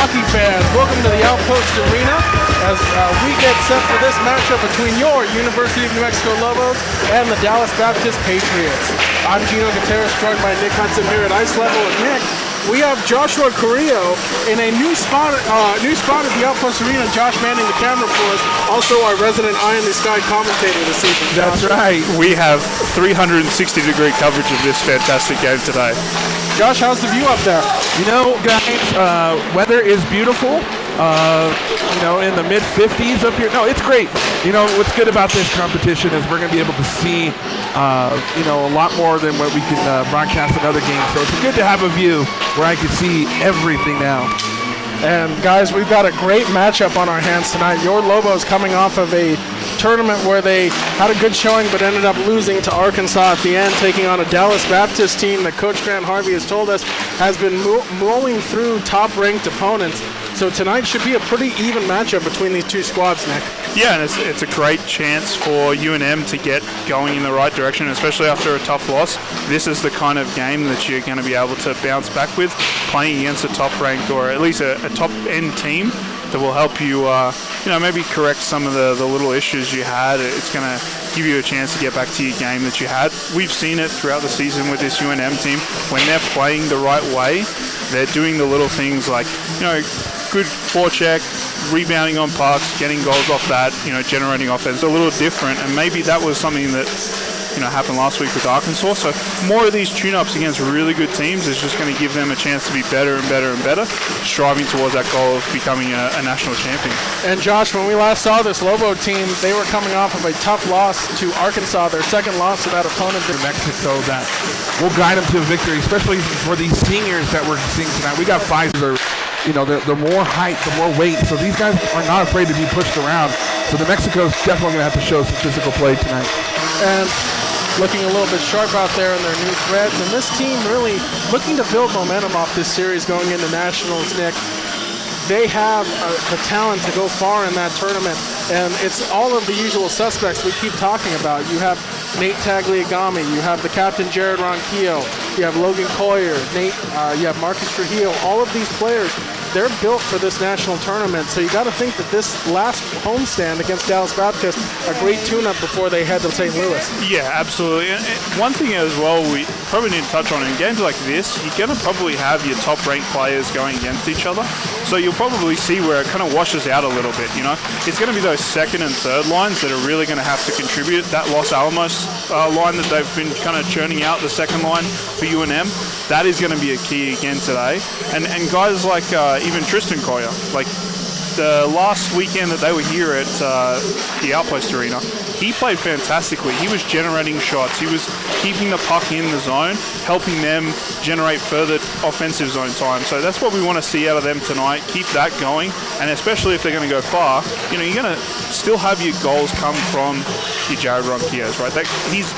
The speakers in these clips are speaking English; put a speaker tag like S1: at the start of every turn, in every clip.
S1: hockey fans, welcome to the Outpost Arena as we get set for this matchup between your University of New Mexico Lobos and the Dallas Baptist Patriots. I'm Gino Gutierrez, joined by Nick Hudson here at Ice Level. And Nick, we have Joshua Carrillo in a new spot at the Outpost Arena. Josh manning the camera for us. Also our resident Eye in the Sky commentator this evening.
S2: That's right. We have 360-degree coverage of this fantastic game today.
S1: Josh, how's the view up there?
S2: You know, guys, weather is beautiful. In the mid-50s up here. No, it's great. You know, what's good about this competition is we're going to be able to see, a lot more than what we can broadcast in other games. So it's good to have a view where I can see everything now.
S1: And guys, we've got a great matchup on our hands tonight. Your Lobos coming off of a tournament where they had a good showing but ended up losing to Arkansas at the end, taking on a Dallas Baptist team that Coach Grant Harvey has told us has been mowing through top-ranked opponents. So tonight should be a pretty even matchup between these two squads, Nick.
S3: Yeah, and it's a great chance for UNM to get going in the right direction, especially after a tough loss. This is the kind of game that you're going to be able to bounce back with, playing against a top-ranked or at least a top-end team that will help you, maybe correct some of the little issues you had. It's going to give you a chance to get back to your game that you had. We've seen it throughout the season with this UNM team. When they're playing the right way, they're doing the little things like, good forecheck, rebounding on pucks, getting goals off that, generating offense. A little different, and maybe that was something that happened last week with Arkansas. So more of these tune-ups against really good teams is just going to give them a chance to be better and better and better, striving towards that goal of becoming a national champion.
S1: And Josh, when we last saw this Lobo team, they were coming off of a tough loss to Arkansas, their second loss to that opponent in
S2: Mexico. That will guide them to a victory, especially for these seniors that we're seeing tonight. We got five that are, the more height, the more weight. So these guys are not afraid to be pushed around. So New Mexico's definitely going to have to show some physical play tonight.
S1: And looking a little bit sharp out there in their new threads. And this team really looking to build momentum off this series going into nationals, Nick. They have the talent to go far in that tournament. And it's all of the usual suspects we keep talking about. You have Nate Tagliagami, you have the captain Jared Ronquillo, you have Logan Collier, you have Marcus Trujillo. All of these players, they're built for this national tournament. So you got to think that this last homestand against Dallas Baptist, a great tune-up before they head to St. Louis.
S3: Yeah, absolutely. And one thing as well we probably need to touch on, in games like this, you're going to probably have your top-ranked players going against each other. So you'll probably see where it kind of washes out a little bit, It's going to be those second and third lines that are really going to have to contribute. That Los Alamos line that they've been kind of churning out, the second line for UNM, that is going to be a key again today. And guys like even Tristan Collier, like the last weekend that they were here at the Outpost Arena, he played fantastically. He was generating shots. He was keeping the puck in the zone, helping them generate further offensive zone time. So that's what we want to see out of them tonight. Keep that going, and especially if they're going to go far, you're going to still have your goals come from your Jared Ronquillos, right? He's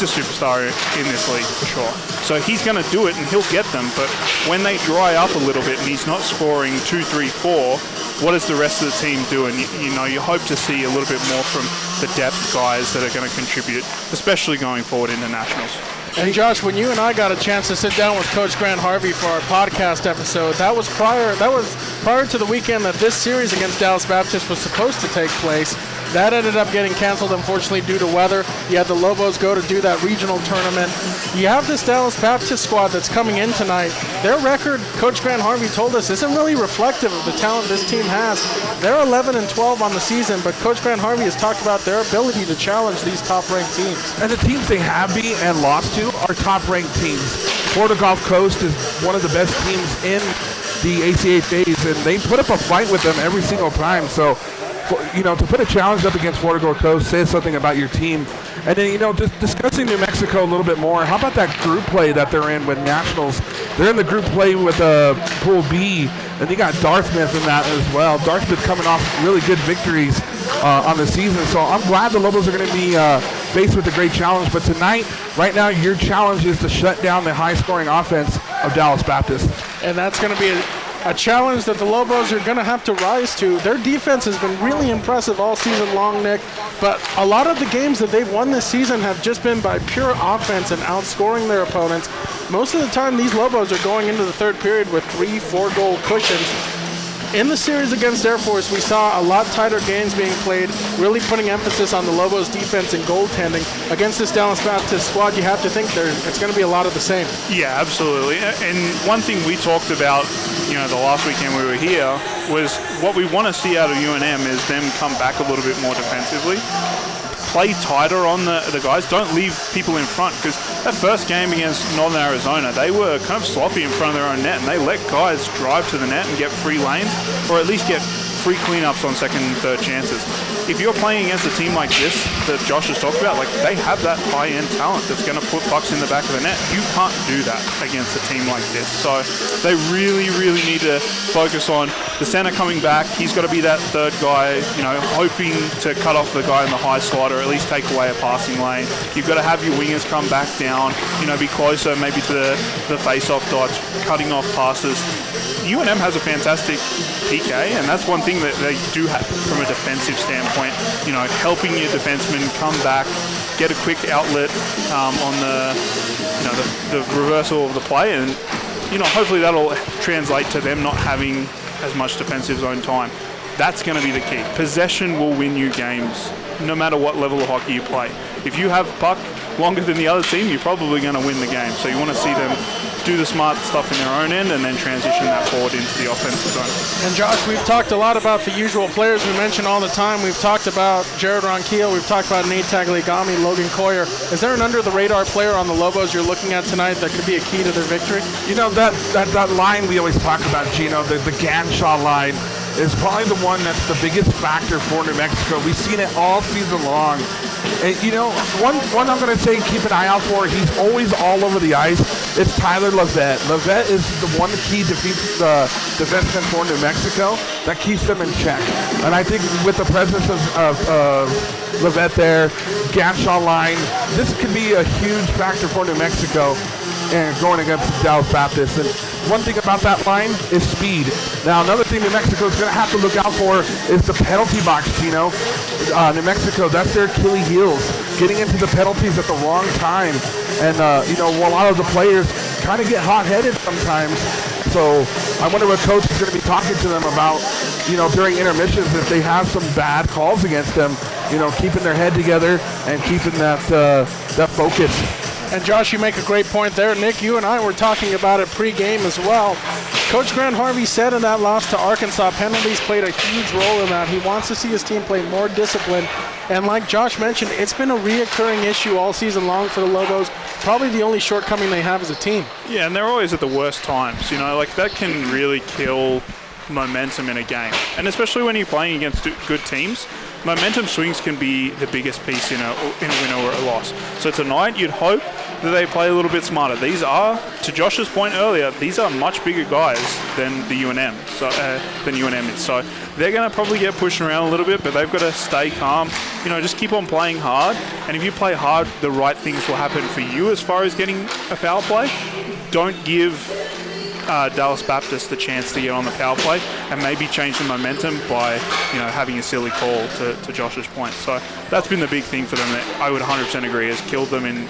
S3: a superstar in this league for sure. So he's going to do it, and he'll get them. But when they dry up a little bit and he's not scoring 2, 3, 4, what does the rest of the team do? And you hope to see a little bit more from the depth guys that are going to contribute, especially going forward into nationals.
S1: And Josh, when you and I got a chance to sit down with Coach Grant Harvey for our podcast episode, that was prior to the weekend that this series against Dallas Baptist was supposed to take place. That ended up getting canceled, unfortunately, due to weather. You had the Lobos go to do that regional tournament. You have this Dallas Baptist squad that's coming in tonight. Their record, Coach Grant Harvey told us, isn't really reflective of the talent this team has. They're 11-12 on the season, but Coach Grant Harvey has talked about their ability to challenge these top-ranked teams.
S2: And the teams they have beat and lost to are top-ranked teams. Florida Gulf Coast is one of the best teams in the ACHAs, and they put up a fight with them every single time. So, to put a challenge up against Florida Gulf Coast says something about your team. And then, just discussing New Mexico a little bit more, how about that group play that they're in with nationals? They're in the group play with Pool B, and you got Dartmouth in that as well. Dartmouth coming off really good victories on the season. So I'm glad the Lobos are going to be faced with a great challenge. But tonight, right now, your challenge is to shut down the high-scoring offense of Dallas Baptist.
S1: And that's going to be a challenge that the Lobos are going to have to rise to. Their defense has been really impressive all season long, Nick, but a lot of the games that they've won this season have just been by pure offense and outscoring their opponents. Most of the time, these Lobos are going into the third period with 3-4 goal cushions. In the series against Air Force, we saw a lot tighter games being played, really putting emphasis on the Lobos' defense and goaltending. Against this Dallas Baptist squad, you have to think it's going to be a lot of the same.
S3: Yeah, absolutely. And one thing we talked about, the last weekend we were here, was what we want to see out of UNM is them come back a little bit more defensively. Play tighter on the guys. Don't leave people in front, because that first game against Northern Arizona, they were kind of sloppy in front of their own net, and they let guys drive to the net and get free lanes, or at least get free cleanups on second and third chances. If you're playing against a team like this that Josh has talked about, like, they have that high-end talent that's going to put pucks in the back of the net. You can't do that against a team like this. So they really, really need to focus on the center coming back. He's got to be that third guy, hoping to cut off the guy in the high slot, or at least take away a passing lane. You've got to have your wingers come back down, be closer maybe to the face-off dots, cutting off passes. UNM has a fantastic PK, and that's one thing that they do have from a defensive standpoint. Helping your defenseman come back, get a quick outlet on the reversal of the play, and hopefully that'll translate to them not having as much defensive zone time. That's going to be the key. Possession will win you games, no matter what level of hockey you play. If you have puck longer than the other team, you're probably going to win the game. So you want to see them do the smart stuff in their own end and then transition that forward into the offensive zone.
S1: And Josh, we've talked a lot about the usual players we mention all the time. We've talked about Jared Ronquillo. We've talked about Nate Tagliagami, Logan Coyer. Is there an under-the-radar player on the Lobos you're looking at tonight that could be a key to their victory?
S2: That line we always talk about, Gino, the Ganshaw line, is probably the one that's the biggest factor for New Mexico. We've seen it all season long. And, one I'm going to say keep an eye out for, he's always all over the ice, it's Tyler Levette. Levette is the one key defenseman for New Mexico that keeps them in check. And I think with the presence of Levette there, Ganshaw line, this could be a huge factor for New Mexico and going against Dallas Baptist. And one thing about that line is speed. Now, another thing New Mexico is going to have to look out for is the penalty box, Gino. New Mexico, that's their Achilles heels, getting into the penalties at the wrong time. And, a lot of the players kind of get hot-headed sometimes. So I wonder what coach is going to be talking to them about, during intermissions, if they have some bad calls against them, keeping their head together and keeping that focus.
S1: And Josh, you make a great point there. Nick, you and I were talking about it pre-game as well. Coach Grant Harvey said in that loss to Arkansas, penalties played a huge role in that. He wants to see his team play more disciplined. And like Josh mentioned, it's been a reoccurring issue all season long for the Lobos. Probably the only shortcoming they have as a team.
S3: Yeah, and they're always at the worst times. That can really kill momentum in a game. And especially when you're playing against good teams, momentum swings can be the biggest piece in a win or a loss. So tonight, you'd hope that they play a little bit smarter. These are, to Josh's point earlier, these are much bigger guys than the UNM, than UNM is. So they're going to probably get pushed around a little bit, but they've got to stay calm. Just keep on playing hard. And if you play hard, the right things will happen for you as far as getting a foul play. Don't give Dallas Baptist the chance to get on the power play and maybe change the momentum by having a silly call, to Josh's point. So that's been the big thing for them that I would 100% agree has killed them in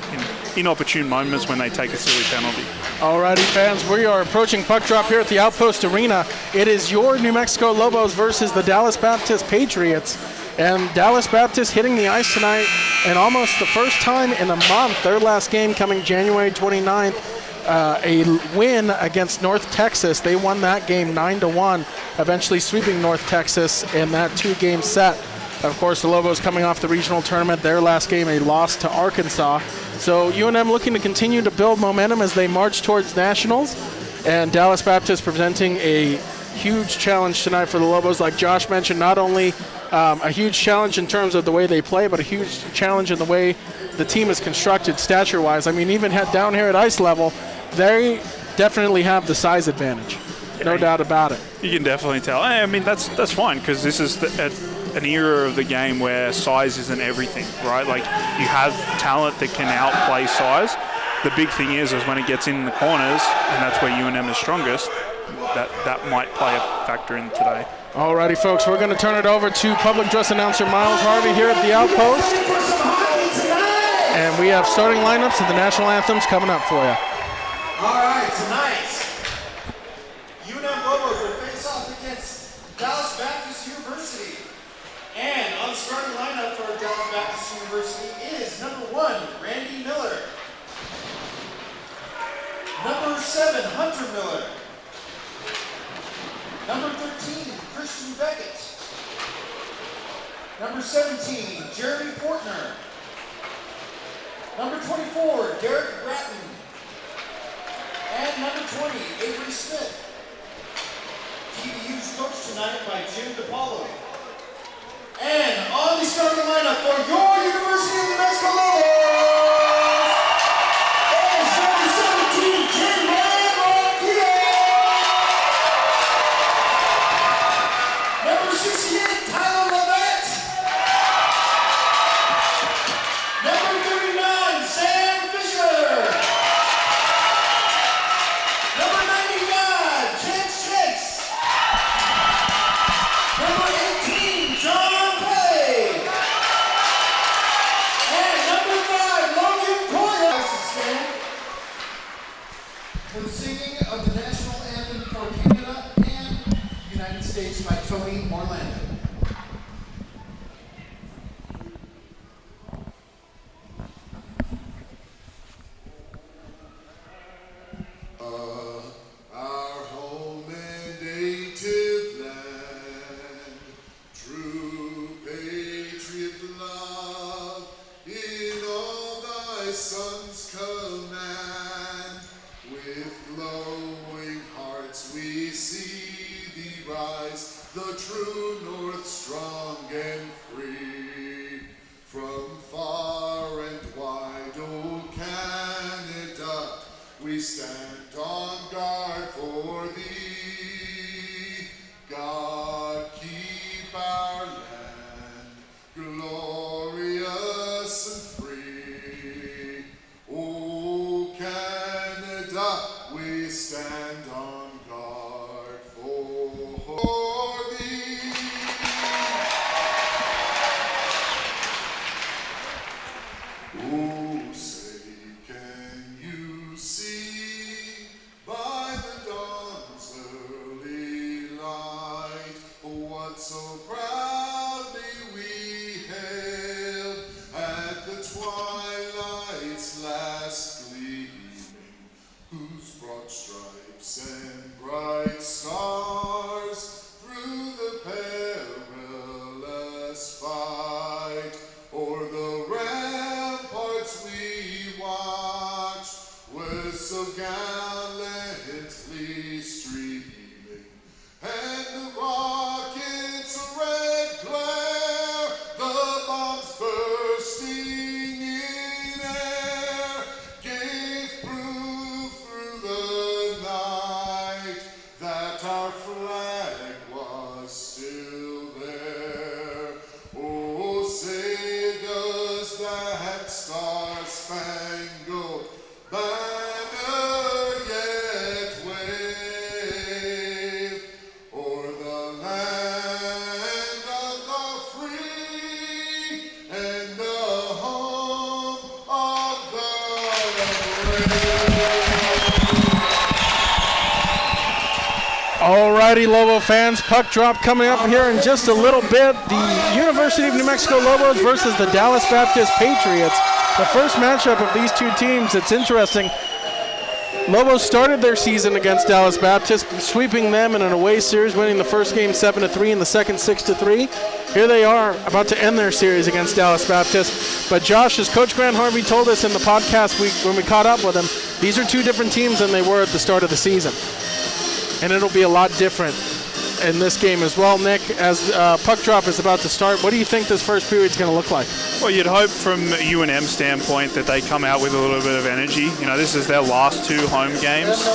S3: inopportune moments when they take a silly penalty.
S1: Alrighty, fans, we are approaching puck drop here at the Outpost Arena. It is your New Mexico Lobos versus the Dallas Baptist Patriots. And Dallas Baptist hitting the ice tonight, and almost the first time in a month, their last game coming January 29th, a win against North Texas. They won that game 9-1, eventually sweeping North Texas in that 2-game set. Of course, the Lobos coming off the regional tournament, their last game a loss to Arkansas. So UNM looking to continue to build momentum as they march towards nationals, and Dallas Baptist presenting a huge challenge tonight for the Lobos. Like Josh mentioned, not only a huge challenge in terms of the way they play, but a huge challenge in the way the team is constructed stature-wise. I mean, even down here at ice level, they definitely have the size advantage. No doubt about it.
S3: You can definitely tell. I mean, that's fine, because this is an era of the game where size isn't everything, right? Like, you have talent that can outplay size. The big thing is when it gets in the corners, and that's where UNM is strongest, that might play a factor in today.
S1: Alrighty, folks, we're going to turn it over to public address announcer Miles Harvey here at the Outpost. And we have starting lineups and the national anthems coming up for you.
S4: All right, tonight, UNM Lobos will face off against University is number 1, Randy Miller. Number 7, Hunter Miller. Number 13, Christian Beckett. Number 17, Jeremy Fortner. Number 24, Derek Bratton. And number 20, Avery Smith. DBU's coached tonight by Jim DePaulo. And on the starting lineup for your University of New Mexico Lobos is number 17, Ronquillo. Number 68, Tyler Lovett. Number 39, Sam Fisher. Number 95, Chance Chase. Number 18, John Clay. And number 5, Logan Coyle. For the singing of the national anthem for Canada and the United States by Tony Marlene.
S5: Our home and native land, true patriot love, in all thy sons command. With glowing hearts we see thee rise, the true north strong and free. From far and wide, O Canada, we stand on guard for thee. God keep our land glorious and free. O Canada, we stand on guard for thee. Oh, say, can you see by the dawn's early light what so proudly we hailed at the twilight's last gleaming, whose broad stripes and bright stars through the perilous fight o'er the ramparts we watched were so gallantly streaming, and the rockets' red glare, the bombs bursting in air, gave proof through the night that our flag was still there. Oh, say does that star-spangled banner yet wave o'er the land of the free and the home of the brave?
S1: Alrighty, Lobo fans, puck drop coming up here in just a little bit. The University of New Mexico Lobos versus the Dallas Baptist Patriots. The first matchup of these two teams. It's interesting. Lobos started their season against Dallas Baptist, sweeping them in an away series, winning the first game 7-3 and the second 6-3. Here they are about to end their series against Dallas Baptist. But Josh, as Coach Grant Harvey told us in the podcast when we caught up with him, these are two different teams than they were at the start of the season. And it'll be a lot different in this game as well. Nick, as puck drop is about to start, what do you think this first period is going to look like?
S3: Well, you'd hope from a UNM standpoint that they come out with a little bit of energy. You know, this is their last two home games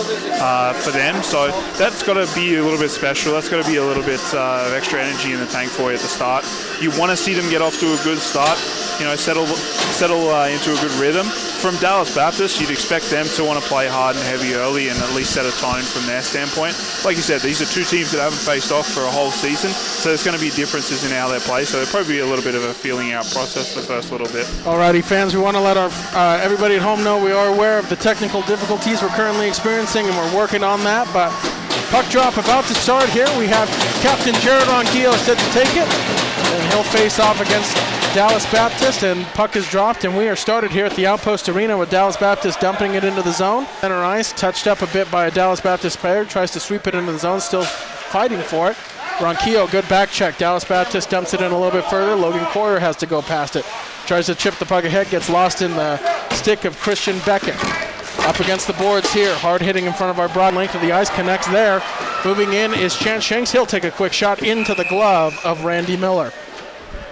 S3: for them, so that's got to be a little bit special. That's got to be a little bit of extra energy in the tank for you at the start. You want to see them get off to a good start, you know, settle into a good rhythm. From Dallas Baptist, you'd expect them to want to play hard and heavy early and at least set a tone from their standpoint. Like you said, these are two teams that haven't faced off for a whole season, so there's going to be differences in how they play, so there'll probably be a little bit of a feeling out process the first little bit.
S1: Alrighty, fans, we want to let our everybody at home know we are aware of the technical difficulties we're currently experiencing, and we're working on that, but puck drop about to start here. We have Captain Jared Ronquillo set to take it, and he'll face off against Dallas Baptist, and puck is dropped, and we are started here at the Outpost Arena with Dallas Baptist dumping it into the zone. Center ice, touched up a bit by a Dallas Baptist player, tries to sweep it into the zone, still fighting for it. Ronquillo, good back check. Dallas Baptist dumps it in a little bit further. Logan Coyer has to go past it. Tries to chip the puck ahead, gets lost in the stick of Christian Beckett. Up against the boards here, hard hitting in front of our broad length of the ice, connects there. Moving in is Chance Shanks. He'll take a quick shot into the glove of Randy Miller.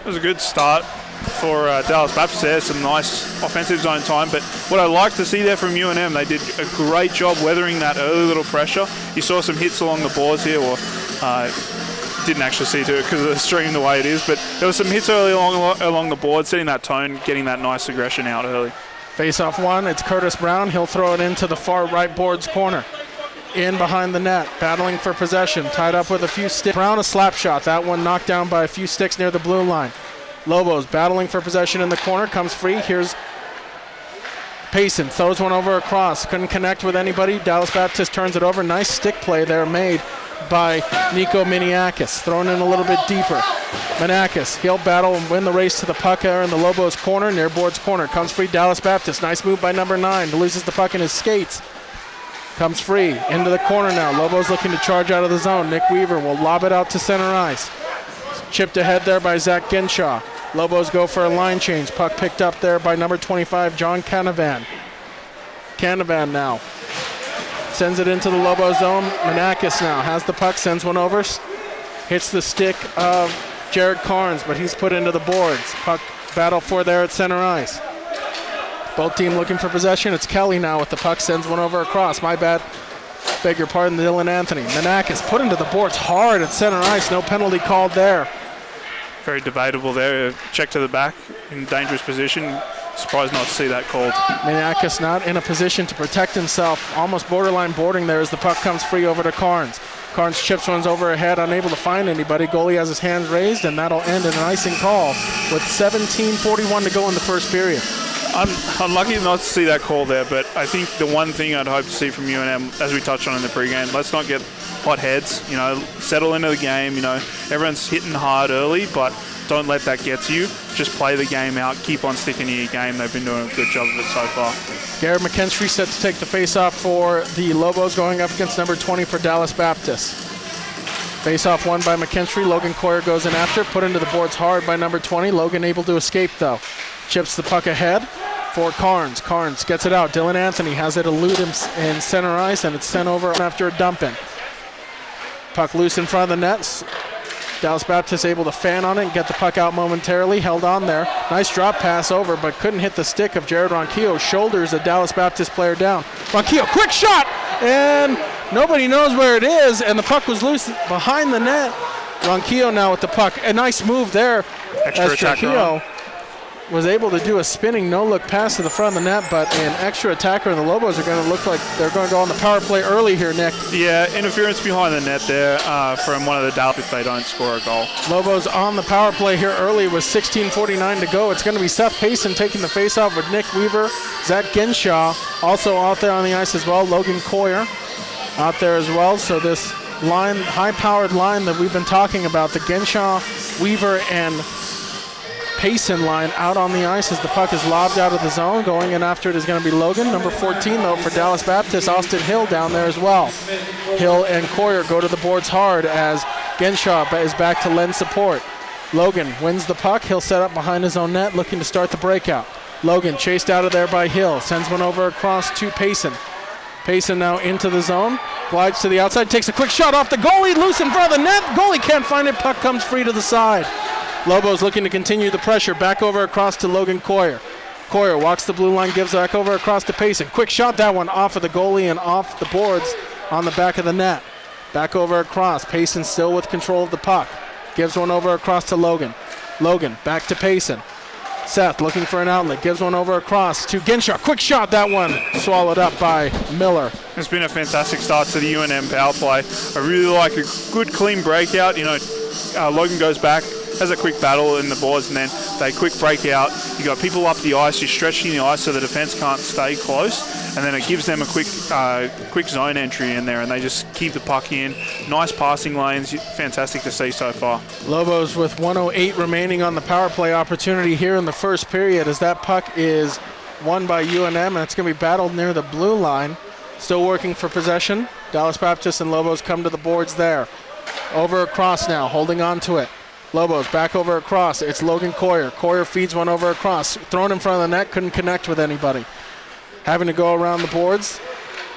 S3: It was a good start for Dallas Baptist there. Some nice offensive zone time. But what I like to see there from UNM, they did a great job weathering that early little pressure. You saw some hits along the boards here, or didn't actually see to it because of the stream the way it is. But there was some hits early along the board, setting that tone, getting that nice aggression out early.
S1: Face-off one, it's Curtis Brown. He'll throw it into the far right boards corner. In behind the net, battling for possession, tied up with a few sticks. Brown a slap shot, that one knocked down by a few sticks near the blue line. Lobos battling for possession in the corner, comes free. Here's Payson, throws one over across, couldn't connect with anybody. Dallas Baptist turns it over. Nice stick play there made by Nico Miniakis, thrown in a little bit deeper. Manakis, he'll battle and win the race to the puck there in the Lobos corner, near boards corner. Comes free, Dallas Baptist. Nice move by number 9. Loses the puck in his skates. Comes free, into the corner now. Lobos looking to charge out of the zone. Nick Weaver will lob it out to center ice. Chipped ahead there by Zach Ginshaw. Lobos go for a line change. Puck picked up there by number 25, John Canavan. Canavan now sends it into the Lobo zone. Manakis now has the puck, sends one over. Hits the stick of Jared Carnes, but he's put into the boards. Puck battle for there at center ice. Both team looking for possession. It's Kelly now with the puck, sends one over across. My bad. Beg your pardon, Dylan Anthony. Manakis put into the boards hard at center ice. No penalty called there.
S3: Very debatable there. Check to the back in dangerous position. Surprised not to see that called.
S1: Manakis not in a position to protect himself. Almost borderline boarding there as the puck comes free over to Carnes. Carnes chips one's over ahead, unable to find anybody. Goalie has his hands raised, and that'll end in an icing call with 17:41 to go in the first period.
S3: I'm unlucky not to see that call there, but I think the one thing I'd hope to see from UNM, as we touched on in the pregame, let's not get hot heads, settle into the game. Everyone's hitting hard early, but don't let that get to you. Just play the game out, keep on sticking to your game. They've been doing a good job of it so far.
S1: Garrett McKinstry set to take the face-off for the Lobos, going up against number 20 for Dallas Baptist. Face-off won by McKinstry. Logan Coyer goes in after, put into the boards hard by number 20. Logan able to escape, though. Chips the puck ahead for Carnes. Carnes gets it out. Dylan Anthony has it elude him in center ice, and it's sent over after a dump in. Puck loose in front of the net. Dallas Baptist able to fan on it and get the puck out momentarily. Held on there. Nice drop pass over, but couldn't hit the stick of Jared Ronquillo. Shoulders a Dallas Baptist player down. Ronquillo, quick shot! And nobody knows where it is, and the puck was loose behind the net. Ronquillo now with the puck. A nice move there.
S3: Extra attacker
S1: was able to do a spinning no-look pass to the front of the net, but an extra attacker, and the Lobos are going to look like they're going to go on the power play early here, Nick.
S3: Yeah, interference behind the net there from one of the Dallas if they don't score a goal.
S1: Lobos on the power play here early with 16:49 to go. It's going to be Seth Payson taking the face-off with Nick Weaver, Zach Ginshaw also out there on the ice as well. Logan Coyer out there as well. So this line, high-powered line that we've been talking about, the Ginshaw, Weaver, and Payson line out on the ice as the puck is lobbed out of the zone. Going in after it is going to be Logan. Number 14, though, for Dallas Baptist, Austin Hill down there as well. Hill and Coyer go to the boards hard as Genshaw is back to lend support. Logan wins the puck. He'll set up behind his own net, looking to start the breakout. Logan chased out of there by Hill. Sends one over across to Payson. Payson now into the zone. Glides to the outside. Takes a quick shot off the goalie. Loose in front of the net. Goalie can't find it. Puck comes free to the side. Lobos looking to continue the pressure. Back over across to Logan Coyer. Coyer walks the blue line, gives back over across to Payson. Quick shot, that one off of the goalie and off the boards on the back of the net. Back over across. Payson still with control of the puck. Gives one over across to Logan. Logan back to Payson. Seth looking for an outlet. Gives one over across to Ginshaw. Quick shot, that one swallowed up by Miller.
S3: It's been a fantastic start to the UNM power play. I really like a good clean breakout. Logan goes back, has a quick battle in the boards, and then they quick break out. You got people up the ice, you're stretching the ice so the defense can't stay close, and then it gives them a quick zone entry in there, and they just keep the puck in. Nice passing lanes, fantastic to see so far.
S1: Lobos with 1:08 remaining on the power play opportunity here in the first period, as that puck is won by UNM, and it's going to be battled near the blue line. Still working for possession. Dallas Baptist and Lobos come to the boards there. Over across now, holding on to it. Lobos back over across. It's Logan Coyer. Coyer feeds one over across. Thrown in front of the net, couldn't connect with anybody. Having to go around the boards.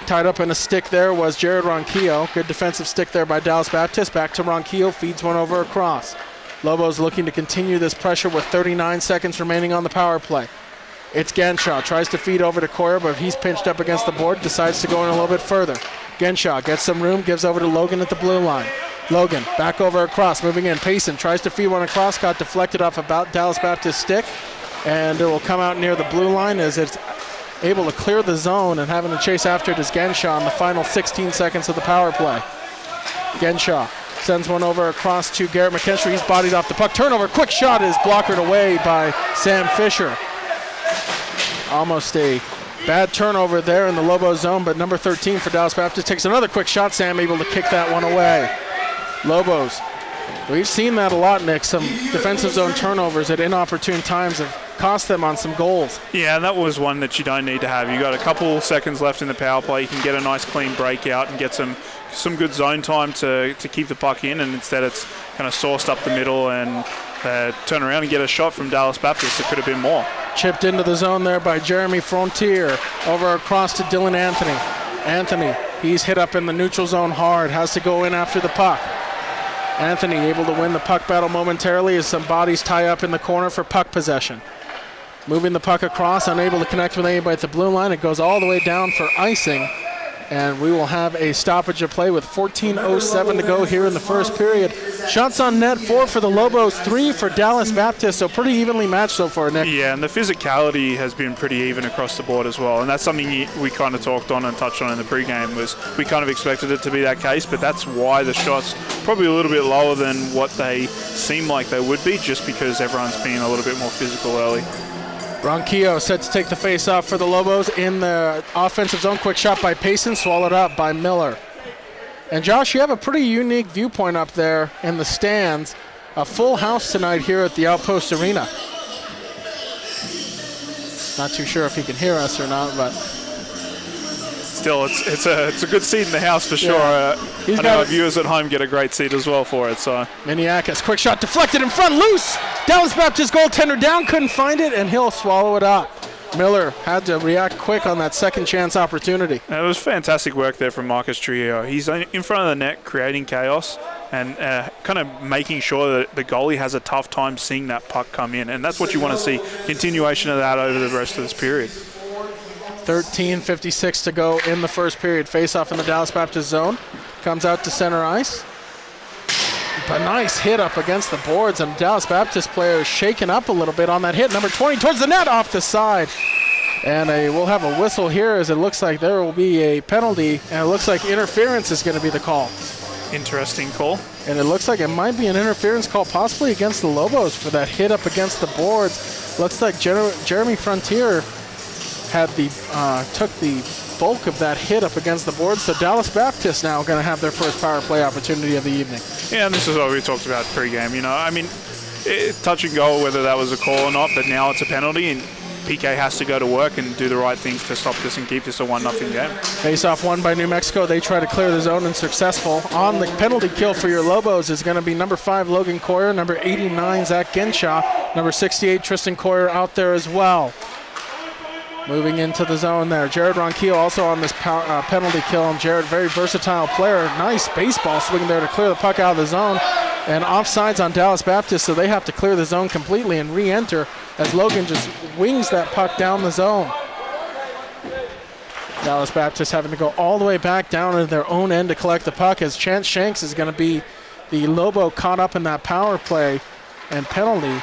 S1: Tied up in a stick there was Jared Ronquillo. Good defensive stick there by Dallas Baptist. Back to Ronquillo, feeds one over across. Lobos looking to continue this pressure with 39 seconds remaining on the power play. It's Genshaw, tries to feed over to Coyer, but he's pinched up against the board, decides to go in a little bit further. Genshaw gets some room, gives over to Logan at the blue line. Logan back over across, moving in. Payson tries to feed one across, got deflected off about Dallas Baptist stick, and it will come out near the blue line as it's able to clear the zone, and having to chase after it is Genshaw in the final 16 seconds of the power play. Genshaw sends one over across to Garrett McKinstry. He's bodied off the puck. Turnover, quick shot is blockered away by Sam Fisher. Almost a bad turnover there in the Lobo zone, but number 13 for Dallas Baptist takes another quick shot. Sam able to kick that one away. Lobos, we've seen that a lot, Nick. Some defensive zone turnovers at inopportune times have cost them on some goals.
S3: Yeah, that was one that you don't need to have. You got a couple seconds left in the power play. You can get a nice clean breakout and get some good zone time to keep the puck in, and instead it's kind of sourced up the middle and turn around and get a shot from Dallas Baptist. It could have been more.
S1: Chipped into the zone there by Jeremy Frontier. Over across to Dylan Anthony. Anthony, he's hit up in the neutral zone hard. Has to go in after the puck. Anthony able to win the puck battle momentarily as some bodies tie up in the corner for puck possession. Moving the puck across, unable to connect with anybody at the blue line. It goes all the way down for icing. And we will have a stoppage of play with 14:07 to go here in the first period. Shots on net, 4 for the Lobos, 3 for Dallas Baptist, so pretty evenly matched so far, Nick.
S3: Yeah, and the physicality has been pretty even across the board as well, and that's something we kind of talked on and touched on in the pregame. Was we kind of expected it to be that case, but that's why the shots probably a little bit lower than what they seem like they would be, just because everyone's been a little bit more physical early.
S1: Ronquillo set to take the face-off for the Lobos in the offensive zone. Quick shot by Payson, swallowed up by Miller. And Josh, you have a pretty unique viewpoint up there in the stands. A full house tonight here at the Outpost Arena. Not too sure if he can hear us or not, but
S3: still, it's a good seat in the house for sure.
S1: Yeah.
S3: I know our viewers at home get a great seat as well for it. So
S1: Miniakis, quick shot deflected in front, loose. Dallas Baptist goaltender down, couldn't find it, and he'll swallow it up. Miller had to react quick on that second chance opportunity.
S3: It was fantastic work there from Marcus Trujillo. He's in front of the net creating chaos and kind of making sure that the goalie has a tough time seeing that puck come in. And that's what you want to see, continuation of that over the rest of this period.
S1: 13:56 to go in the first period. Face-off in the Dallas Baptist zone. Comes out to center ice. A nice hit up against the boards, and Dallas Baptist player is shaken up a little bit on that hit. Number 20 towards the net, off the side. And we'll have a whistle here as it looks like there will be a penalty, and it looks like interference is going to be the call.
S3: Interesting call.
S1: And it looks like it might be an interference call possibly against the Lobos for that hit up against the boards. Looks like Jeremy Frontier had took the bulk of that hit up against the board. So Dallas Baptist now going to have their first power play opportunity of the evening.
S3: Yeah, and this is what we talked about pre-game. You know, I mean, touch and go whether that was a call or not, but now it's a penalty, and PK has to go to work and do the right things to stop this and keep this a 1-0 game.
S1: Face-off won by New Mexico. They try to clear the zone and successful. On the penalty kill for your Lobos is going to be number 5, Logan Coyer, number 89, Zach Genshaw, number 68, Tristan Coyer out there as well. Moving into the zone there. Jared Ronquillo also on this penalty kill. And Jared, very versatile player. Nice baseball swing there to clear the puck out of the zone. And offsides on Dallas Baptist, so they have to clear the zone completely and re-enter as Logan just wings that puck down the zone. Dallas Baptist having to go all the way back down to their own end to collect the puck as Chance Shanks is going to be the Lobo caught up in that power play and penalty.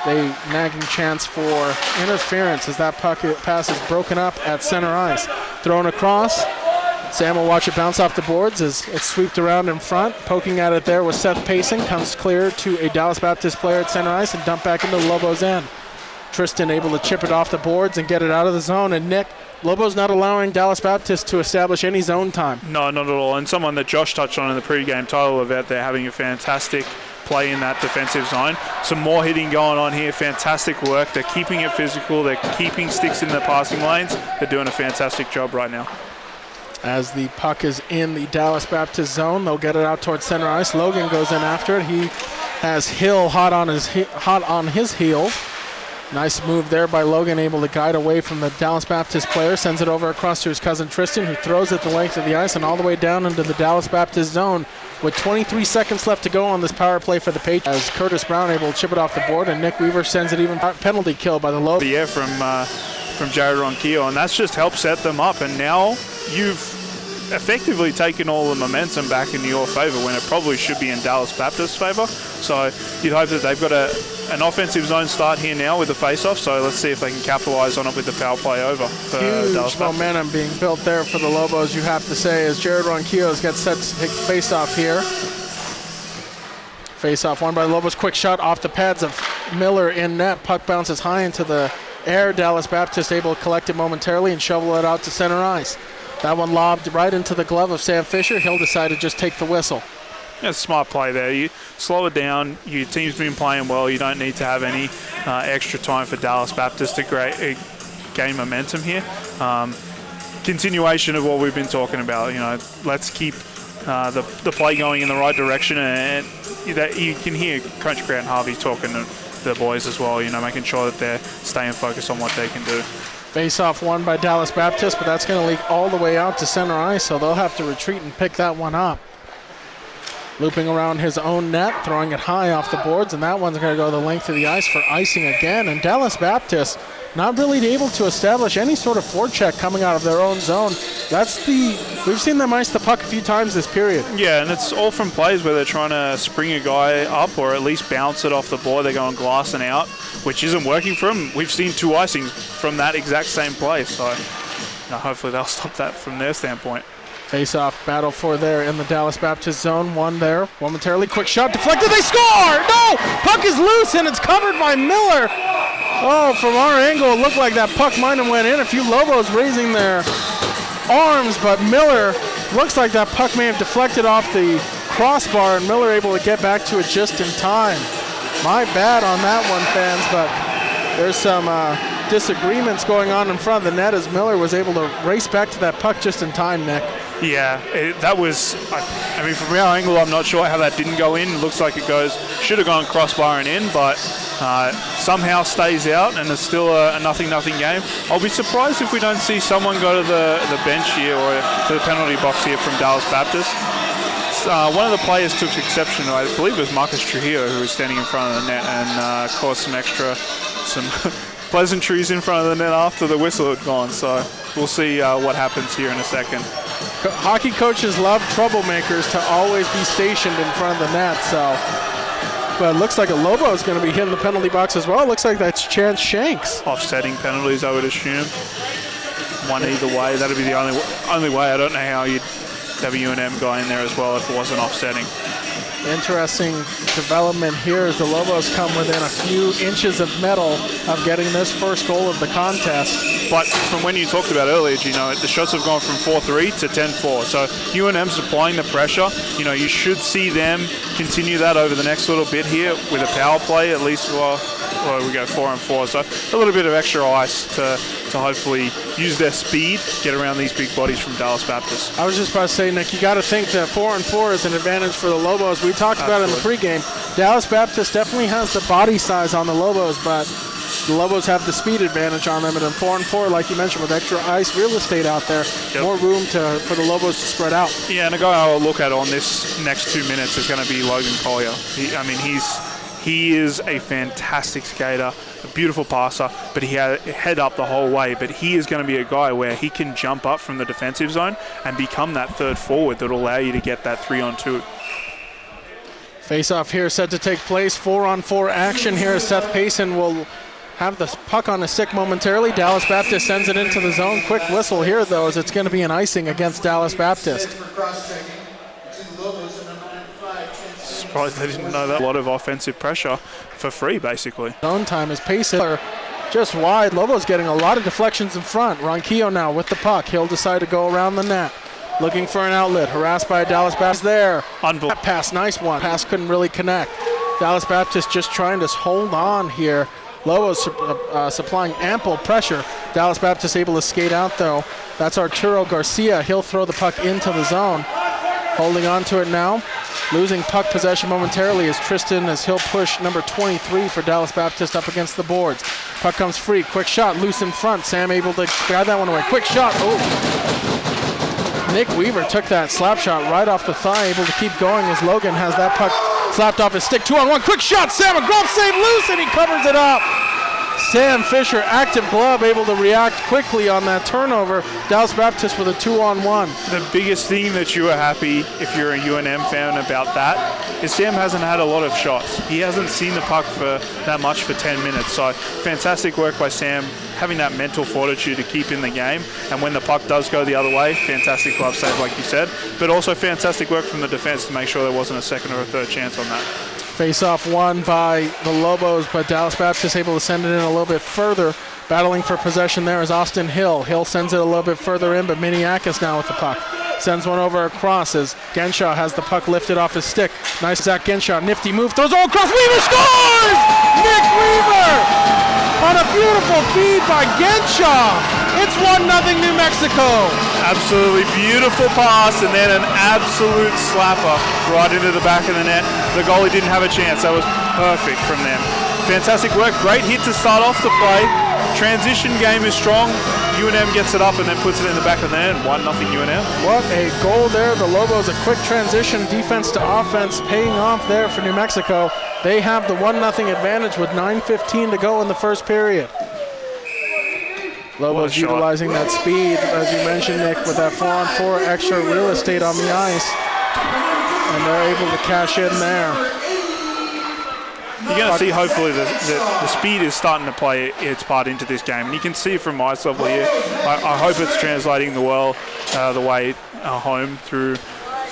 S1: They nagging chance for interference as that puck pass is broken up at center ice. Thrown across, Sam will watch it bounce off the boards as it's swept around in front. Poking at it there was Seth Payson. Comes clear to a Dallas Baptist player at center ice and dumped back into the Lobos' end. Tristan able to chip it off the boards and get it out of the zone. And Nick, Lobos not allowing Dallas Baptist to establish any zone time.
S3: No, not at all. And someone that Josh touched on in the pregame, Tyler Levette, they're having a fantastic play in that defensive zone. Some more hitting going on here. Fantastic work. They're keeping it physical. They're keeping sticks in the passing lanes. They're doing a fantastic job right now.
S1: As the puck is in the Dallas Baptist zone, they'll get it out towards center ice. Logan goes in after it. He has Hill hot on his heels. Nice move there by Logan, able to guide away from the Dallas Baptist player. Sends it over across to his cousin Tristan, who throws it the length of the ice and all the way down into the Dallas Baptist zone with 23 seconds left to go on this power play for the Patriots. As Curtis Brown able to chip it off the board, and Nick Weaver sends it even penalty kill by the Lobos.
S3: Yeah, from Jared Ronquillo, and that's just helped set them up. And now you've effectively taken all the momentum back in your favor when it probably should be in Dallas Baptist's favor. So you'd hope that they've got an offensive zone start here now with the face-off. So let's see if they can capitalize on it with the power play over for
S1: Huge
S3: Dallas
S1: momentum being built there for the Lobos, you have to say, as Jared Ronquillo gets set to take the face-off here. Face-off won by the Lobos. Quick shot off the pads of Miller in net. Puck bounces high into the air. Dallas Baptist able to collect it momentarily and shovel it out to center ice. That one lobbed right into the glove of Sam Fisher. He'll decide to just take the whistle.
S3: That's a smart play there. You slow it down. Your team's been playing well. You don't need to have any extra time for Dallas Baptist to gain momentum here. Continuation of what we've been talking about. You know, let's keep the play going in the right direction, and that you can hear Coach Grant Harvey talking to the boys as well. You know, making sure that they're staying focused on what they can do.
S1: Face-off won by Dallas Baptist, but that's going to leak all the way out to center ice, so they'll have to retreat and pick that one up. Looping around his own net, throwing it high off the boards, and that one's going to go the length of the ice for icing again. And Dallas Baptist not really able to establish any sort of forecheck coming out of their own zone. We've seen them ice the puck a few times this period.
S3: Yeah, and it's all from plays where they're trying to spring a guy up or at least bounce it off the board. They're going glass and out, which isn't working for them. We've seen 2 icings from that exact same play, so hopefully they'll stop that from their standpoint.
S1: Face-off battle for there in the Dallas Baptist zone. One there, momentarily. Quick shot deflected. They score! No! Puck is loose and it's covered by Miller. Oh, from our angle, it looked like that puck might have went in. A few Lobos raising their arms, but Miller, looks like that puck may have deflected off the crossbar, and Miller able to get back to it just in time. My bad on that one, fans, but there's some disagreements going on in front of the net as Miller was able to race back to that puck just in time, Nick.
S3: Yeah, that was, I mean, from our angle, I'm not sure how that didn't go in. It looks like it should have gone crossbar and in, but somehow stays out, and it's still a 0-0 game. I'll be surprised if we don't see someone go to the bench here or to the penalty box here from Dallas Baptist. One of the players took exception, I believe it was Marcus Trujillo, who was standing in front of the net and caused some pleasantries in front of the net after the whistle had gone. So we'll see what happens here in a second.
S1: Hockey coaches love troublemakers to always be stationed in front of the net. But it looks like a Lobo is going to be hitting the penalty box as well. It looks like that's Chance Shanks.
S3: Offsetting penalties, I would assume. One either way. That'd be the only way. I don't know how you'd have a UNM guy in there as well if it wasn't offsetting.
S1: Interesting development here as the Lobos come within a few inches of metal of getting this first goal of the contest.
S3: But from when you talked about earlier, the shots have gone from 4-3 to 10-4. So UNM's applying the pressure. You should see them continue that over the next little bit here with a power play, at least we go 4-4. So a little bit of extra ice to hopefully use their speed, get around these big bodies from Dallas Baptist.
S1: I was just about to say, Nick, you got to think that 4-4 is an advantage for the Lobos. We talked about it in the pregame. Dallas Baptist definitely has the body size on the Lobos, but the Lobos have the speed advantage on them. And in 4-4, like you mentioned, with extra ice real estate out there, more room for the Lobos to spread out.
S3: Yeah, and a guy I'll look at on this next 2 minutes is going to be Logan Collier. He is a fantastic skater, a beautiful passer, but he had head up the whole way. But he is going to be a guy where he can jump up from the defensive zone and become that third forward that will allow you to get that 3-on-2.
S1: Face-off here set to take place. 4-on-4 action here as Seth Payson will have the puck on the stick momentarily. Dallas Baptist sends it into the zone. Quick whistle here, though, as it's going to be an icing against Dallas Baptist.
S3: Surprised they didn't know that. A lot of offensive pressure for free, basically.
S1: Zone time is pacing just wide. Lobo's getting a lot of deflections in front. Ronquillo now with the puck. He'll decide to go around the net. Looking for an outlet. Harassed by Dallas Baptist there. That pass, nice one. Pass couldn't really connect. Dallas Baptist just trying to hold on here. Lobos supplying ample pressure. Dallas Baptist able to skate out, though. That's Arturo Garcia. He'll throw the puck into the zone. Holding on to it now. Losing puck possession momentarily is Tristan, as he'll push number 23 for Dallas Baptist up against the boards. Puck comes free. Quick shot, loose in front. Sam able to grab that one away. Quick shot. Oh! Nick Weaver took that slap shot right off the thigh, able to keep going as Logan has that puck slapped off his stick. 2-on-1. Quick shot. Sam, a glove save loose, and he covers it up. Sam Fisher, active glove, able to react quickly on that turnover. Dallas Baptist with a 2-on-1.
S3: The biggest thing that you are happy, if you're a UNM fan, about that is Sam hasn't had a lot of shots. He hasn't seen the puck for that much for 10 minutes. So fantastic work by Sam, having that mental fortitude to keep in the game. And when the puck does go the other way, fantastic glove save, like you said. But also fantastic work from the defense to make sure there wasn't a second or a third chance on that.
S1: Face-off won by the Lobos, but Dallas Baptist able to send it in a little bit further. Battling for possession there is Austin Hill. Hill sends it a little bit further in, but Miniakis now with the puck. Sends one over across as Genshaw has the puck lifted off his stick. Nice Zach Genshaw, nifty move, throws all across. Weaver scores! Nick Weaver on a beautiful feed by Genshaw. It's 1-0 New Mexico.
S3: Absolutely beautiful pass, and then an absolute slapper right into the back of the net. The goalie didn't have a chance. That was perfect from them. Fantastic work. Great hit to start off the play. Transition game is strong. UNM gets it up and then puts it in the back of the net. 1-0 UNM.
S1: What a goal there. The Lobos, a quick transition, defense to offense, paying off there for New Mexico. They have the 1-0 advantage with 9:15 to go in the first period. Lobos utilizing that speed, as you mentioned, Nick, with that 4-on-4 extra real estate on the ice. And they're able to cash in there.
S3: You're going to see, hopefully, the speed is starting to play its part into this game. And you can see it from ice level here. I hope it's translating the way home through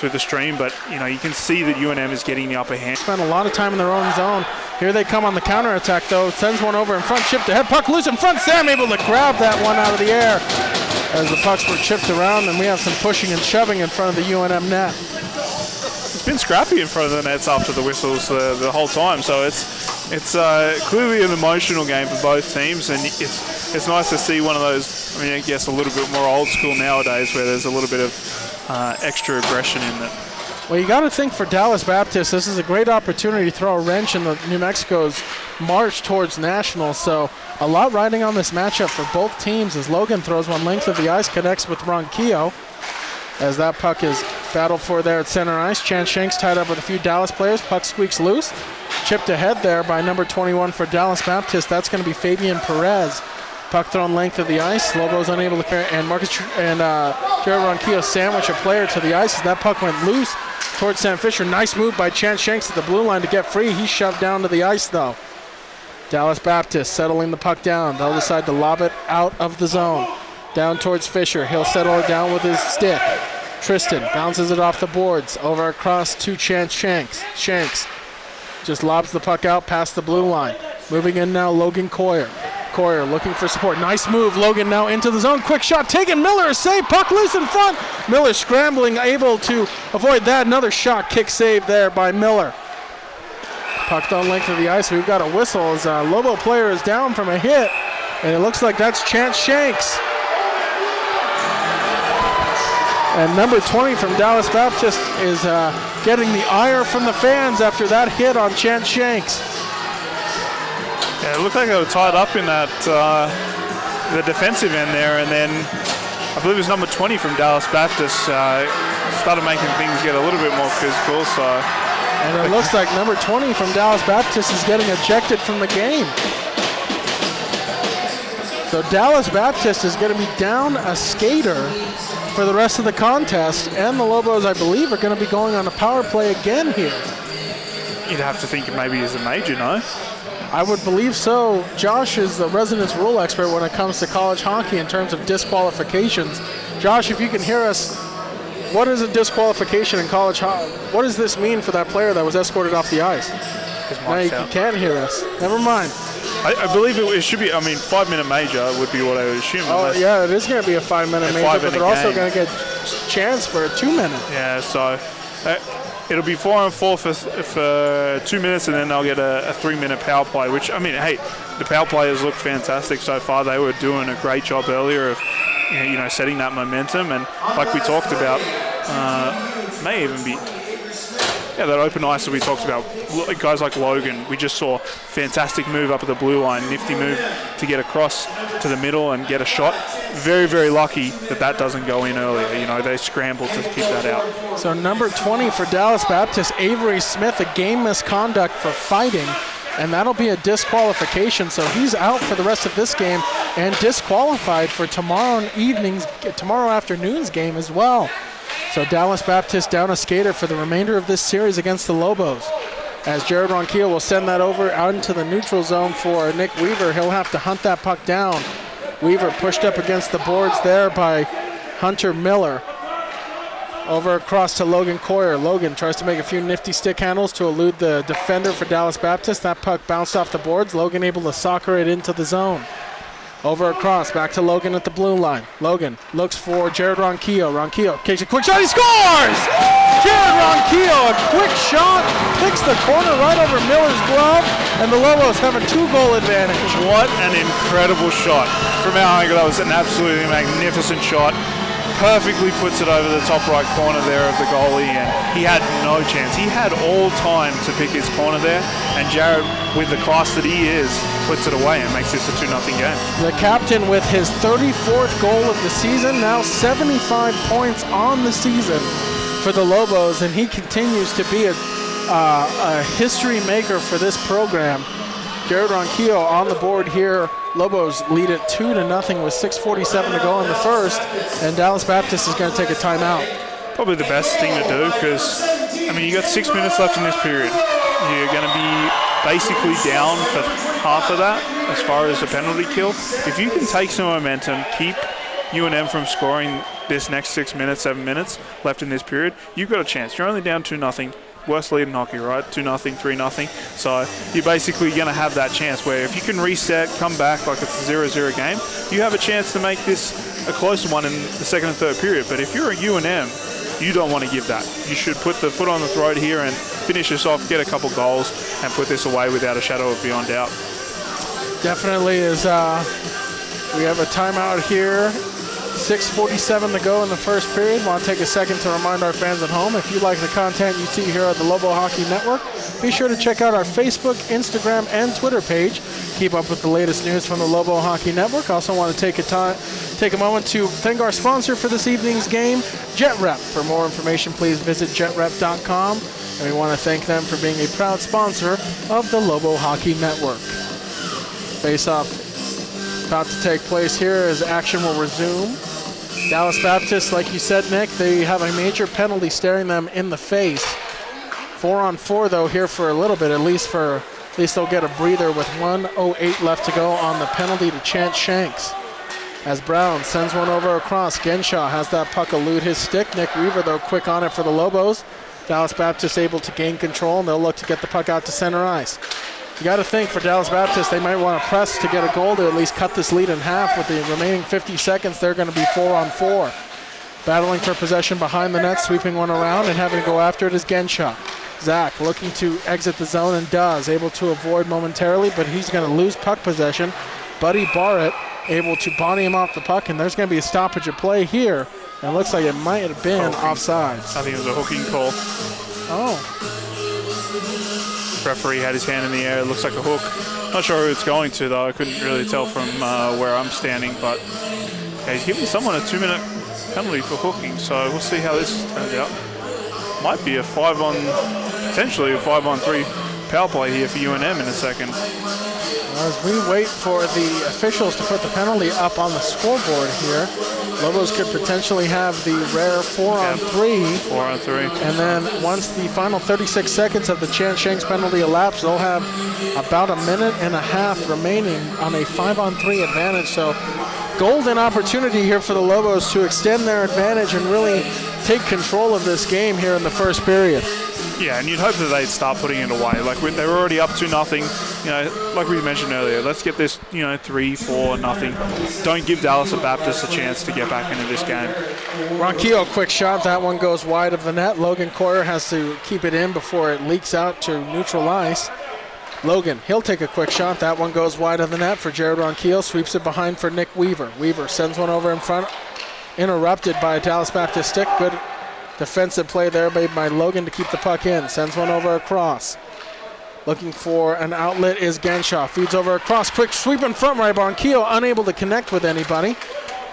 S3: the stream. But, you can see that UNM is getting the upper hand.
S1: Spent a lot of time in their own zone. Here they come on the counterattack, though. Sends one over in front, chipped ahead. Puck loose in front. Sam able to grab that one out of the air as the pucks were chipped around. And we have some pushing and shoving in front of the UNM net.
S3: It's been scrappy in front of the nets after the whistles the whole time. So it's clearly an emotional game for both teams. And it's nice to see one of those, I guess a little bit more old school nowadays, where there's a little bit of extra aggression in it.
S1: Well, you got to think for Dallas Baptist, this is a great opportunity to throw a wrench in the New Mexico's march towards nationals. So a lot riding on this matchup for both teams as Logan throws one length of the ice, connects with Ronquillo. As that puck is battled for there at center ice. Chance Shanks tied up with a few Dallas players. Puck squeaks loose. Chipped ahead there by number 21 for Dallas Baptist. That's going to be Fabian Perez. Puck thrown length of the ice. Lobo's unable to carry, and Jared Ronquillo sandwich a player to the ice as that puck went loose towards Sam Fisher. Nice move by Chance Shanks at the blue line to get free. He's shoved down to the ice, though. Dallas Baptist settling the puck down. They'll decide to lob it out of the zone. Down towards Fisher. He'll settle it down with his stick. Tristan bounces it off the boards. Over across to Chance Shanks. Shanks just lobs the puck out past the blue line. Moving in now, Logan Coyer. Coyer looking for support. Nice move. Logan now into the zone. Quick shot taken. Miller, a save. Puck loose in front. Miller scrambling, able to avoid that. Another shot kick save there by Miller. Puck thrown length of the ice. We've got a whistle as a Lobo player is down from a hit. And it looks like that's Chance Shanks. And number 20 from Dallas Baptist is getting the ire from the fans after that hit on Chance Shanks.
S3: Yeah, it looked like they were tied up in that the defensive end there, and then I believe it was number 20 from Dallas Baptist started making things get a little bit more physical.
S1: And it looks like number 20 from Dallas Baptist is getting ejected from the game. So Dallas Baptist is going to be down a skater for the rest of the contest, and the Lobos, I believe, are going to be going on a power play again here.
S3: You'd have to think it maybe is a major, no?
S1: I would believe so. Josh is the resident rule expert when it comes to college hockey in terms of disqualifications. Josh, if you can hear us, what is a disqualification in college hockey? What does this mean for that player that was escorted off the ice? Now you can't hear us. Never mind.
S3: I believe it should be, 5-minute major would be what I would assume.
S1: Oh, yeah, it is going to be a 5-minute major, but they're also going to get a chance for a 2-minute.
S3: Yeah, so it'll be 4-on-4 for 2 minutes, and then they'll get a 3-minute power play, which, hey, the power players look fantastic so far. They were doing a great job earlier of, setting that momentum, and like we talked about, may even be... Yeah, that open ice that we talked about, guys like Logan, we just saw fantastic move up at the blue line, nifty move to get across to the middle and get a shot. Very, very lucky that doesn't go in earlier. They scrambled to keep that out.
S1: So number 20 for Dallas Baptist, Avery Smith, a game misconduct for fighting, and that'll be a disqualification. So he's out for the rest of this game and disqualified for tomorrow afternoon's game as well. So Dallas Baptist down a skater for the remainder of this series against the Lobos. As Jared Ronquillo will send that over out into the neutral zone for Nick Weaver. He'll have to hunt that puck down. Weaver pushed up against the boards there by Hunter Miller. Over across to Logan Coyer. Logan tries to make a few nifty stick handles to elude the defender for Dallas Baptist. That puck bounced off the boards. Logan able to soccer it into the zone. Over across, back to Logan at the blue line. Logan looks for Jared Ronquillo. Ronquillo takes a quick shot, he scores! Jared Ronquillo, a quick shot, picks the corner right over Miller's glove, and the Lobos have a 2-goal advantage.
S3: What an incredible shot. From our angle, that was an absolutely magnificent shot. Perfectly puts it over the top right corner there of the goalie, and he had no chance. He had all time to pick his corner there, and Jared, with the class that he is, puts it away and makes this a 2-0 game.
S1: The captain with his 34th goal of the season, now 75 points on the season for the Lobos, and he continues to be a history maker for this program. Jared Ronquillo on the board here. Lobos lead it 2-0 with 6:47 to go in the first, and Dallas Baptist is going to take a timeout.
S3: Probably the best thing to do because, you got 6 minutes left in this period. You're going to be basically down for half of that as far as the penalty kill. If you can take some momentum, keep UNM from scoring this next 6 minutes, 7 minutes left in this period, you've got a chance. You're only down 2-0. Worst lead in hockey, right? 2-0, 3-0. So you're basically going to have that chance where if you can reset, come back like it's a 0-0 game, you have a chance to make this a closer one in the second and third period. But if you're a UNM, you don't want to give that. You should put the foot on the throat here and finish this off, get a couple goals, and put this away without a shadow of beyond doubt.
S1: Definitely is. We have a timeout here. 6:47 to go in the first period. Want to take a second to remind our fans at home, if you like the content you see here at the Lobo Hockey Network, be sure to check out our Facebook, Instagram, and Twitter page. Keep up with the latest news from the Lobo Hockey Network. Also want to take a moment to thank our sponsor for this evening's game, JetRep. For more information, please visit jetrep.com. And we want to thank them for being a proud sponsor of the Lobo Hockey Network. Face-off about to take place here as action will resume. Dallas Baptist, like you said, Nick, they have a major penalty staring them in the face. 4-on-4 though here for a little bit, at least they'll get a breather with 1:08 left to go on the penalty to Chance Shanks. As Brown sends one over across, Genshaw has that puck elude his stick. Nick Weaver though quick on it for the Lobos. Dallas Baptist able to gain control, and they'll look to get the puck out to center ice. You got to think for Dallas Baptist, they might want to press to get a goal to at least cut this lead in half. With the remaining 50 seconds, they're going to be 4-on-4. Battling for possession behind the net, sweeping one around and having to go after it is Genshaw. Zach looking to exit the zone and does, able to avoid momentarily, but he's going to lose puck possession. Buddy Barrett able to body him off the puck, and there's going to be a stoppage of play here. And it looks like it might have been offsides.
S3: I think it was a hooking call.
S1: Oh.
S3: Referee had his hand in the air. It looks like a hook. Not sure who it's going to, though. I couldn't really tell from where I'm standing, but yeah, he's giving someone a 2-minute penalty for hooking, so we'll see how this turns out. Might be potentially a 5-on-3 power play here for UNM in a second.
S1: As we wait for the officials to put the penalty up on the scoreboard here, Lobos could potentially have the rare 4-on-3.
S3: 4-on-3.
S1: And then once the final 36 seconds of the Chan Shanks penalty elapse, they'll have about a minute and a half remaining on a 5-on-3 advantage. So golden opportunity here for the Lobos to extend their advantage and really take control of this game here in the first period.
S3: Yeah, and you'd hope that they'd start putting it away. Like they were already up 2-0. You know, like we mentioned earlier, let's get this, 3-4-0. Don't give Dallas a Baptist a chance to get back into this game.
S1: Ronquillo, quick shot. That one goes wide of the net. Logan Coyer has to keep it in before it leaks out to neutral ice. Logan, he'll take a quick shot. That one goes wide of the net for Jared Ronquillo. Sweeps it behind for Nick Weaver. Weaver sends one over in front. Interrupted by a Dallas Baptist stick. Good defensive play there made by Logan to keep the puck in. Sends one over across. Looking for an outlet is Genshaw. Feeds over across. Quick sweep in front right by Ronquillo. Unable to connect with anybody.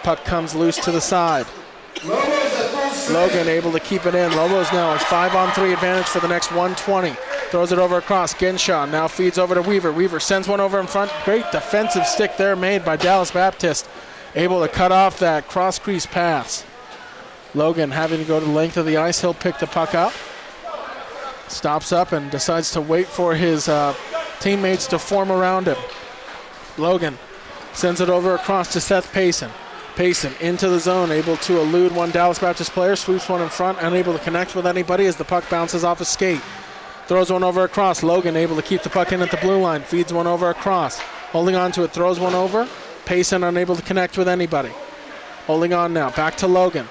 S1: Puck comes loose to the side. Logan able to keep it in. Lobos now has 5-on-3 advantage for the next 120. Throws it over across. Genshaw now feeds over to Weaver. Weaver sends one over in front. Great defensive stick there made by Dallas Baptist. Able to cut off that cross-crease pass. Logan having to go to the length of the ice. He'll pick the puck up. Stops up and decides to wait for his teammates to form around him. Logan sends it over across to Seth Payson. Payson into the zone, able to elude one Dallas Baptist player. Sweeps one in front, unable to connect with anybody as the puck bounces off his skate. Throws one over across. Logan able to keep the puck in at the blue line. Feeds one over across. Holding on to it, throws one over. Payson unable to connect with anybody. Holding on now, back to Logan.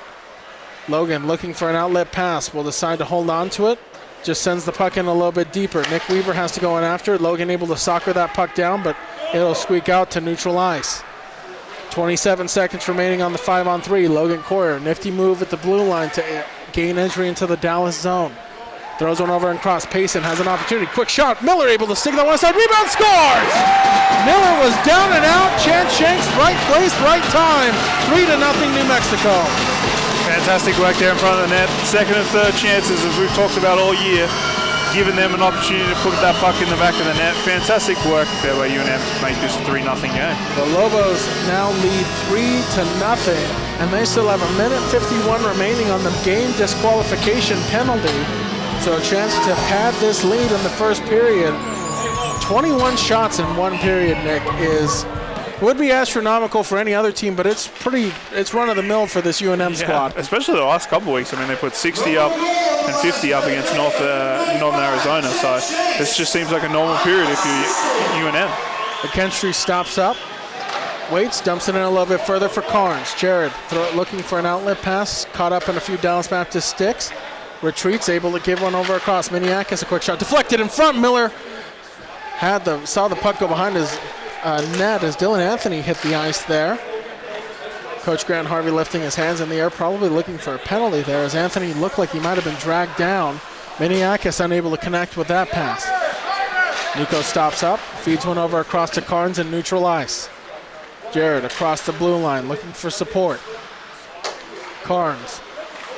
S1: Logan looking for an outlet pass. Will decide to hold on to it. Just sends the puck in a little bit deeper. Nick Weaver has to go in after it. Logan able to soccer that puck down, but it'll squeak out to neutral ice. 27 seconds remaining on the 5-on-3. Logan Coyer, nifty move at the blue line to gain entry into the Dallas zone. Throws one over and cross. Payson has an opportunity. Quick shot. Miller able to stick that one side. Rebound, scores! Miller was down and out. Chan Shanks, right place, right time. 3-0 New Mexico.
S3: Fantastic work there in front of the net. Second and third chances, as we've talked about all year, giving them an opportunity to put that puck in the back of the net. Fantastic work there by UNM to make this a 3-0 game.
S1: The Lobos now lead 3-0, and they still have a minute 51 remaining on the game disqualification penalty. So a chance to pad this lead in the first period. 21 shots in one period, Nick, would be astronomical for any other team, but it's run-of-the-mill for this UNM squad.
S3: Especially the last couple of weeks. I mean, they put 60 up and 50 up against Northern Arizona, so this just seems like a normal period if you're UNM.
S1: McKinstry stops up, waits, dumps it in a little bit further for Carnes. Jared looking for an outlet pass, caught up in a few Dallas Baptist sticks. Retreats, able to give one over across. Miniakis, a quick shot, deflected in front. Miller saw the puck go behind his net as Dylan Anthony hit the ice there. Coach Grant Harvey lifting his hands in the air, probably looking for a penalty there as Anthony looked like he might have been dragged down. Miniakis unable to connect with that pass. Nico stops up, feeds one over across to Carnes in neutral ice. Jared across the blue line looking for support. Carnes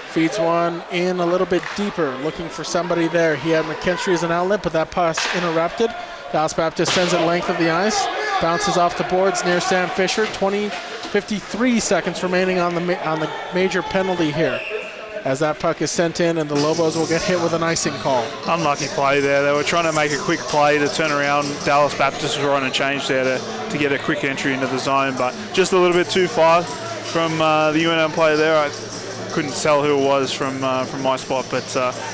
S1: feeds one in a little bit deeper, looking for somebody there. He had McKinstry as an outlet, but that pass interrupted. Dallas Baptist sends it length of the ice, bounces off the boards near Sam Fisher. 53 seconds remaining on the major penalty here, as that puck is sent in and the Lobos will get hit with an icing call.
S3: Unlucky play there. They were trying to make a quick play to turn around. Dallas Baptist were on a change there to get a quick entry into the zone, but just a little bit too far from the UNM player there. I couldn't tell who it was from my spot, but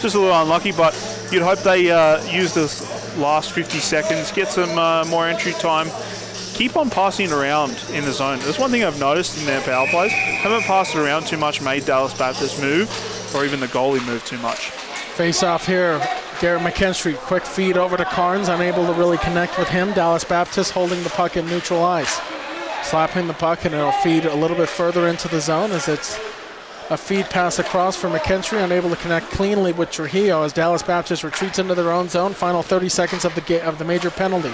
S3: just a little unlucky. But you'd hope they use this last 50 seconds, get some more entry time, keep on passing it around in the zone. That's one thing I've noticed in their power plays. Haven't passed it around too much, made Dallas Baptist move, or even the goalie move too much.
S1: Face off here, Garrett McKinstry, quick feed over to Carnes, unable to really connect with him. Dallas Baptist holding the puck in neutral ice. Slapping the puck and it'll feed a little bit further into the zone as it's a feed pass across for McKinstry, unable to connect cleanly with Trujillo as Dallas Baptist retreats into their own zone. Final 30 seconds of the major penalty.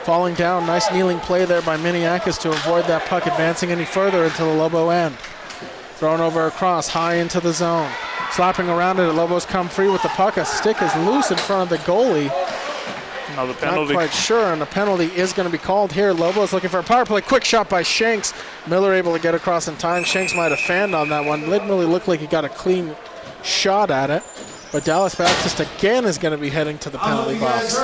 S1: Falling down, nice kneeling play there by Miniakis to avoid that puck advancing any further into the Lobo end. Thrown over across, high into the zone. Slapping around it, the Lobos come free with the puck. A stick is loose in front of the goalie.
S3: Another penalty.
S1: Not quite sure, and a penalty is going to be called here. Lobos looking for a power play. Quick shot by Shanks. Miller able to get across in time. Shanks might have fanned on that one. Didn't really look like he got a clean shot at it. But Dallas Baptist again is going to be heading to the penalty box.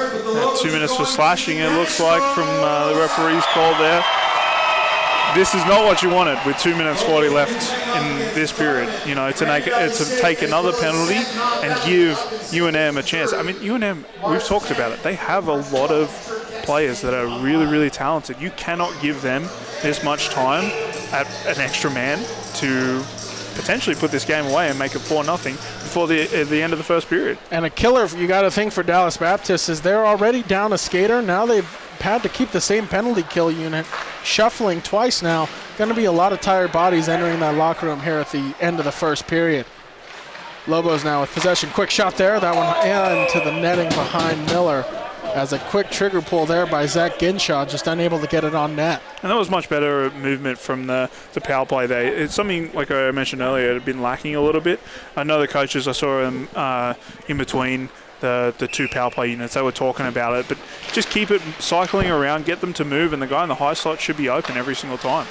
S3: 2 minutes for slashing, it looks like, from the referee's call there. This is not what you wanted with 2 minutes 40 left in this period. You know, to take another penalty and give UNM a chance. I mean, UNM, we've talked about it. They have a lot of players that are really, really talented. You cannot give them this much time at an extra man to potentially put this game away and make it 4-0 before the end of the first period.
S1: And a killer, you got to think, for Dallas Baptist is they're already down a skater. Now they've had to keep the same penalty kill unit, shuffling twice now. Going to be a lot of tired bodies entering that locker room here at the end of the first period. Lobos now with possession. Quick shot there. That one into the netting behind Miller. As a quick trigger pull there by Zach Ginshaw, just unable to get it on net.
S3: And that was much better movement from the power play there. It's something, like I mentioned earlier, it had been lacking a little bit. I know the coaches, I saw them in between the two power play units. They were talking about it, but just keep it cycling around, get them to move, and the guy in the high slot should be open every single time.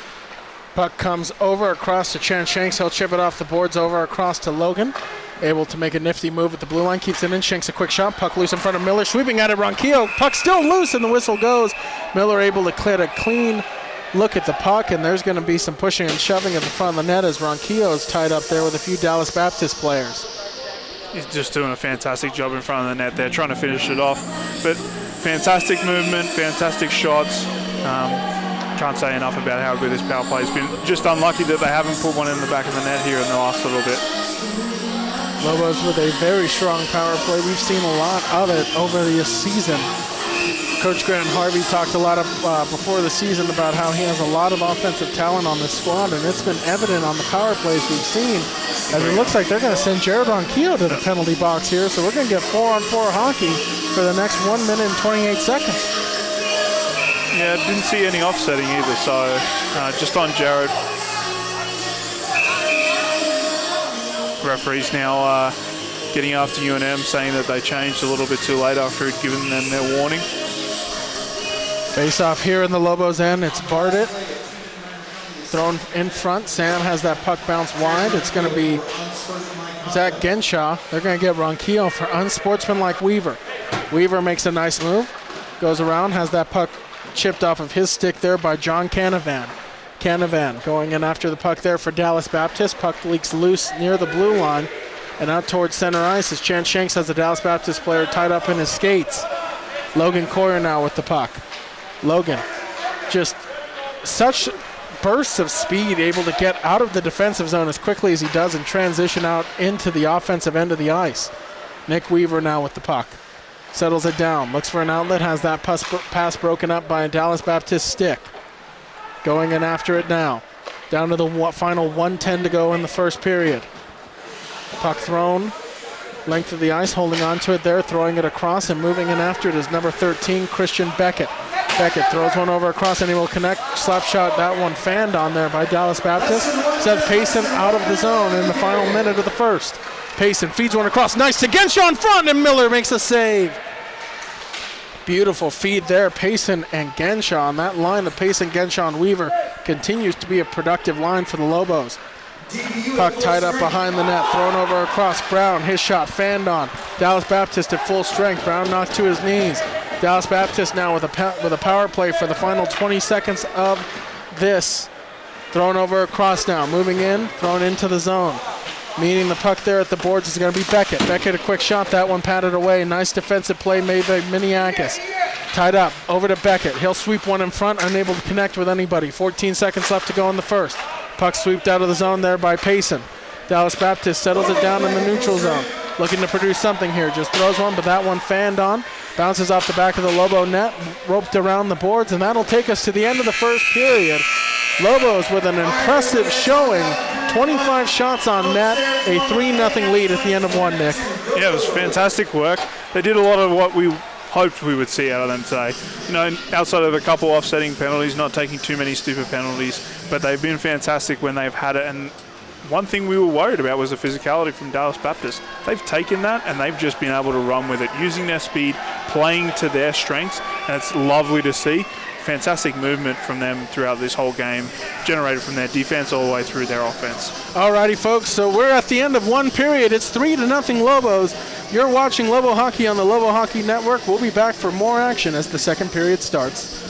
S1: Puck comes over across to Chan Shanks. He'll chip it off the boards over across to Logan. Able to make a nifty move at the blue line. Keeps it in. Shanks a quick shot. Puck loose in front of Miller. Sweeping at it. Ronquillo. Puck still loose, and the whistle goes. Miller able to clear a clean look at the puck, and there's going to be some pushing and shoving at the front of the net as Ronquillo is tied up there with a few Dallas Baptist players.
S3: He's just doing a fantastic job in front of the net there, trying to finish it off. But fantastic movement, fantastic shots. Can't say enough about how good this power play has been. Just unlucky that they haven't put one in the back of the net here in the last little bit.
S1: Lobos with a very strong power play. We've seen a lot of it over the season. Coach Grant Harvey talked a lot before the season about how he has a lot of offensive talent on this squad, and it's been evident on the power plays we've seen. As it looks like they're going to send Jared Ronquillo to the penalty box here, so we're going to get 4-on-4 hockey for the next 1 minute and 28 seconds.
S3: Yeah, didn't see any offsetting either, so just on Jared. Referees now getting after UNM, saying that they changed a little bit too late after he'd given them their warning.
S1: Face off here in the Lobos end. It's Bartlett thrown in front. Sam has that puck bounce wide. It's going to be Zach Genshaw. They're going to get Ronquillo for unsportsmanlike Weaver. Weaver makes a nice move, goes around, has that puck chipped off of his stick there by John Canavan. Canavan going in after the puck there for Dallas Baptist. Puck leaks loose near the blue line and out towards center ice as Chan Shanks has the Dallas Baptist player tied up in his skates. Logan Coyer now with the puck. Logan, just such bursts of speed, able to get out of the defensive zone as quickly as he does and transition out into the offensive end of the ice. Nick Weaver now with the puck. Settles it down, looks for an outlet, has that pass broken up by a Dallas Baptist stick. Going in after it now. Down to the final 1:10 to go in the first period. Puck thrown, length of the ice, holding on to it there, throwing it across, and moving in after it is number 13, Christian Beckett. Beckett throws one over across, and he will connect. Slap shot, that one fanned on there by Dallas Baptist. Seth Payson out of the zone in the final minute of the first. Payson feeds one across, nice to Genshaw in front, and Miller makes a save. Beautiful feed there, Payson and Genshaw. And that line of Payson, Genshaw, and Weaver continues to be a productive line for the Lobos. Puck tied up behind the net, thrown over across Brown. His shot fanned on. Dallas Baptist at full strength. Brown knocked to his knees. Dallas Baptist now with a power play for the final 20 seconds of this. Thrown over across now, moving in, thrown into the zone. Meeting the puck there at the boards is going to be Beckett. Beckett a quick shot, that one patted away. Nice defensive play made by Miniakis. Tied up, over to Beckett. He'll sweep one in front, unable to connect with anybody. 14 seconds left to go in the first. Puck sweeped out of the zone there by Payson. Dallas Baptist settles it down in the neutral zone. Looking to produce something here. Just throws one, but that one fanned on. Bounces off the back of the Lobo net, roped around the boards, and that'll take us to the end of the first period. Lobos with an impressive showing. 25 shots on net, a 3-0 lead at the end of one, Nick.
S3: Yeah, it was fantastic work. They did a lot of what we hoped we would see out of them today. You know, outside of a couple offsetting penalties, not taking too many stupid penalties, but they've been fantastic when they've had it, and one thing we were worried about was the physicality from Dallas Baptist. They've taken that and they've just been able to run with it, using their speed, playing to their strengths, and it's lovely to see. Fantastic movement from them throughout this whole game, generated from their defense all the way through their offense.
S1: Alrighty, folks, so we're at the end of one period. It's 3-0 Lobos. You're watching Lobo Hockey on the Lobo Hockey Network. We'll be back for more action as the second period starts.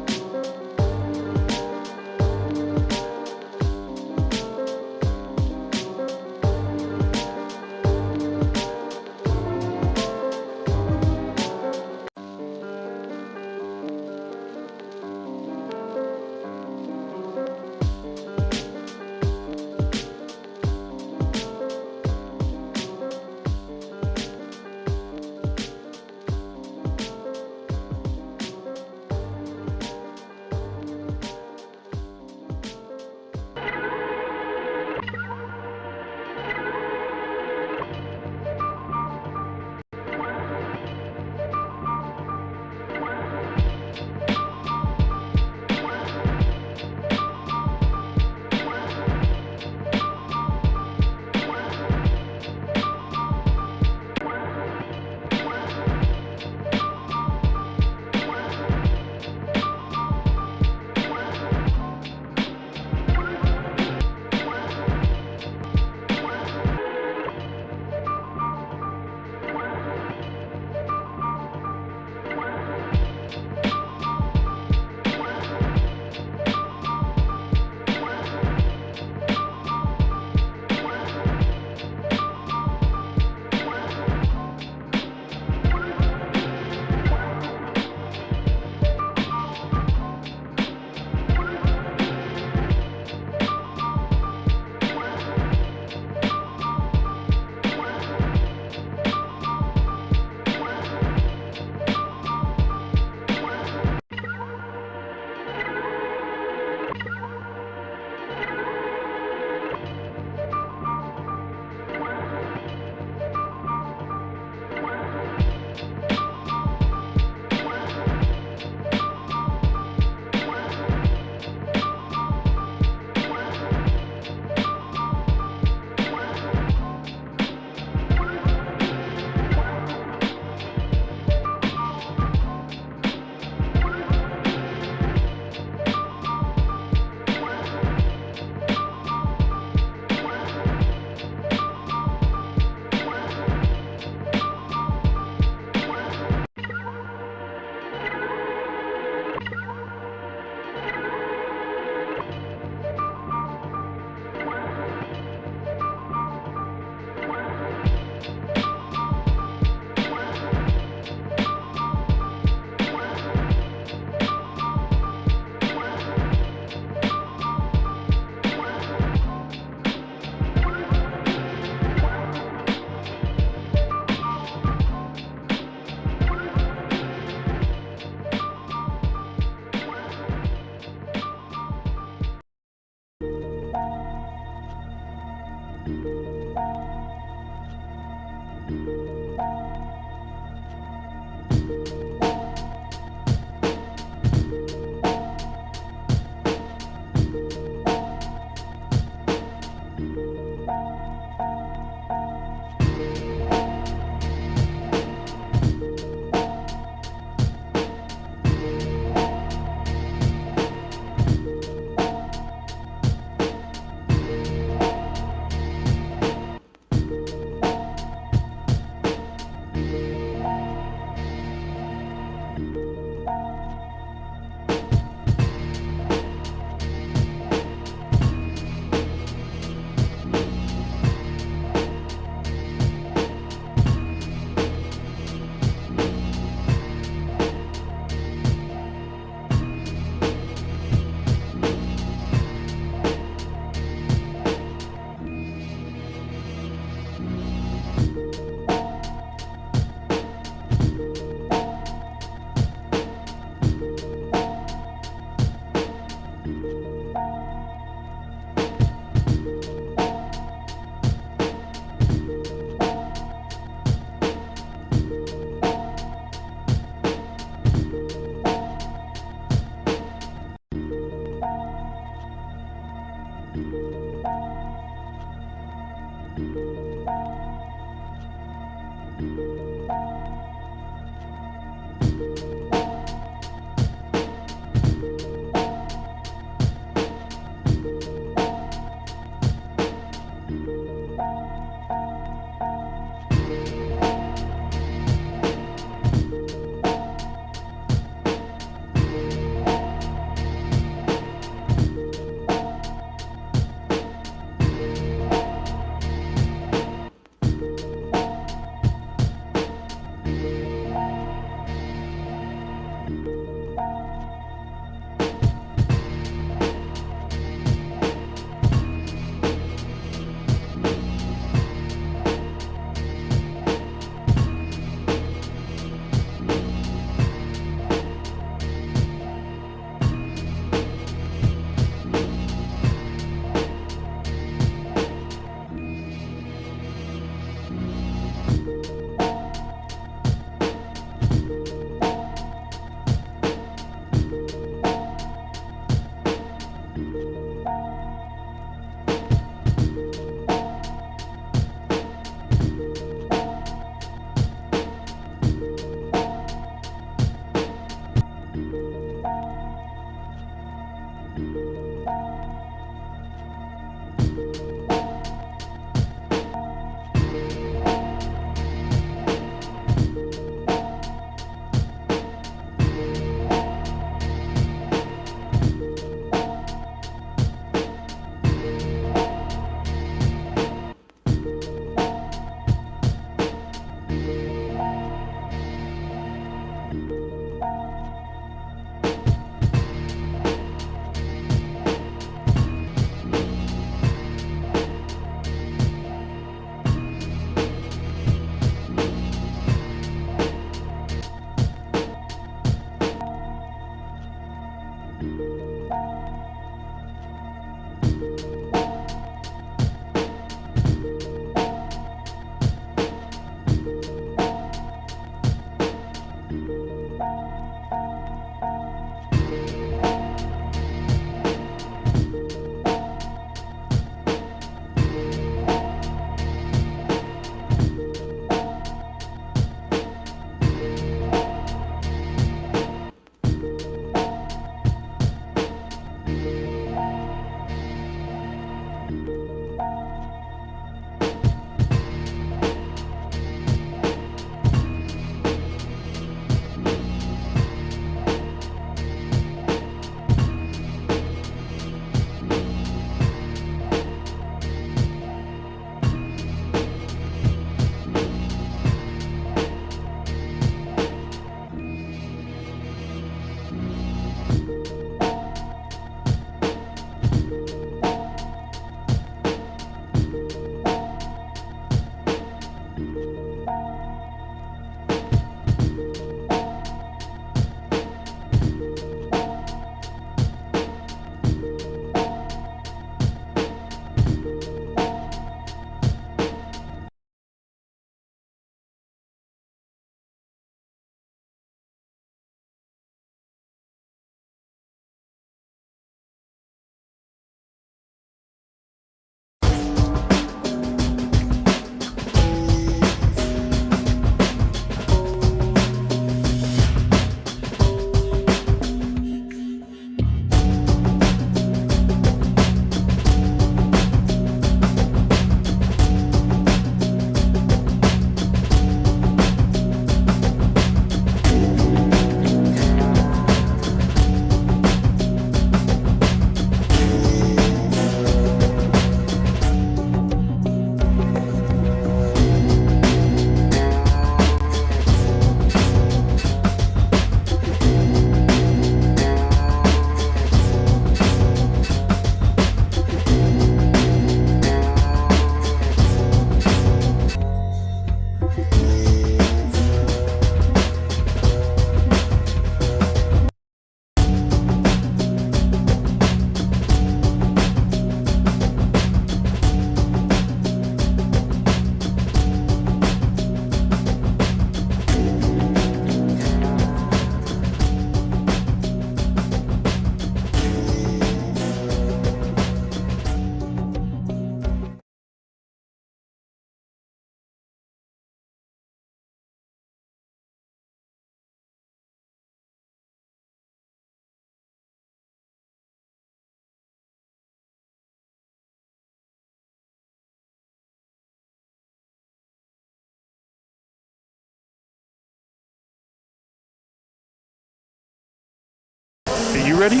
S3: you ready?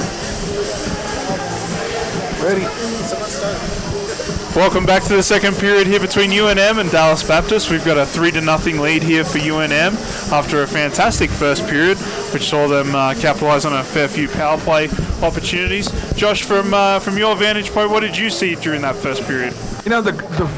S2: Ready.
S3: Welcome back to the second period here between UNM and Dallas Baptist. We've got a 3-0 lead here for UNM after a fantastic first period, which saw them capitalise on a fair few power play opportunities. Josh, from your vantage point, what did you see during that first period?
S2: You know, the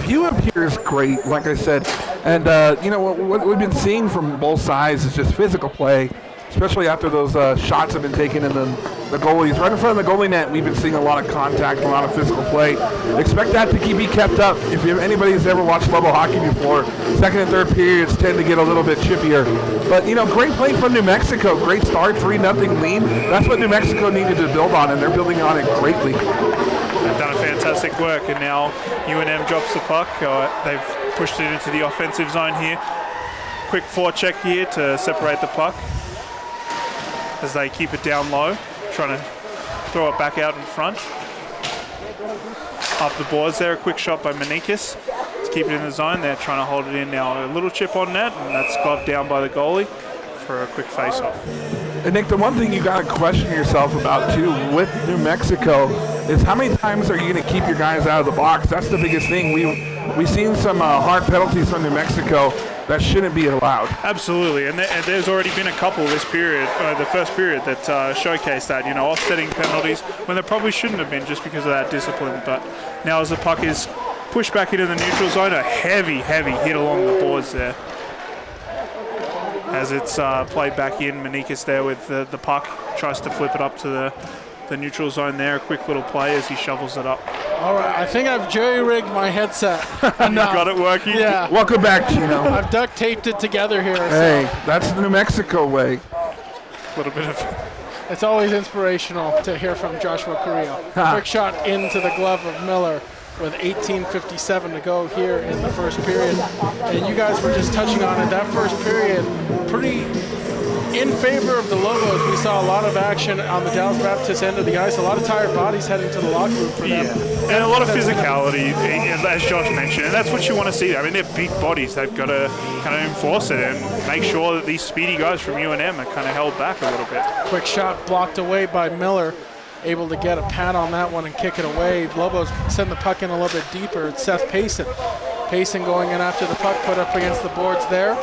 S2: view up here is great, like I said. And, you know, what we've been seeing from both sides is just physical play, especially after those shots have been taken in the goalies. Right in front of the goalie net, we've been seeing a lot of contact, a lot of physical play. Expect that to be kept up. If anybody's ever watched Lobo hockey before, second and third periods tend to get a little bit chippier. But, you know, great play from New Mexico. Great start, 3-0 lead. That's what New Mexico needed to build on, and they're building on it greatly.
S3: They've done a fantastic work, and now UNM drops the puck. They've pushed it into the offensive zone here. Quick forecheck here to separate the puck as they keep it down low, trying to throw it back out in front. Up the boards there, a quick shot by Menikis to keep it in the zone. They're trying to hold it in now. A little chip on net, and that's gloved down by the goalie for a quick face-off.
S2: And Nick, the one thing you got to question yourself about too with New Mexico is how many times are you going to keep your guys out of the box? That's the biggest thing. We've seen some hard penalties from New Mexico that shouldn't be allowed.
S3: Absolutely, and there's already been a couple this period, the first period, that showcased that, you know, offsetting penalties when there probably shouldn't have been just because of that discipline. But now as the puck is pushed back into the neutral zone, a heavy hit along the boards there. As it's played back in, Menikis there with the puck, tries to flip it up to the neutral zone there. A quick little play as he shovels it up.
S1: All right, I think I've jerry-rigged my headset.
S3: You got it working?
S1: Yeah.
S2: Welcome back, Gino.
S1: I've duct taped it together here.
S2: Hey, that's the New Mexico way.
S3: A little bit of...
S1: It's always inspirational to hear from Joshua Carrillo. Quick shot into the glove of Miller with 18:57 to go here in the first period. And you guys were just touching on it. That first period, pretty in favor of the Lobos. We saw a lot of action on the Dallas Baptist end of the ice. A lot of tired bodies heading to the locker room for them.
S3: And a lot of physicality, as Josh mentioned, and that's what you want to see. I mean, they're big bodies. They've got to kind of enforce it and make sure that these speedy guys from UNM are kind of held back a little bit.
S1: Quick shot blocked away by Miller. Able to get a pad on that one and kick it away. Lobos send the puck in a little bit deeper. It's Seth Payson. Payson going in after the puck, put up against the boards there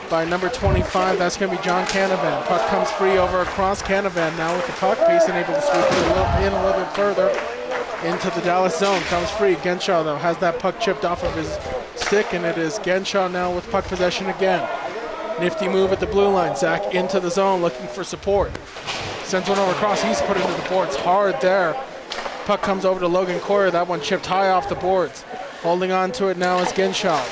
S1: by number 25. That's going to be John Canavan. Puck comes free over across. Canavan now with the puck. Payson able to sweep it in a little bit further into the Dallas zone. Comes free. Genshaw, though, has that puck chipped off of his stick, and it is Genshaw now with puck possession again. Nifty move at the blue line. Zach into the zone looking for support. Sends one over across. He's put into the boards hard there. Puck comes over to Logan Coyer. That one chipped high off the boards. Holding on to it now is Genshaw.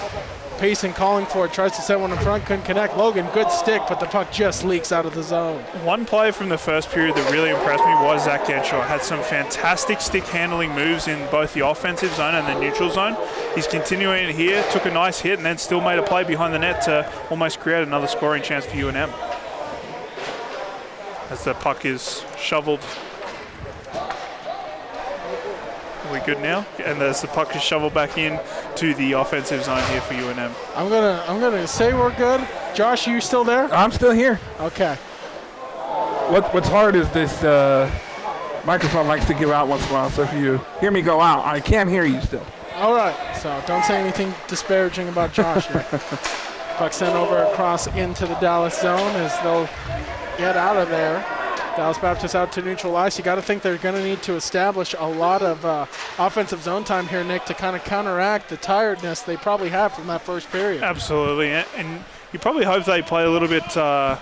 S1: Payson calling for it. Tries to set one in front. Couldn't connect. Logan, good stick, but the puck just leaks out of the zone.
S3: One play from the first period that really impressed me was Zach Genshaw. Had some fantastic stick handling moves in both the offensive zone and the neutral zone. He's continuing here. Took a nice hit and then still made a play behind the net to almost create another scoring chance for UNM. As the puck is shoveled. Are we good now? And as the puck is shoveled back in to the offensive zone here for UNM.
S1: I'm gonna say we're good. Josh, are you still there?
S2: I'm still here.
S1: Okay.
S2: What's hard is this microphone likes to give out once in a while, so if you hear me go out, I can't hear you still.
S1: All right, so don't say anything disparaging about Josh here. Puck sent over across into the Dallas zone as they'll get out of there. Dallas Baptist out to neutral ice. You got to think they're going to need to establish a lot of offensive zone time here, Nick, to kind of counteract the tiredness they probably have from that first period.
S3: Absolutely, and you probably hope they play a little bit, I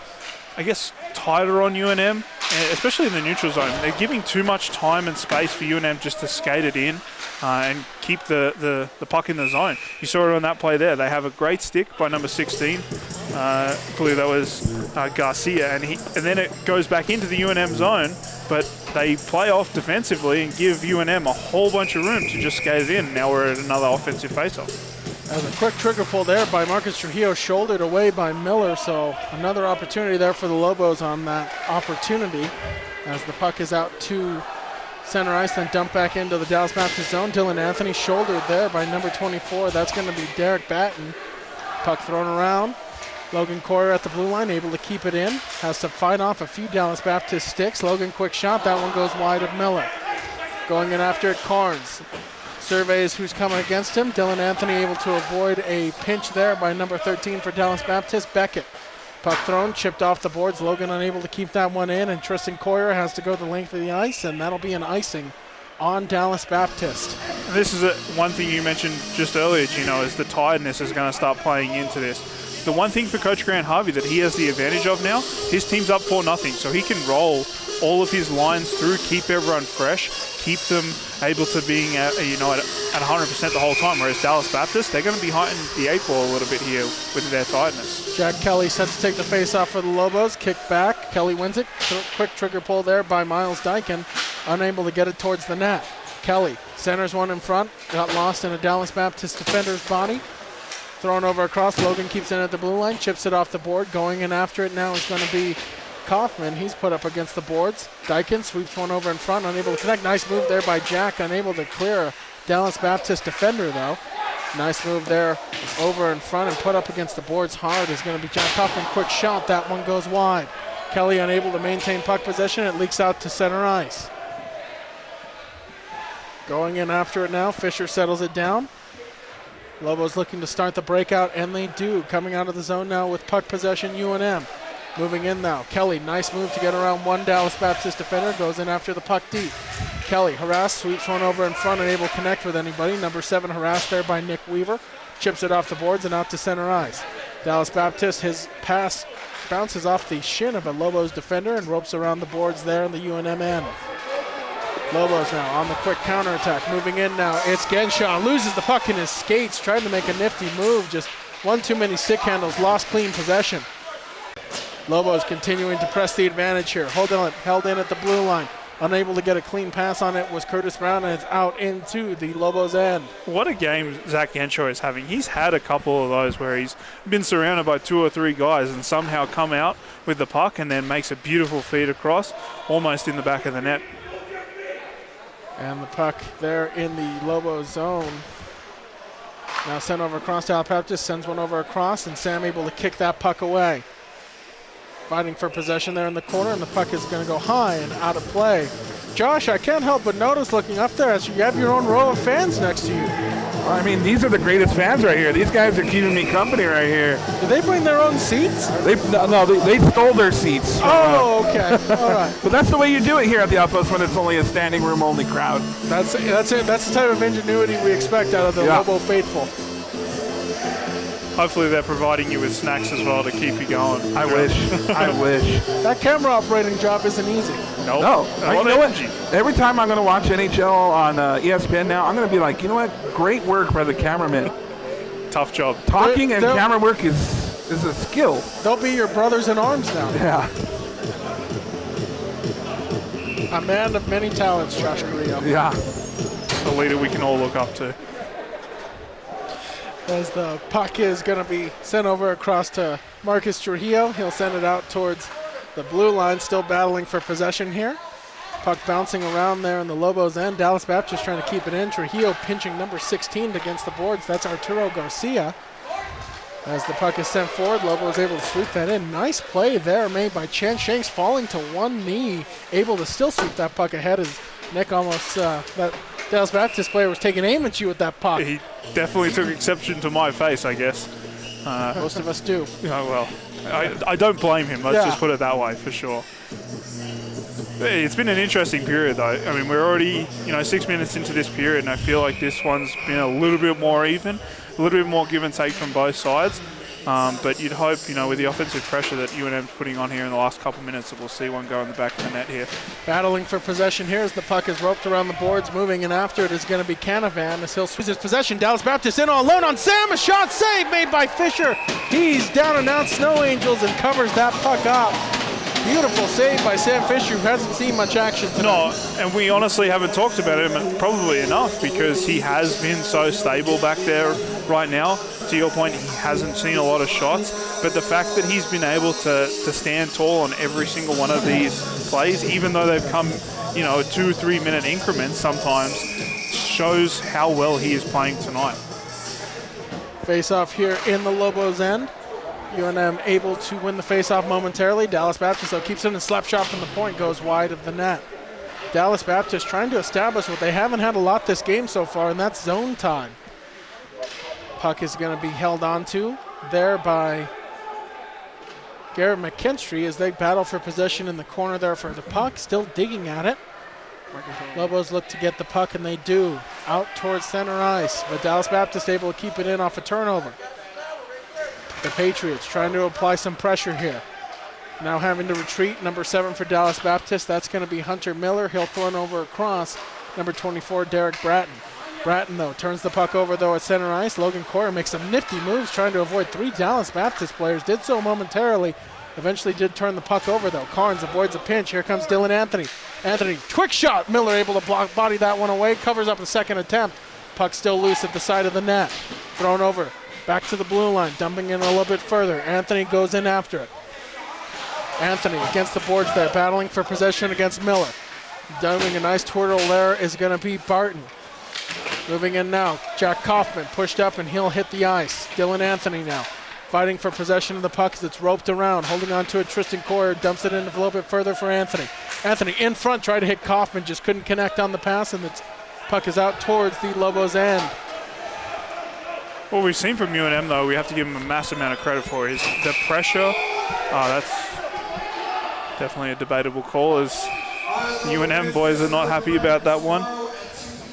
S3: guess, tighter on UNM, especially in the neutral zone. They're giving too much time and space for UNM just to skate it in and keep the puck in the zone. You saw it on that play there. They have a great stick by number 16. I believe that was Garcia, and then it goes back into the UNM zone, but they play off defensively and give UNM a whole bunch of room to just skate it in. Now we're at another offensive faceoff.
S1: As a quick trigger pull there by Marcus Trujillo, shouldered away by Miller, so another opportunity there for the Lobos on that opportunity as the puck is out to center ice, then dumped back into the Dallas Baptist zone. Dylan Anthony shouldered there by number 24. That's going to be Derek Batten. Puck thrown around. Logan Coyer at the blue line, able to keep it in. Has to fight off a few Dallas Baptist sticks. Logan, quick shot. That one goes wide of Miller. Going in after it, Carnes. Surveys who's coming against him. Dylan Anthony able to avoid a pinch there by number 13 for Dallas Baptist, Beckett. Puck thrown, chipped off the boards. Logan unable to keep that one in, and Tristan Coyer has to go the length of the ice, and that'll be an icing on Dallas Baptist.
S3: This is one thing you mentioned just earlier, Gino, is the tiredness is going to start playing into this. The one thing for Coach Grant Harvey that he has the advantage of now, his team's up 4-0, so he can roll all of his lines through, keep everyone fresh, keep them able to being at 100% the whole time. Whereas Dallas Baptist, they're going to be hunting the 8 ball a little bit here with their tiredness.
S1: Jack Kelly set to take the face-off for the Lobos. Kick back. Kelly wins it. Quick trigger pull there by Miles Dyken. Unable to get it towards the net. Kelly centers one in front. Got lost in a Dallas Baptist defender's body. Thrown over across. Logan keeps it at the blue line. Chips it off the board. Going in after it now is going to be Kaufmann. He's put up against the boards. Dyken sweeps one over in front. Unable to connect. Nice move there by Jack. Unable to clear a Dallas Baptist defender though. Nice move there over in front and put up against the boards hard is going to be Jack Kaufmann. Quick shot. That one goes wide. Kelly unable to maintain puck possession. It leaks out to center ice. Going in after it now. Fisher settles it down. Lobos looking to start the breakout, and they do. Coming out of the zone now with puck possession, UNM. Moving in now. Kelly, nice move to get around one Dallas Baptist defender. Goes in after the puck deep. Kelly harassed, sweeps one over in front, unable to connect with anybody. Number 7 harassed there by Nick Weaver. Chips it off the boards and out to center ice. Dallas Baptist, his pass bounces off the shin of a Lobos defender and ropes around the boards there in the UNM end. Lobos now on the quick counterattack. Moving in now. It's Genshaw. Loses the puck in his skates. Tried to make a nifty move. Just one too many stick handles. Lost clean possession. Lobos continuing to press the advantage here. Held in at the blue line. Unable to get a clean pass on it was Curtis Brown, and it's out into the Lobos end.
S3: What a game Zach Genshaw is having. He's had a couple of those where he's been surrounded by 2 or 3 guys and somehow come out with the puck and then makes a beautiful feed across, almost in the back of the net.
S1: And the puck there in the Lobos zone. Now sent over across to Dallas Baptist, sends one over across, and Sam able to kick that puck away. Fighting for possession there in the corner, and the puck is going to go high and out of play. Josh, I can't help but notice looking up there as you have your own row of fans next to you.
S2: I mean, these are the greatest fans right here. These guys are keeping me company right here.
S1: Did they bring their own seats?
S2: They stole their seats.
S1: Oh, okay. All right.
S2: But that's the way you do it here at the Outpost when it's only a standing room only crowd.
S1: That's it. That's the type of ingenuity we expect out of the Lobo faithful.
S3: Hopefully they're providing you with snacks as well to keep you going.
S2: I wish.
S1: That camera operating job isn't easy.
S3: Nope.
S2: No. You know what?
S3: energy.
S2: Every time I'm going to watch NHL on ESPN now, I'm going to be like, you know what? Great work by the cameraman.
S3: Tough job.
S2: Talking and camera work is a skill.
S1: They'll be your brothers in arms now.
S2: Yeah.
S1: A man of many talents, Josh Carrillo.
S2: Yeah.
S3: A leader we can all look up to.
S1: As the puck is going to be sent over across to Marcus Trujillo. He'll send it out towards the blue line, still battling for possession here. Puck bouncing around there in the Lobos end. Dallas Baptist trying to keep it in. Trujillo pinching number 16 against the boards. That's Arturo Garcia. As the puck is sent forward, Lobo is able to sweep that in. Nice play there made by Chen. Shanks falling to one knee, able to still sweep that puck ahead as Nick almost, that Dallas Baptist player was taking aim at you with that puck.
S3: He definitely took exception to my face, I guess.
S1: Most of us do.
S3: Oh, well, I don't blame him. Let's just put it that way for sure. It's been an interesting period, though. I mean, we're already, 6 minutes into this period, and I feel like this one's been a little bit more even, a little bit more give and take from both sides. But you'd hope, with the offensive pressure that UNM's putting on here in the last couple minutes, that we'll see one go in the back of the net here.
S1: Battling for possession here as the puck is roped around the boards. Moving in after it is going to be Canavan as he'll squeeze his possession. Dallas Baptist in on loan on Sam. A shot save made by Fisher. He's down and out Snow Angels and covers that puck up. Beautiful save by Sam Fisher, who hasn't seen much action tonight.
S3: No, and we honestly haven't talked about him probably enough because he has been so stable back there right now. To your point, he hasn't seen a lot of shots, but the fact that he's been able to stand tall on every single one of these plays, even though they've come, 2-3 minute increments sometimes, shows how well he is playing tonight.
S1: Face off here in the Lobos end. UNM able to win the faceoff momentarily. Dallas Baptist, though, keeps it in a slap shot from the point, goes wide of the net. Dallas Baptist trying to establish what they haven't had a lot this game so far, and that's zone time. Puck is going to be held onto there by Garrett McKinstry as they battle for possession in the corner there for the puck, still digging at it. Lobos look to get the puck, and they do, out towards center ice, but Dallas Baptist able to keep it in off a turnover. The Patriots trying to apply some pressure here. Now having to retreat, number 7 for Dallas Baptist, that's going to be Hunter Miller. He'll throw it over across, number 24, Derek Bratton. Bratton, though, turns the puck over, though, at center ice. Logan Coyer makes some nifty moves trying to avoid 3 Dallas Baptist players. Did so momentarily. Eventually did turn the puck over, though. Carnes avoids a pinch. Here comes Dylan Anthony. Anthony, quick shot. Miller able to block, body that one away. Covers up a second attempt. Puck still loose at the side of the net. Thrown over. Back to the blue line. Dumping in a little bit further. Anthony goes in after it. Anthony against the boards there, battling for possession against Miller. Doing a nice twirl there is going to be Barton. Moving in now. Jack Kaufmann pushed up, and he'll hit the ice. Dylan Anthony now. Fighting for possession of the puck as it's roped around. Holding on to it, Tristan Coyer dumps it in a little bit further for Anthony. Anthony in front, tried to hit Kaufmann, just couldn't connect on the pass, and the puck is out towards the Lobos' end.
S3: What we've seen from UNM, though, we have to give them a massive amount of credit for is the pressure. That's definitely a debatable call, as UNM boys are not happy about that one.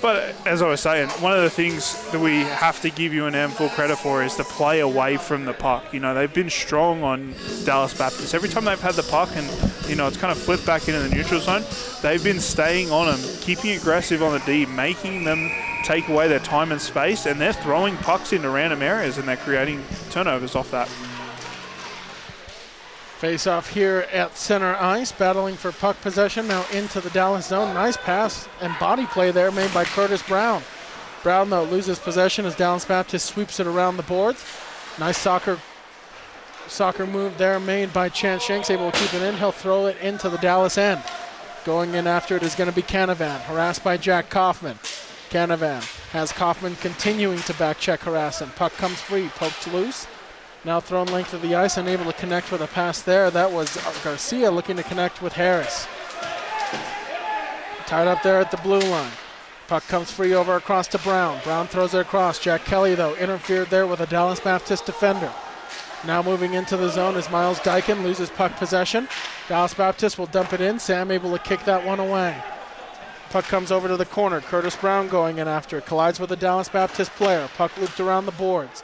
S3: But as I was saying, one of the things that we have to give UNM full credit for is the play away from the puck. You know, they've been strong on Dallas Baptist. Every time they've had the puck and, you know, it's kind of flipped back into the neutral zone, they've been staying on them, keeping aggressive on the D, making them take away their time and space, and they're throwing pucks into random areas, and they're creating turnovers off that.
S1: Face off here at center ice, battling for puck possession now into the Dallas zone. Nice pass and body play there made by Curtis Brown. Brown, though, loses possession as Dallas Baptist sweeps it around the boards. Nice soccer move there made by Chance Shanks, able to keep it in. He'll throw it into the Dallas end. Going in after it is going to be Canavan, harassed by Jack Kaufmann. Canavan has Kaufmann continuing to back check harass him. Puck comes free, poked loose. Now thrown length of the ice, unable to connect with a pass there. That was Garcia looking to connect with Harris. Tied up there at the blue line. Puck comes free over across to Brown. Brown throws it across. Jack Kelly, though, interfered there with a Dallas Baptist defender. Now moving into the zone is Miles Dyken, loses puck possession. Dallas Baptist will dump it in. Sam able to kick that one away. Puck comes over to the corner. Curtis Brown going in after it. Collides with a Dallas Baptist player. Puck looped around the boards.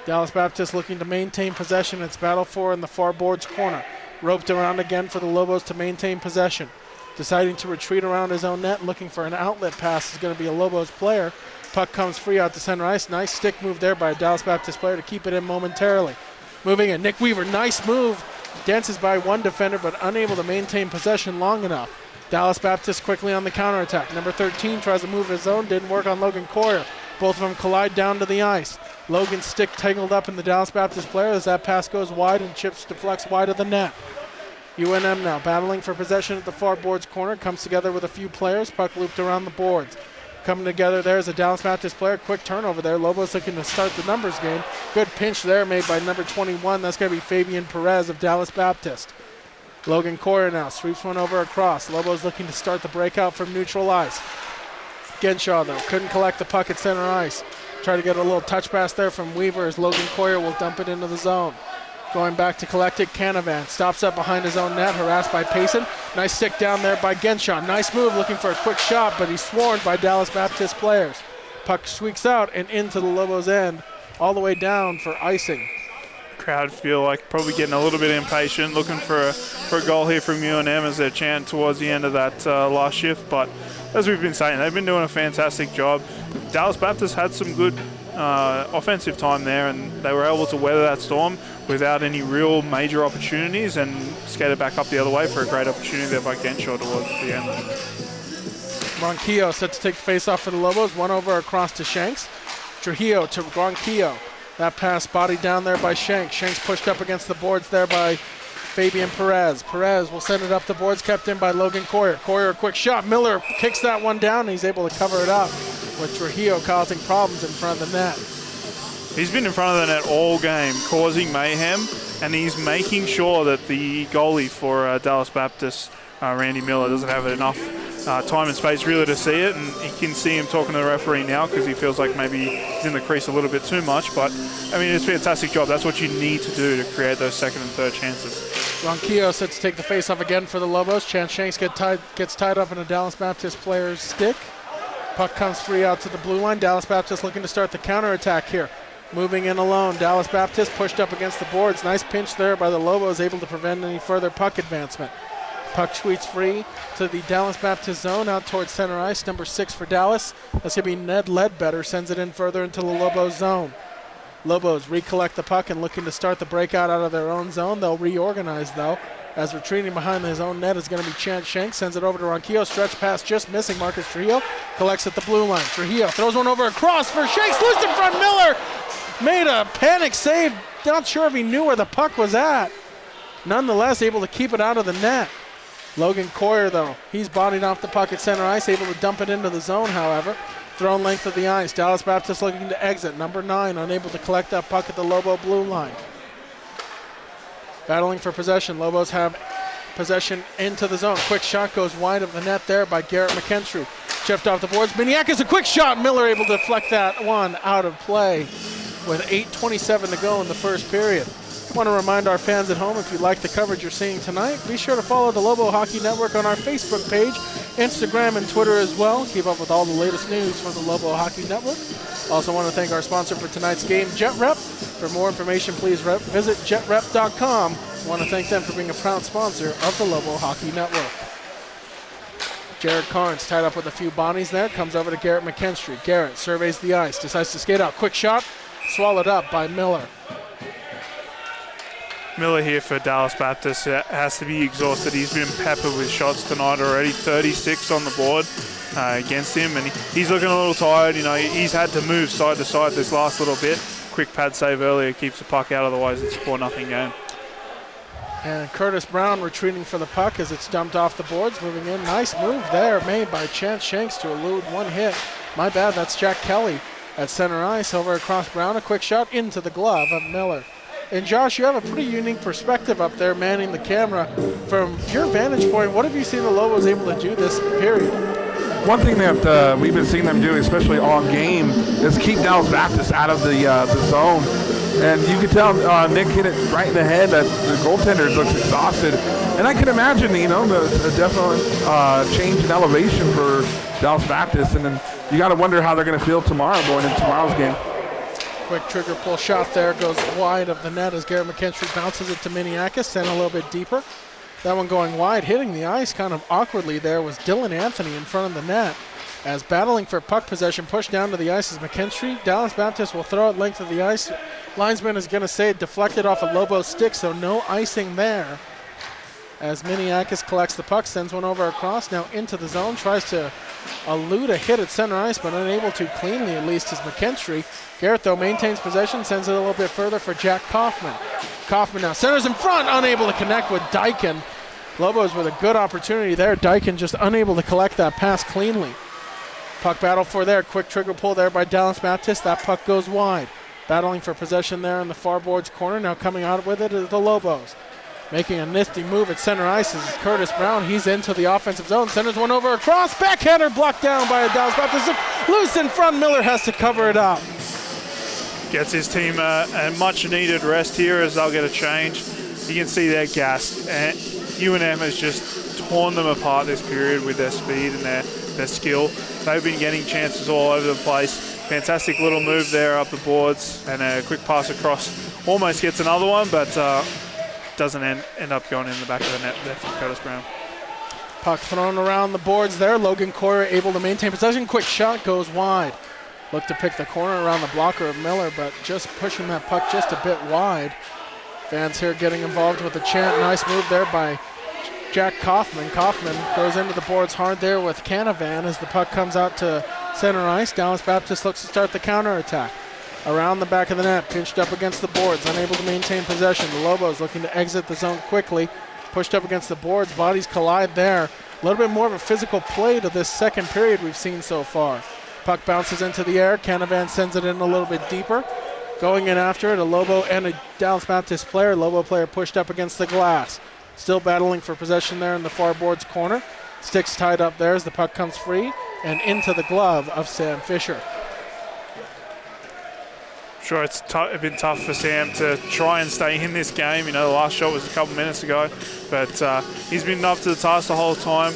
S1: Dallas Baptist looking to maintain possession. It's battle for in the far boards corner. Roped around again for the Lobos to maintain possession. Deciding to retreat around his own net, looking for an outlet pass is going to be a Lobos player. Puck comes free out to center ice. Nice stick move there by a Dallas Baptist player to keep it in momentarily. Moving in, Nick Weaver, nice move. Dances by one defender, but unable to maintain possession long enough. Dallas Baptist quickly on the counterattack. Number 13 tries to move his own, didn't work on Logan Coyer. Both of them collide down to the ice. Logan's stick tangled up in the Dallas Baptist player as that pass goes wide and chips deflects wide of the net. UNM now battling for possession at the far boards corner. Comes together with a few players. Puck looped around the boards. Coming together there is a Dallas Baptist player. Quick turnover there. Lobos looking to start the numbers game. Good pinch there made by number 21. That's going to be Fabian Perez of Dallas Baptist. Logan Coyer now sweeps one over across. Lobos looking to start the breakout from neutral ice. Genshaw, though, couldn't collect the puck at center ice. Try to get a little touch pass there from Weaver as Logan Coyer will dump it into the zone. Going back to collect it, Canavan stops up behind his own net, harassed by Payson. Nice stick down there by Genshaw. Nice move, looking for a quick shot, but he's swarmed by Dallas Baptist players. Puck squeaks out and into the Lobos' end, all the way down for icing.
S3: Crowd feel like probably getting a little bit impatient, looking for a goal here from UNM as they chant towards the end of that last shift. But as we've been saying, they've been doing a fantastic job. Dallas Baptist had some good offensive time there, and they were able to weather that storm without any real major opportunities and skated back up the other way for a great opportunity there by Genshaw towards the end.
S1: Ronquillo set to take the face-off for the Lobos. One over across to Shanks. Trujillo to Ronquillo. That pass bodied down there by Shanks. Shanks pushed up against the boards there by Fabian Perez. Perez will send it up the boards, kept in by Logan Coyer. Coyer, a quick shot. Miller kicks that one down, and he's able to cover it up with Trujillo causing problems in front of the net.
S3: He's been in front of the net all game, causing mayhem. and he's making sure that the goalie for Dallas Baptist, Randy Miller, doesn't have enough time and space really to see it, and you can see him talking to the referee now because he feels like maybe he's in the crease a little bit too much. But I mean, it's a fantastic job. That's what you need to do to create those second and third chances.
S1: Ronquillo set to take the face-off again for the Lobos. Chance Shanks gets tied up in a Dallas Baptist player's stick. Puck comes free out to the blue line. Dallas Baptist looking to start the counterattack here. Moving in alone. Dallas Baptist pushed up against the boards. Nice pinch there by the Lobos, able to prevent any further puck advancement. Puck tweets free to the Dallas Baptist zone out towards center ice. Number 6 for Dallas. That's going to be Ned Ledbetter. Sends it in further into the Lobos zone. Lobos recollect the puck and looking to start the breakout out of their own zone. They'll reorganize, though, as retreating behind his own net is going to be Chance Shanks. Sends it over to Ronquillo. Stretch pass just missing. Marcus Trujillo collects at the blue line. Trujillo throws one over across for Shanks. Loose in front. Miller made a panic save. Not sure if he knew where the puck was at. Nonetheless, able to keep it out of the net. Logan Coyer, though, he's bodied off the puck at center ice, able to dump it into the zone, however. Thrown length of the ice. Dallas Baptist looking to exit. Number 9, unable to collect that puck at the Lobo blue line. Battling for possession. Lobos have possession into the zone. Quick shot goes wide of the net there by Garrett McKinstry. Chipped off the boards. Miniakis, a quick shot. Miller able to deflect that one out of play with 8:27 to go in the first period. I want to remind our fans at home, if you like the coverage you're seeing tonight, be sure to follow the Lobo Hockey Network on our Facebook page, Instagram, and Twitter as well. Keep up with all the latest news from the Lobo Hockey Network. Also want to thank our sponsor for tonight's game, JetRep. For more information, please visit jetrep.com. I want to thank them for being a proud sponsor of the Lobo Hockey Network. Jared Carnes tied up with a few bodies there, comes over to Garrett McKinstry. Garrett surveys the ice, decides to skate out. Quick shot, swallowed up by Miller.
S3: Miller here for Dallas Baptist has to be exhausted. He's been peppered with shots tonight already. 36 on the board against him, and he's looking a little tired. You know, he's had to move side to side this last little bit. Quick pad save earlier keeps the puck out, otherwise it's a 4-0 game.
S1: And Curtis Brown retreating for the puck as it's dumped off the boards, moving in. Nice move there made by Chance Shanks to elude one hit. My bad, that's Jack Kelly at center ice. Over across Brown, a quick shot into the glove of Miller. And Josh, you have a pretty unique perspective up there manning the camera. From your vantage point, what have you seen the Lobos able to do this period?
S2: One thing that we've been seeing them do, especially all game, is keep Dallas Baptist out of the zone. And you can tell Nick hit it right in the head that the goaltender looks exhausted. And I can imagine, you know, a definite change in elevation for Dallas Baptist. And then you got to wonder how they're going to feel tomorrow going into tomorrow's game.
S1: Quick trigger pull shot there, goes wide of the net as Garrett McKinstry bounces it to Miniakis, sent a little bit deeper. That one going wide, hitting the ice kind of awkwardly there was Dylan Anthony in front of the net. As battling for puck possession, pushed down to the ice is McKinstry. Dallas Baptist will throw it length of the ice. Linesman is going to say it deflected off a Lobo stick, so no icing there. As Miniakis collects the puck, sends one over across, now into the zone, tries to elude a hit at center ice, but unable to cleanly, at least, is McKinstry. Garrett, though, maintains possession, sends it a little bit further for Jack Kaufmann. Kaufmann now centers in front, unable to connect with Dyken. Lobos with a good opportunity there. Dyken just unable to collect that pass cleanly. Puck battle for there. Quick trigger pull there by Dallas Baptist. That puck goes wide. Battling for possession there in the far boards corner. Now coming out with it is the Lobos. Making a nifty move at center ice is Curtis Brown. He's into the offensive zone. Centers one over across. Backhander blocked down by a Dallas Baptist. Loose in front. Miller has to cover it up.
S3: Gets his team a much-needed rest here as they'll get a change. You can see they're gassed. And UNM has just torn them apart this period with their speed and their skill. They've been getting chances all over the place. Fantastic little move there up the boards and a quick pass across. Almost gets another one, but doesn't end up going in the back of the net there for Curtis Brown.
S1: Puck thrown around the boards there. Logan Coyer able to maintain possession. Quick shot goes wide. Look to pick the corner around the blocker of Miller, but just pushing that puck just a bit wide. Fans here getting involved with the chant. Nice move there by Jack Kaufmann. Kaufmann goes into the boards hard there with Canavan as the puck comes out to center ice. Dallas Baptist looks to start the counterattack. Around the back of the net, pinched up against the boards, unable to maintain possession. The Lobos looking to exit the zone quickly. Pushed up against the boards, bodies collide there. A little bit more of a physical play to this second period we've seen so far. Puck bounces into the air. Canavan sends it in a little bit deeper. going in after it, a Lobo and a Dallas Baptist player. Lobo player pushed up against the glass. Still battling for possession there in the far boards corner. Sticks tied up there as the puck comes free and into the glove of Sam Fisher.
S3: Sure, it's been tough for Sam to try and stay in this game. You know, the last shot was a couple minutes ago, but he's been up to the task the whole time.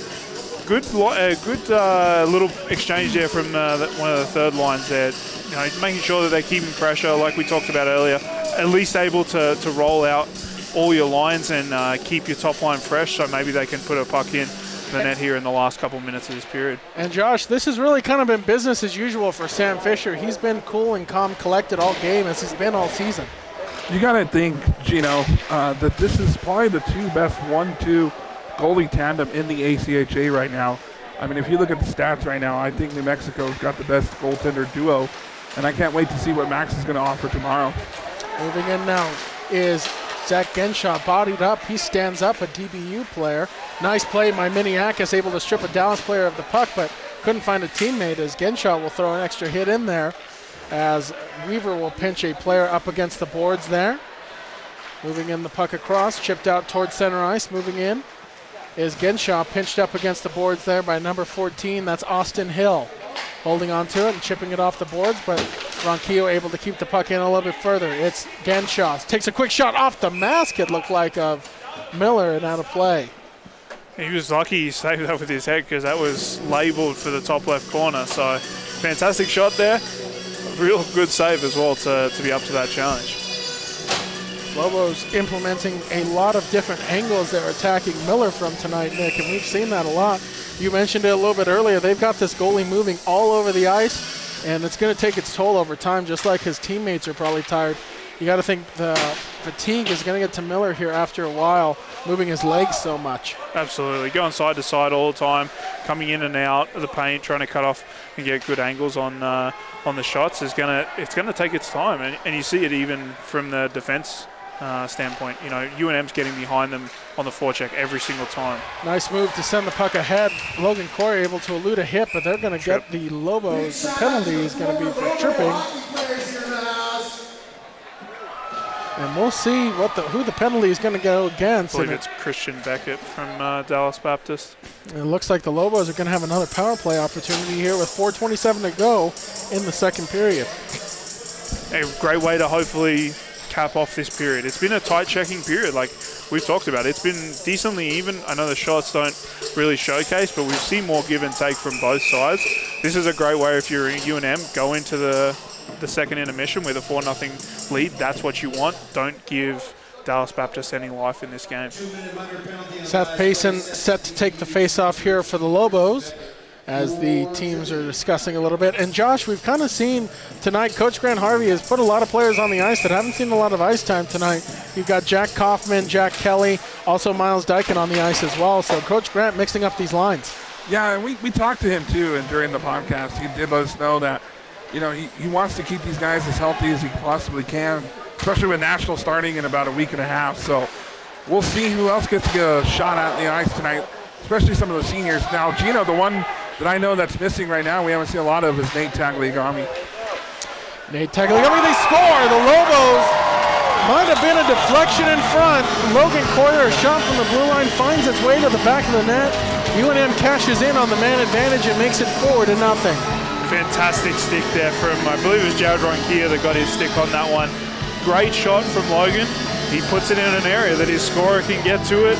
S3: Good little exchange there from one of the third lines there. You know, making sure that they're keeping pressure, like we talked about earlier. At least able to roll out all your lines and keep your top line fresh, so maybe they can put a puck in the net here in the last couple minutes of this period.
S1: And Josh, this has really kind of been business as usual for Sam Fisher. He's been cool and calm, collected all game as he's been all season.
S2: You got to think, Gino, that this is probably the two best 1-2 goalie tandem in the ACHA right now. I mean, if you look at the stats right now, I think New Mexico's got the best goaltender duo, and I can't wait to see what Max is going to offer tomorrow.
S1: Moving in now is Zach Genshaw, bodied up. He stands up, a DBU player. Nice play by Miniakis, able to strip a Dallas player of the puck, but couldn't find a teammate as Genshaw will throw an extra hit in there as Weaver will pinch a player up against the boards there. Moving in the puck across, chipped out towards center ice. Moving in is Genshaw, pinched up against the boards there by number 14. That's Austin Hill. Holding on to it and chipping it off the boards, but Ronquillo able to keep the puck in a little bit further. It's Genshaw. Takes a quick shot off the mask, it looked like, of Miller and out of play.
S3: He was lucky he saved that with his head because that was labelled for the top left corner. So fantastic shot there. Real good save as well to be up to that challenge.
S1: Lobos implementing a lot of different angles they're attacking Miller from tonight, Nick, and we've seen that a lot. You mentioned it a little bit earlier. They've got this goalie moving all over the ice, and it's going to take its toll over time, just like his teammates are probably tired. You got to think the fatigue is going to get to Miller here after a while, moving his legs so much.
S3: Absolutely. Going side to side all the time, coming in and out of the paint, trying to cut off and get good angles on the shots. It's going to take its time, and you see it even from the defense standpoint. You know, UNM's getting behind them on the forecheck every single time.
S1: Nice move to send the puck ahead. Logan Corey able to elude a hit, but they're going to get the Lobos. The penalty is going to be for tripping. And we'll see who the penalty is going to go against.
S3: I believe it's Christian Beckett from Dallas Baptist.
S1: It looks like the Lobos are going to have another power play opportunity here with 4:27 to go in the second period.
S3: A great way to hopefully cap off this period. It's been a tight checking period, like we've talked about. It's been decently even. I know the shots don't really showcase, but we've seen more give and take from both sides. This is a great way if you're in UNM, go into the second intermission with a 4-0 lead. That's what you want. Don't give Dallas Baptist any life in this game.
S1: Seth Payson set to take the face-off here for the Lobos as the teams are discussing a little bit. And Josh, we've kind of seen tonight, Coach Grant Harvey has put a lot of players on the ice that haven't seen a lot of ice time tonight. You've got Jack Kaufmann, Jack Kelly, also Miles Dyken on the ice as well. So Coach Grant mixing up these lines.
S2: Yeah, and we talked to him too, and during the podcast, he did let us know that, you know, he wants to keep these guys as healthy as he possibly can, especially with National starting in about a week and a half. So we'll see who else gets to get a shot at the ice tonight, especially some of the seniors. Now, Gino, the one that I know that's missing right now, we haven't seen a lot of, is Nate Tagliagami.
S1: Nate Tagliagami, they score! The Lobos might have been a deflection in front. Logan Coyer, a shot from the blue line, finds its way to the back of the net. UNM cashes in on the man advantage and makes it 4-0.
S3: Fantastic stick there from, I believe it was Jared Ronquillo that got his stick on that one. Great shot from Logan. He puts it in an area that his scorer can get to it,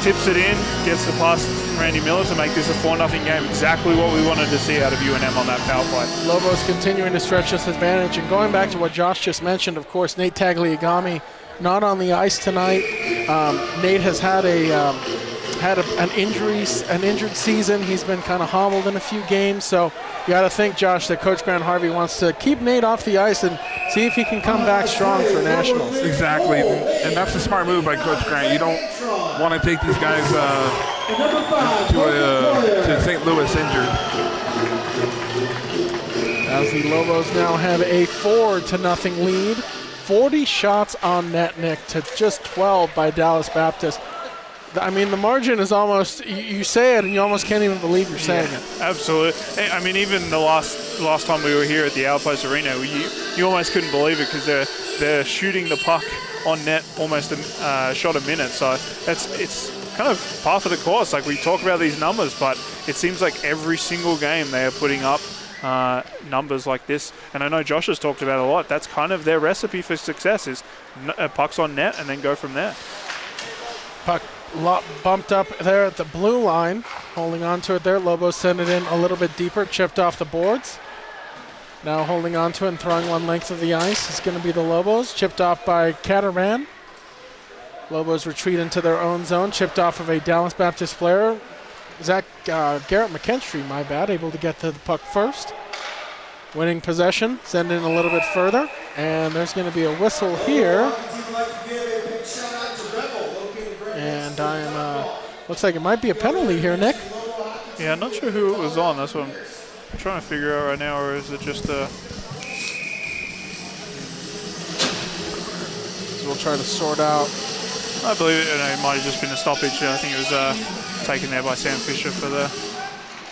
S3: tips it in, gets the pass Randy Miller to make this a 4-0 game. Exactly what we wanted to see out of UNM on that power play.
S1: Lobos continuing to stretch this advantage, and going back to what Josh just mentioned, of course, Nate Tagliagami not on the ice tonight. Nate has had an injured season. He's been kind of hobbled in a few games, so you got to think, Josh, that Coach Grant Harvey wants to keep Nate off the ice and see if he can come back strong for Nationals.
S2: Exactly, and that's a smart move by Coach Grant. You don't want to take these guys to St. Louis injured.
S1: As the Lobos now have a 4-0 lead. 40 shots on net, Nick, to just 12 by Dallas Baptist. I mean, the margin is almost, you say it and you almost can't even believe you're saying it.
S3: Absolutely. I mean, even the last time we were here at the Outpost Arena, you almost couldn't believe it because they're shooting the puck on net almost a shot a minute. So it's kind of par for the course. Like, we talk about these numbers, but it seems like every single game they are putting up numbers like this. And I know Josh has talked about it a lot. That's kind of their recipe for success, is pucks on net and then go from there.
S1: Puck bumped up there at the blue line, holding on to it there. Lobos send it in a little bit deeper, chipped off the boards. Now holding on to it and throwing one length of the ice is going to be the Lobos. Chipped off by Cataran. Lobos retreat into their own zone, chipped off of a Dallas Baptist player. Garrett McKinstry, my bad, able to get to the puck first. Winning possession, send in a little bit further, and there's going to be a whistle here. And looks like it might be a penalty here, Nick.
S3: Yeah, I'm not sure who it was on. That's what I'm trying to figure out right now, or is it just a...
S1: We'll try to sort out.
S3: I believe it might have just been a stoppage. I think it was taken there by Sam Fisher for the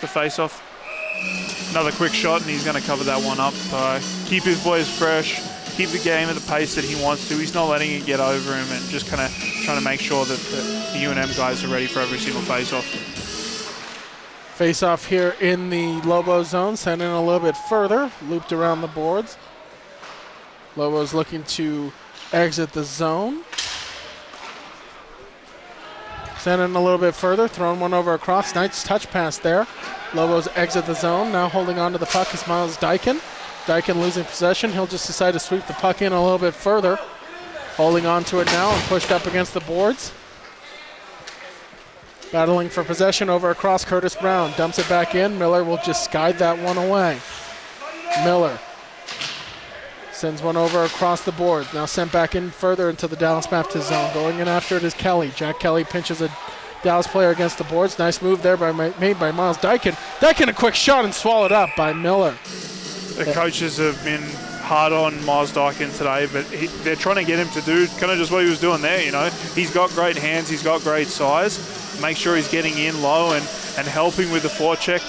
S3: face-off. Another quick shot, and he's going to cover that one up. Keep his boys fresh, keep the game at the pace that he wants to. He's not letting it get over him, and just kind of trying to make sure that the UNM guys are ready for every single face-off.
S1: Face-off here in the Lobo zone, sent in a little bit further, looped around the boards. Lobos looking to exit the zone. Send in a little bit further, throwing one over across. Nice touch pass there. Lobos exit the zone. Now holding on to the puck is Miles Dyken. Dyken losing possession. He'll just decide to sweep the puck in a little bit further. Holding on to it now and pushed up against the boards. Battling for possession over across. Curtis Brown dumps it back in. Miller will just guide that one away. Miller sends one over across the board. Now sent back in further into the Dallas Baptist zone. Going in after it is Kelly. Jack Kelly pinches a Dallas player against the boards. Nice move there made by Miles Dyken. Dyken, a quick shot and swallowed up by Miller.
S3: The coaches have been hard on Miles Dyken today, but they're trying to get him to do kind of just what he was doing there, you know. He's got great hands, he's got great size. Make sure he's getting in low and helping with the forecheck.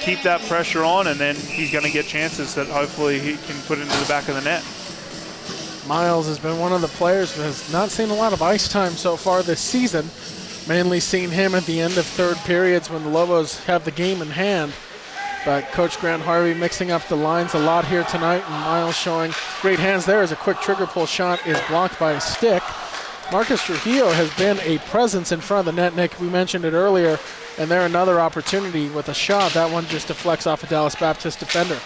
S3: Keep that pressure on, and then he's going to get chances that hopefully he can put into the back of the net.
S1: Miles has been one of the players who has not seen a lot of ice time so far this season. Mainly seen him at the end of third periods when the Lobos have the game in hand. But Coach Grant Harvey mixing up the lines a lot here tonight, and Miles showing great hands there as a quick trigger pull shot is blocked by a stick. Marcus Trujillo has been a presence in front of the net, Nick. We mentioned it earlier, and there another opportunity with a shot. That one just deflects off a Dallas Baptist defender.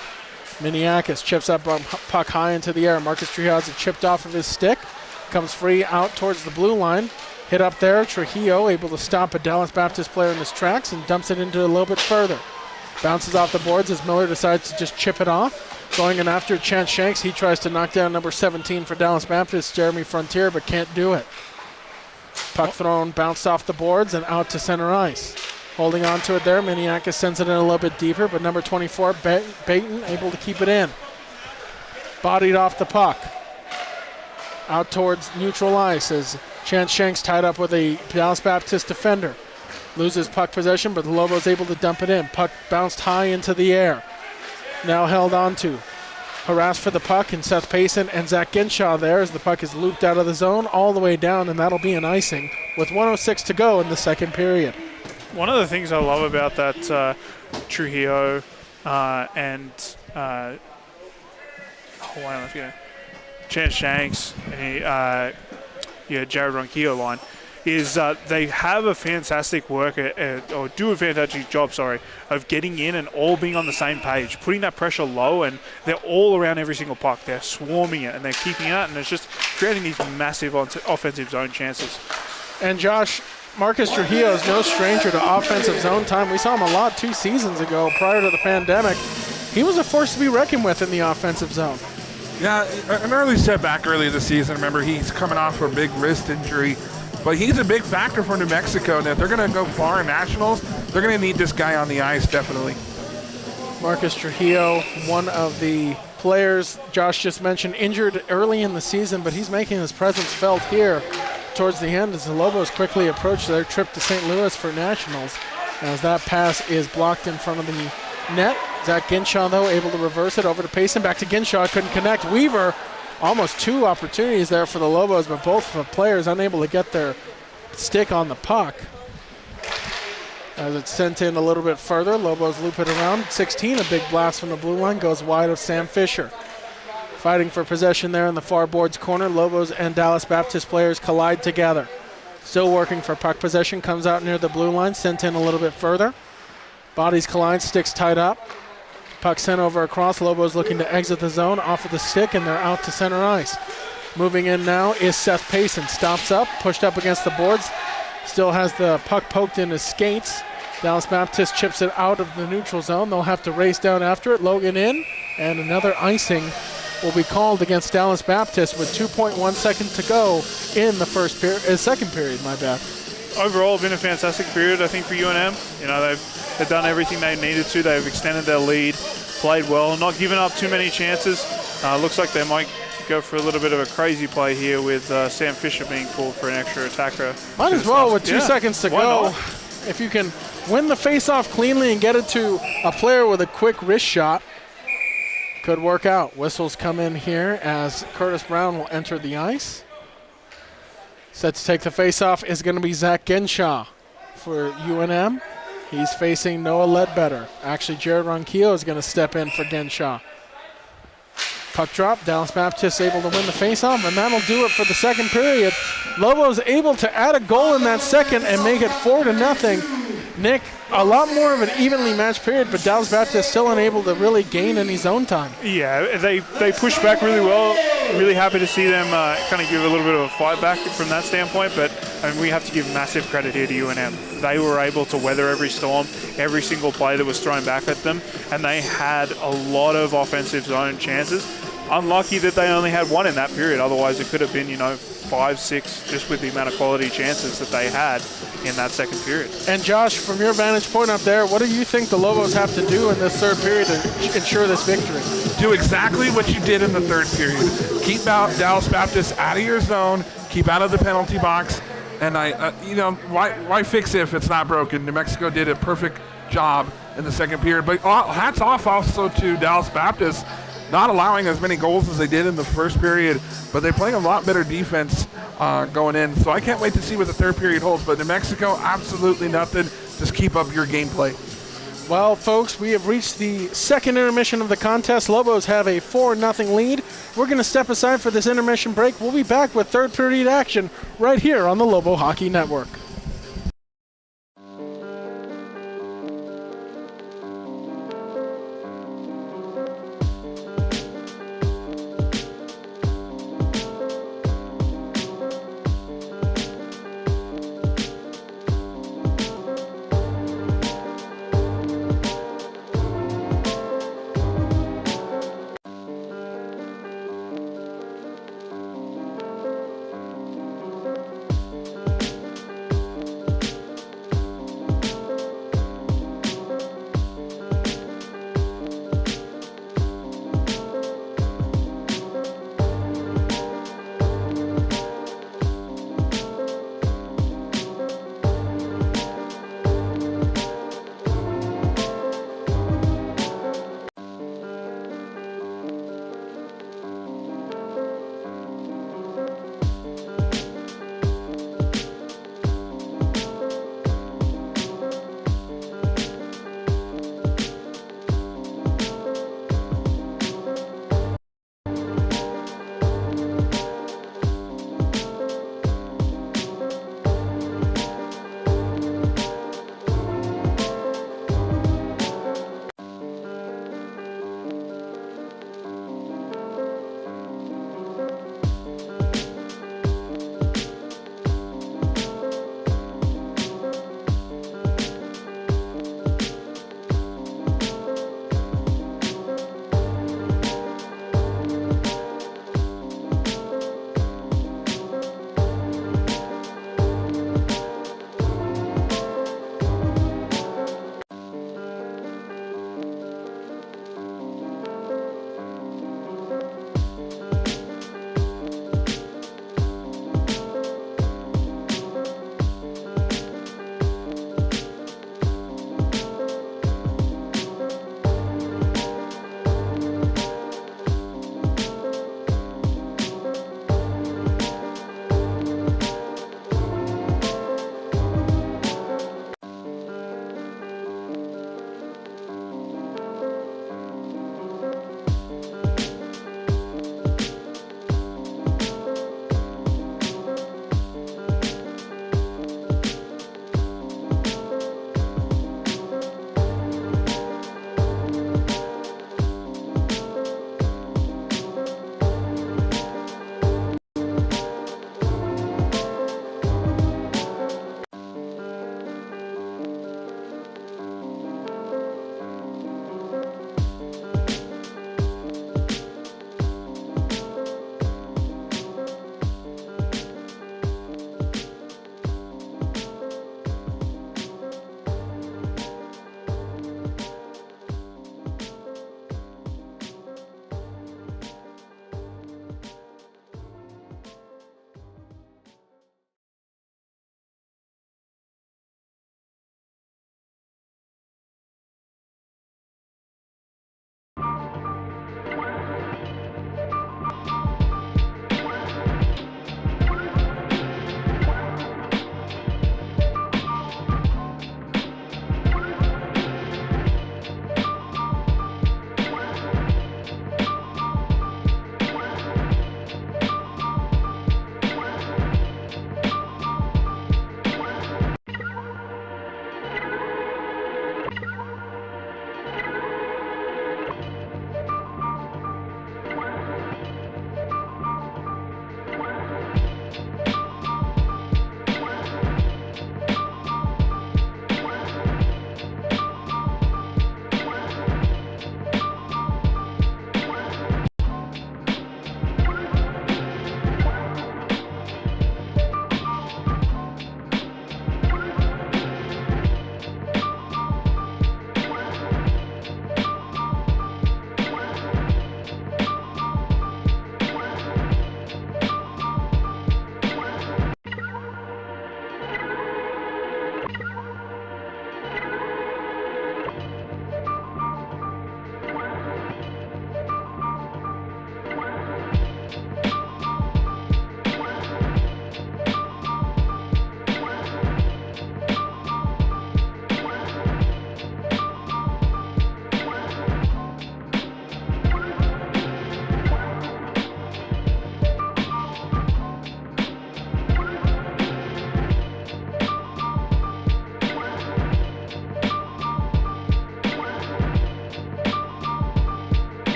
S1: Miniakis chips up puck high into the air. Marcus Trujillo has it chipped off of his stick. Comes free out towards the blue line. Hit up there. Trujillo able to stop a Dallas Baptist player in his tracks and dumps it into a little bit further. Bounces off the boards as Miller decides to just chip it off. Going in after Chance Shanks. He tries to knock down number 17 for Dallas Baptist, Jeremy Frontier, but can't do it. Puck thrown, bounced off the boards and out to center ice. Holding on to it there. Miniakis sends it in a little bit deeper, but number 24, Baton, able to keep it in. Bodied off the puck. Out towards neutral ice as Chance Shanks tied up with a Dallas Baptist defender. Loses puck possession, but the Lobos able to dump it in. Puck bounced high into the air. Now held on to. Harassed for the puck, and Seth Payson and Zach Ginshaw there as the puck is looped out of the zone all the way down, and that'll be an icing with 1:06 to go in the second period.
S3: One of the things I love about that Trujillo and Chance Shanks and Jared Ronquillo line is they have a fantastic work or do a fantastic job, of getting in and all being on the same page, putting that pressure low, and they're all around every single puck. They're swarming it and they're keeping it, and it's just creating these massive offensive zone chances.
S1: And Josh, Marcus Trujillo is no stranger to offensive zone time. We saw him a lot 2 seasons ago prior to the pandemic. He was a force to be reckoned with in the offensive zone.
S2: Yeah, an early setback early this season. Remember, he's coming off a big wrist injury. But he's a big factor for New Mexico, and if they're going to go far in nationals, they're going to need this guy on the ice, definitely.
S1: Marcus Trujillo, one of the players Josh just mentioned, injured early in the season, but he's making his presence felt here towards the end as the Lobos quickly approach their trip to St. Louis for nationals. As that pass is blocked in front of the net, Zach Ginshaw, though, able to reverse it over to Payson. Back to Ginshaw, couldn't connect. Weaver, almost 2 opportunities there for the Lobos, but both of the players unable to get their stick on the puck. As it's sent in a little bit further, Lobos loop it around. 16, a big blast from the blue line, goes wide of Sam Fisher. Fighting for possession there in the far boards corner. Lobos and Dallas Baptist players collide together. Still working for puck possession, comes out near the blue line, sent in a little bit further. Bodies collide, sticks tied up. Puck sent over across. Lobos looking to exit the zone off of the stick, and they're out to center ice. Moving in now is Seth Payson. Stops up, pushed up against the boards. Still has the puck poked in his skates. Dallas Baptist chips it out of the neutral zone. They'll have to race down after it. Logan in, and another icing will be called against Dallas Baptist with 2.1 seconds to go in the second period, my bad.
S3: Overall, been a fantastic period, I think, for UNM. You know, they've done everything they needed to. They've extended their lead, played well, not given up too many chances. Looks like they might go for a little bit of a crazy play here with Sam Fisher being pulled for an extra attacker.
S1: Might as well with 2 seconds to go.
S3: Not?
S1: If you can win the face-off cleanly and get it to a player with a quick wrist shot, could work out. Whistles come in here as Curtis Brown will enter the ice. Set to take the face-off is going to be Zach Genshaw for UNM. He's facing Noah Ledbetter. Actually, Jared Ronquillo is going to step in for Genshaw. Puck drop, Dallas Baptist able to win the faceoff, and that'll do it for the second period. Lobos able to add a goal in that second and make it 4-0. Nick, a lot more of an evenly matched period, but Dallas Baptist still unable to really gain any zone time.
S3: Yeah, they pushed back really well. Really happy to see them kind of give a little bit of a fight back from that standpoint, but I mean, we have to give massive credit here to UNM. They were able to weather every storm, every single play that was thrown back at them, and they had a lot of offensive zone chances. Unlucky that they only had 1 in that period. Otherwise, it could have been, 5, 6, just with the amount of quality chances that they had in that second period.
S1: And Josh, from your vantage point up there, what do you think the Lobos have to do in this third period to ensure this victory?
S2: Do exactly what you did in the third period. Keep out Dallas Baptist out of your zone, keep out of the penalty box, and why fix it if it's not broken? New Mexico did a perfect job in the second period, but hats off also to Dallas Baptist, not allowing as many goals as they did in the first period, but they're playing a lot better defense going in. So I can't wait to see what the third period holds. But New Mexico, absolutely nothing. Just keep up your gameplay.
S1: Well, folks, we have reached the second intermission of the contest. Lobos have a 4-0 lead. We're going to step aside for this intermission break. We'll be back with third period action right here on the Lobo Hockey Network.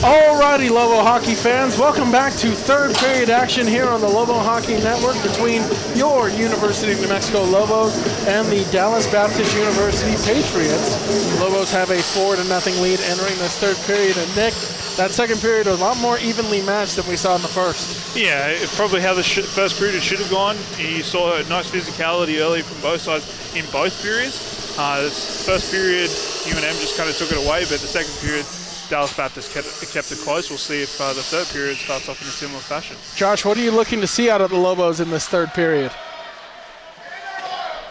S1: Alrighty, Lobo hockey fans, welcome back to third period action here on the Lobo Hockey Network between your University of New Mexico Lobos and the Dallas Baptist University Patriots. Lobos have a 4-0 lead entering this third period, and Nick, that second period was a lot more evenly matched than we saw in the first.
S3: Yeah, it's probably how the first period should have gone. You saw a nice physicality early from both sides in both periods. This first period, UNM just kind of took it away, but the second period, Dallas Baptist kept it close. We'll see if the third period starts off in a similar fashion.
S1: Josh, what are you looking to see out of the Lobos in this third period?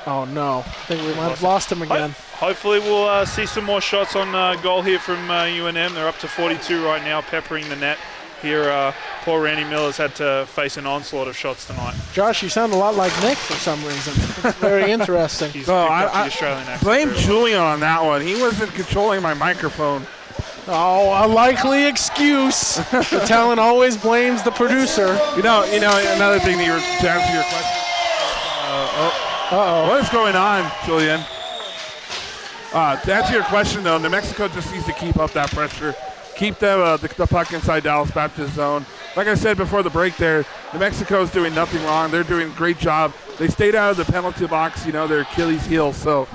S1: Oh no, I think we might have lost him again.
S3: Hopefully we'll see some more shots on goal here from UNM. They're up to 42 right now, peppering the net here. Poor Randy Miller's had to face an onslaught of shots tonight.
S1: Josh, you sound a lot like Nick for some reason. It's very interesting.
S3: He's picked up the Australian accent.
S2: Blame Julian on that one. He wasn't controlling my microphone.
S1: Oh, a likely excuse. The talent always blames the producer.
S2: You know, another thing to answer your question. What is going on, Julian? To answer your question, though, New Mexico just needs to keep up that pressure. Keep the puck inside Dallas Baptist zone. Like I said before the break there, New Mexico is doing nothing wrong. They're doing a great job. They stayed out of the penalty box, their Achilles heel. So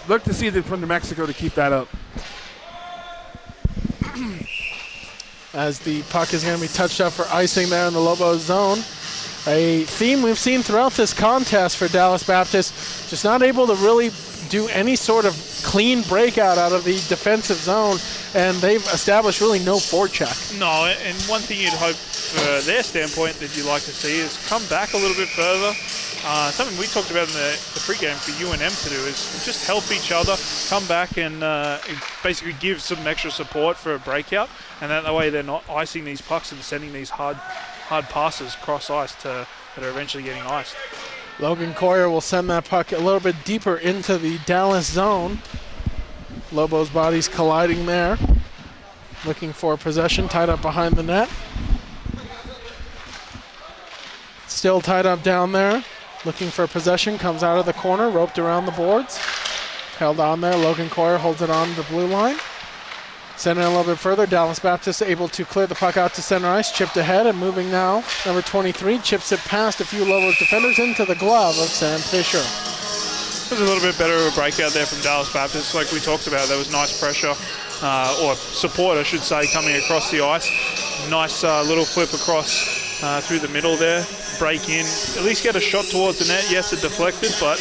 S2: look to see from New Mexico to keep that up.
S1: As the puck is going to be touched up for icing there in the Lobos zone. A theme we've seen throughout this contest for Dallas Baptist, just not able to really do any sort of clean breakout out of the defensive zone, and they've established really no forecheck.
S3: No, and one thing you'd hope for their standpoint that you'd like to see is come back a little bit further. Something we talked about in the pregame for UNM to do is just help each other, come back and basically give some extra support for a breakout, and that way they're not icing these pucks and sending these hard passes cross ice that are eventually getting iced.
S1: Logan Coyer will send that puck a little bit deeper into the Dallas zone. Lobos' bodies colliding there. Looking for possession, tied up behind the net. Still tied up down there. Looking for possession, comes out of the corner, roped around the boards. Held on there, Logan Coyer holds it on the blue line. Sending it a little bit further, Dallas Baptist able to clear the puck out to center ice, chipped ahead and moving now. Number 23 chips it past a few Lobos defenders into the glove of Sam Fisher.
S3: There's a little bit better of a breakout there from Dallas Baptist. Like we talked about, there was nice pressure, or support I should say, coming across the ice. Nice little flip across through the middle there. Break in, at least get a shot towards the net. Yes, it deflected, but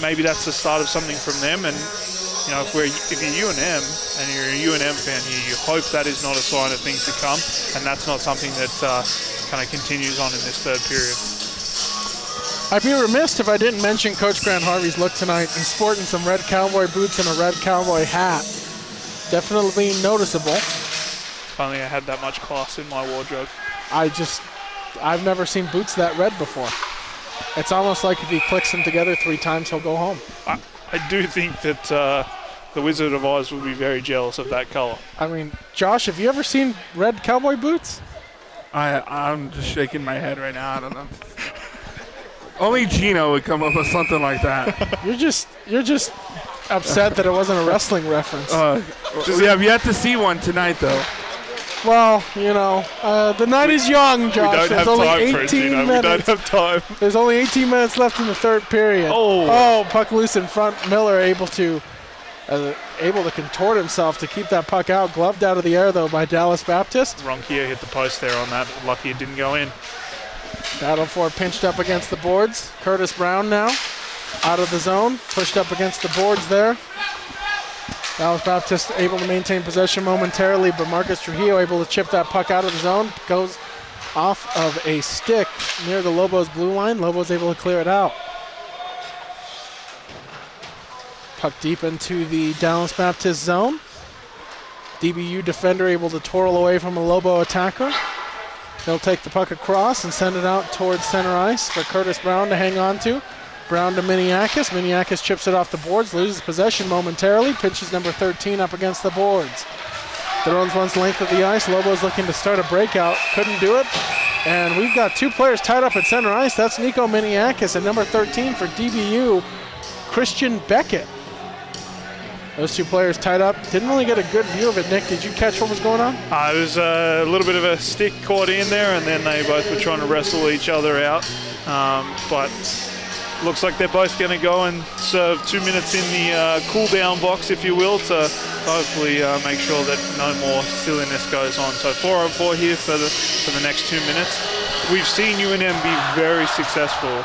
S3: maybe that's the start of something from them. And if you're UNM and you're a UNM fan here, you hope that is not a sign of things to come, and that's not something that kind of continues on in this third period.
S1: I'd be remiss if I didn't mention Coach Grant Harvey's look tonight. He's sporting some red cowboy boots and a red cowboy hat. Definitely noticeable.
S3: Finally, I had that much class in my wardrobe.
S1: I've never seen boots that red before. It's almost like if he clicks them together 3 times, he'll go home.
S3: I do think that the Wizard of Oz would be very jealous of that color.
S1: I mean, Josh, have you ever seen red cowboy boots?
S2: I'm just shaking my head right now. I don't know. Only Gino would come up with something like that.
S1: You're just upset that it wasn't a wrestling reference.
S2: We have yet to see one tonight, though.
S1: Well, the night is young, Josh.
S3: We don't have time for it, Gino. We don't have time.
S1: There's only 18 minutes left in the third period. Oh, puck loose in front. Miller able to contort himself to keep that puck out. Gloved out of the air, though, by Dallas Baptist.
S3: Ronquillo hit the post there on that. Lucky it didn't go in.
S1: Battle for it, pinched up against the boards. Curtis Brown now out of the zone. Pushed up against the boards there. Dallas Baptist able to maintain possession momentarily, but Marcus Trujillo able to chip that puck out of the zone. Goes off of a stick near the Lobos blue line. Lobos able to clear it out. Puck deep into the Dallas Baptist zone. DBU defender able to twirl away from a Lobo attacker. He'll take the puck across and send it out towards center ice for Curtis Brown to hang on to. Brown to Miniakis. Miniakis chips it off the boards, loses possession momentarily, pitches number 13 up against the boards. Throws one's length of the ice. Lobo's looking to start a breakout. Couldn't do it. And we've got 2 players tied up at center ice. That's Nico Miniakis and number 13 for DBU, Christian Beckett. Those two players tied up. Didn't really get a good view of it. Nick, did you catch what was going on?
S3: It was a little bit of a stick caught in there, and then they both were trying to wrestle each other out. But looks like they're both going to go and serve 2 minutes in the cool-down box, if you will, to hopefully make sure that no more silliness goes on. So 4-on-4 here for the next 2 minutes. We've seen UNM be very successful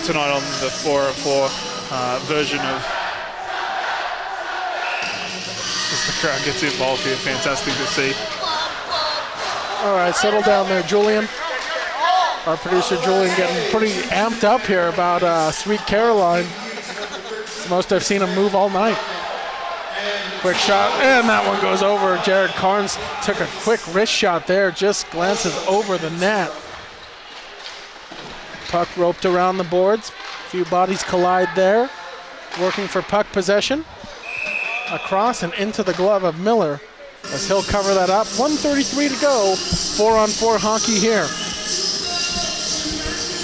S3: tonight on the 4-on-4 version of. As the crowd gets involved here, fantastic to see.
S1: All right, settle down there, Julian. Our producer, Julian, getting pretty amped up here about Sweet Caroline. It's the most I've seen him move all night. Quick shot, and that one goes over. Jared Carnes took a quick wrist shot there, just glances over the net. Puck roped around the boards. A few bodies collide there. Working for puck possession. Across and into the glove of Miller as he'll cover that up. 1:33 to go. 4-on-4 hockey here.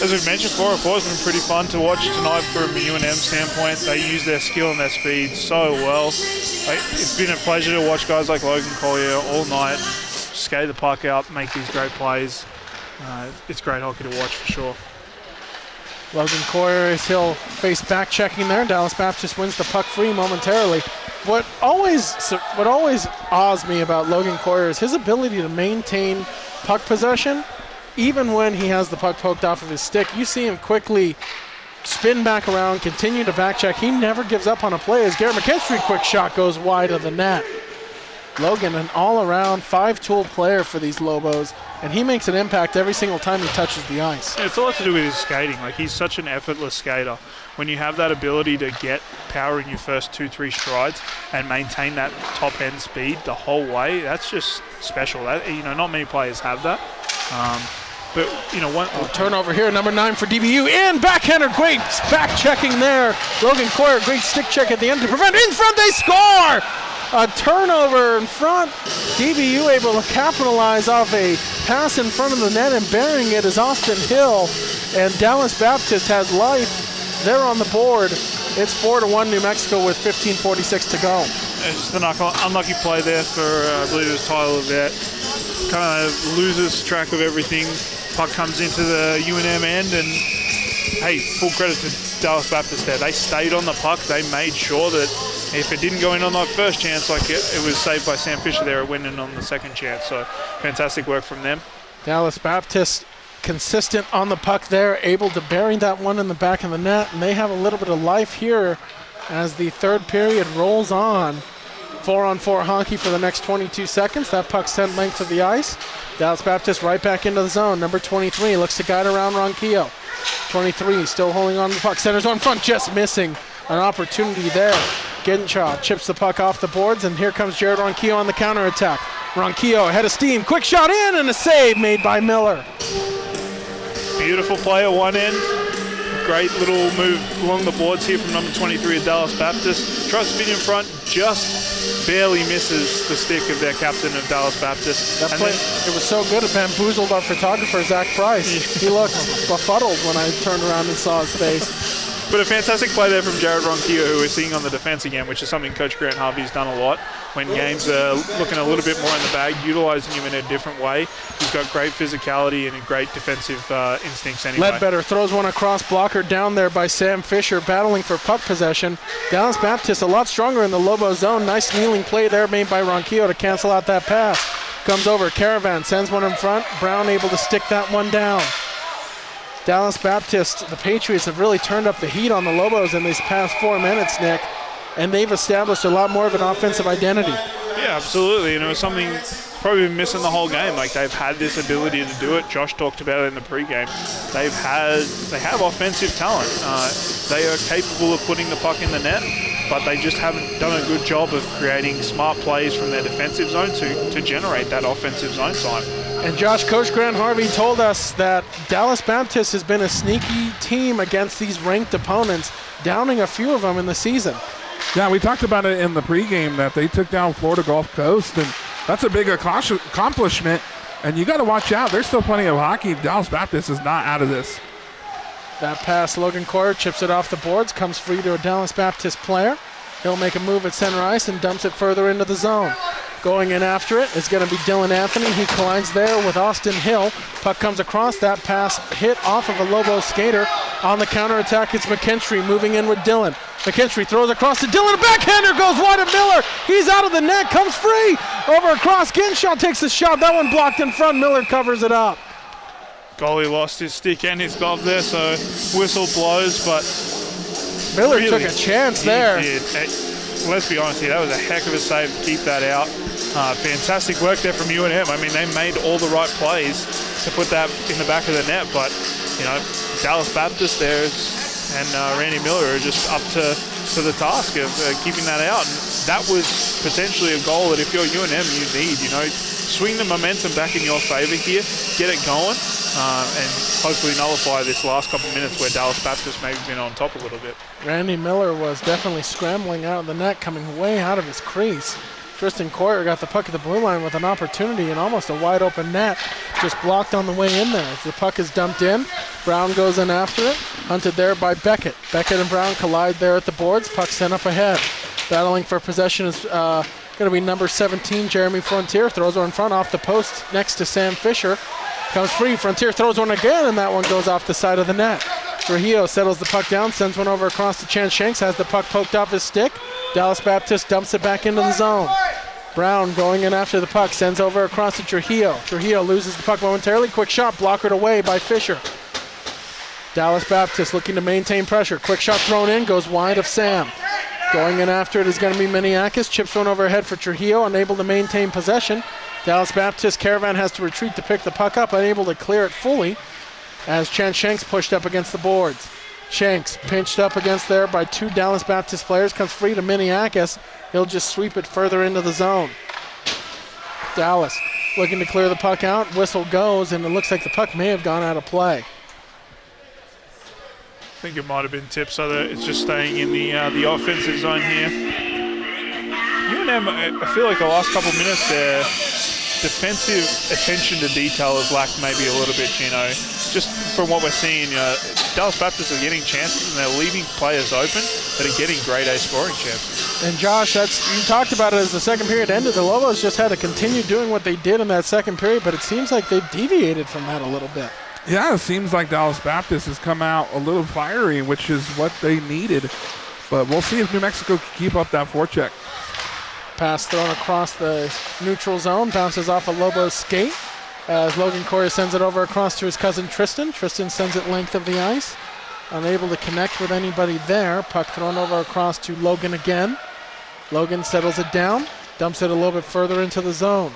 S3: As we've mentioned, 4-on-4 has been pretty fun to watch tonight from a UNM standpoint. They use their skill and their speed so well. It's been a pleasure to watch guys like Logan Collier all night skate the puck out, make these great plays. It's great hockey to watch for sure.
S1: Logan Collier, as he'll face back checking there. Dallas Baptist wins the puck free momentarily. What always awes me about Logan Collier is his ability to maintain puck possession, even when he has the puck poked off of his stick. You see him quickly spin back around, continue to back check. He never gives up on a play as Garrett McKinstry quick shot goes wide of the net. Logan, an all-around five-tool player for these Lobos, and he makes an impact every single time he touches the ice.
S3: It's a lot to do with his skating. Like, he's such an effortless skater. When you have that ability to get power in your first 2-3 strides and maintain that top-end speed the whole way, that's just special. Not many players have that. But one
S1: turnover here, number 9 for DBU, and backhander, great back checking there. Logan Collier, great stick check at the end to prevent. In front, they score! A turnover in front. DBU able to capitalize off a pass in front of the net, and bearing it is Austin Hill. And Dallas Baptist has life. They're on the board. It's 4-1 New Mexico with 15:46 to go.
S3: It's just an unlucky play there for, I believe it was Tyler Vet. Kind of loses track of everything. Puck comes into the UNM end, and hey, full credit to Dallas Baptist there. They stayed on the puck. They made sure that if it didn't go in on that first chance, like it was saved by Sam Fisher there, it went in on the second chance. So fantastic work from them.
S1: Dallas Baptist consistent on the puck there, able to bury that one in the back of the net, and they have a little bit of life here as the third period rolls on. 4-on-4 hockey for the next 22 seconds. That puck sent length of the ice. Dallas Baptist right back into the zone. Number 23 looks to guide around Ronquillo. 23 still holding on to the puck. Centers on front, just missing an opportunity there. Ginshaw chips the puck off the boards, and here comes Jared Ronquillo on the counterattack. Ronquillo ahead of steam. Quick shot in, and a save made by Miller.
S3: Beautiful play at one end. Great little move along the boards here from number 23 of Dallas Baptist. Tries to fit in front, just barely misses the stick of their captain of Dallas Baptist.
S1: That play, it was so good it bamboozled our photographer, Zach Price. He looked befuddled when I turned around and saw his face.
S3: But a fantastic play there from Jared Ronquillo, who we're seeing on the defense again, which is something Coach Grant Harvey's done a lot. When games are looking a little bit more in the bag, utilizing him in a different way. He's got great physicality and a great defensive instincts anyway.
S1: Ledbetter throws one across, blocker down there by Sam Fisher, battling for puck possession. Dallas Baptist a lot stronger in the Lobo zone. Nice kneeling play there made by Ronquillo to cancel out that pass. Comes over, Caravan sends one in front. Brown able to stick that one down. Dallas Baptist, the Patriots have really turned up the heat on the Lobos in these past 4 minutes, Nick, and they've established a lot more of an offensive identity.
S3: Yeah, absolutely, and it was something probably been missing the whole game. Like, they've had this ability to do it. Josh talked about it in the pregame. They have offensive talent. They are capable of putting the puck in the net, but they just haven't done a good job of creating smart plays from their defensive zone to generate that offensive zone time.
S1: And Josh, Coach Grant Harvey told us that Dallas Baptist has been a sneaky team against these ranked opponents, downing a few of them in the season.
S2: Yeah, we talked about it in the pregame that they took down Florida Gulf Coast, and that's a big accomplishment. And you got to watch out. There's still plenty of hockey. Dallas Baptist is not out of this.
S1: That pass, Logan Collier chips it off the boards, comes free to a Dallas Baptist player. He'll make a move at center ice and dumps it further into the zone. Going in after it is going to be Dylan Anthony. He collides there with Austin Hill. Puck comes across. That pass hit off of a Lobo skater. On the counterattack, it's McKinstry moving in with Dylan. McKinstry throws across to Dylan. A backhander goes wide of Miller. He's out of the net, comes free. Over across. Ginshaw takes the shot. That one blocked in front. Miller covers it up.
S3: Goalie lost his stick and his glove there, so whistle blows, but
S1: Miller
S3: really,
S1: took a chance there.
S3: Did. Let's be honest here, that was a heck of a save to keep that out. Fantastic work there from UNM. I mean, they made all the right plays to put that in the back of the net, but, you know, Dallas Baptist there and Randy Miller are just up to the task of keeping that out. And that was potentially a goal that if you're UNM, you need, you know, swing the momentum back in your favor here, get it going, and hopefully nullify this last couple minutes where Dallas Baptist maybe been on top a little bit.
S1: Randy Miller was definitely scrambling out of the net, coming way out of his crease. Tristan Coyer got the puck at the blue line with an opportunity and almost a wide open net, just blocked on the way in there. As the puck is dumped in, Brown goes in after it, hunted there by Beckett. Beckett and Brown collide there at the boards, puck sent up ahead. Battling for possession is going to be number 17, Jeremy Frontier, throws one in front off the post next to Sam Fisher. Comes free, Frontier throws one again, and that one goes off the side of the net. Trujillo settles the puck down, sends one over across to Chance Shanks, has the puck poked off his stick. Dallas Baptist dumps it back into the zone. Brown going in after the puck, sends over across to Trujillo. Trujillo loses the puck momentarily, quick shot, blockered away by Fisher. Dallas Baptist looking to maintain pressure. Quick shot thrown in, goes wide of Sam. Going in after it is going to be Miniakis, chips one overhead for Trujillo, unable to maintain possession. Dallas Baptist Caravan has to retreat to pick the puck up, unable to clear it fully as Chance Shanks pushed up against the boards. Shanks pinched up against there by two Dallas Baptist players, comes free to Miniakis. He'll just sweep it further into the zone. Dallas looking to clear the puck out, whistle goes, and it looks like the puck may have gone out of play.
S3: I think it might have been tipped so that it's just staying in the offensive zone here. UNM, I feel like the last couple of minutes there, defensive attention to detail has lacked maybe a little bit, you know. Just from what we're seeing, Dallas Baptist are getting chances and they're leaving players open that are getting grade A scoring chances.
S1: And Josh, you talked about it as the second period ended. The Lobos just had to continue doing what they did in that second period, but it seems like they've deviated from that a little bit.
S2: Yeah, it seems like Dallas Baptist has come out a little fiery, which is what they needed. But we'll see if New Mexico can keep up that forecheck.
S1: Pass thrown across the neutral zone, bounces off a Lobo skate as Logan Coyer sends it over across to his cousin Tristan. Tristan sends it length of the ice, unable to connect with anybody there. Puck thrown over across to Logan again. Logan settles it down, dumps it a little bit further into the zone.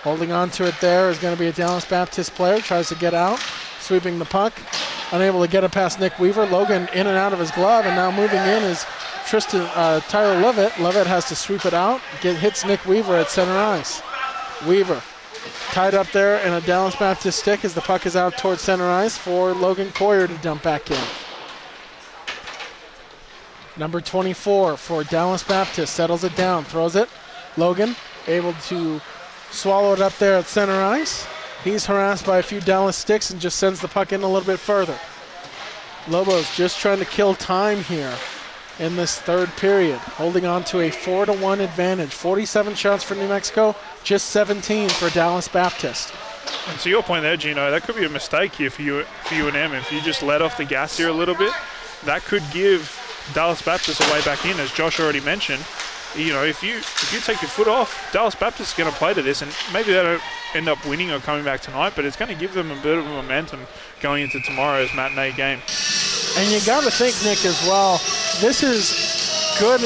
S1: Holding on to it there is going to be a Dallas Baptist player, tries to get out, sweeping the puck, unable to get it past Nick Weaver. Logan in and out of his glove, and now moving in is Tyler Levitt. Levitt has to sweep it out, hits Nick Weaver at center ice. Weaver tied up there in a Dallas Baptist stick as the puck is out towards center ice for Logan Coyer to dump back in. Number 24 for Dallas Baptist settles it down, throws it. Logan able to swallow it up there at center ice. He's harassed by a few Dallas sticks and just sends the puck in a little bit further. Lobos just trying to kill time here in this third period, holding on to a 4-1 advantage. 47 shots for New Mexico, just 17 for Dallas Baptist.
S3: And to your point there, Gino, that could be a mistake here for UNM. If you just let off the gas here a little bit, that could give Dallas Baptist a way back in, as Josh already mentioned. You know, if you take your foot off, Dallas Baptist is going to play to this, and maybe they don't end up winning or coming back tonight, but it's going to give them a bit of momentum going into tomorrow's matinee game.
S1: And you got to think, Nick, as well, this is good.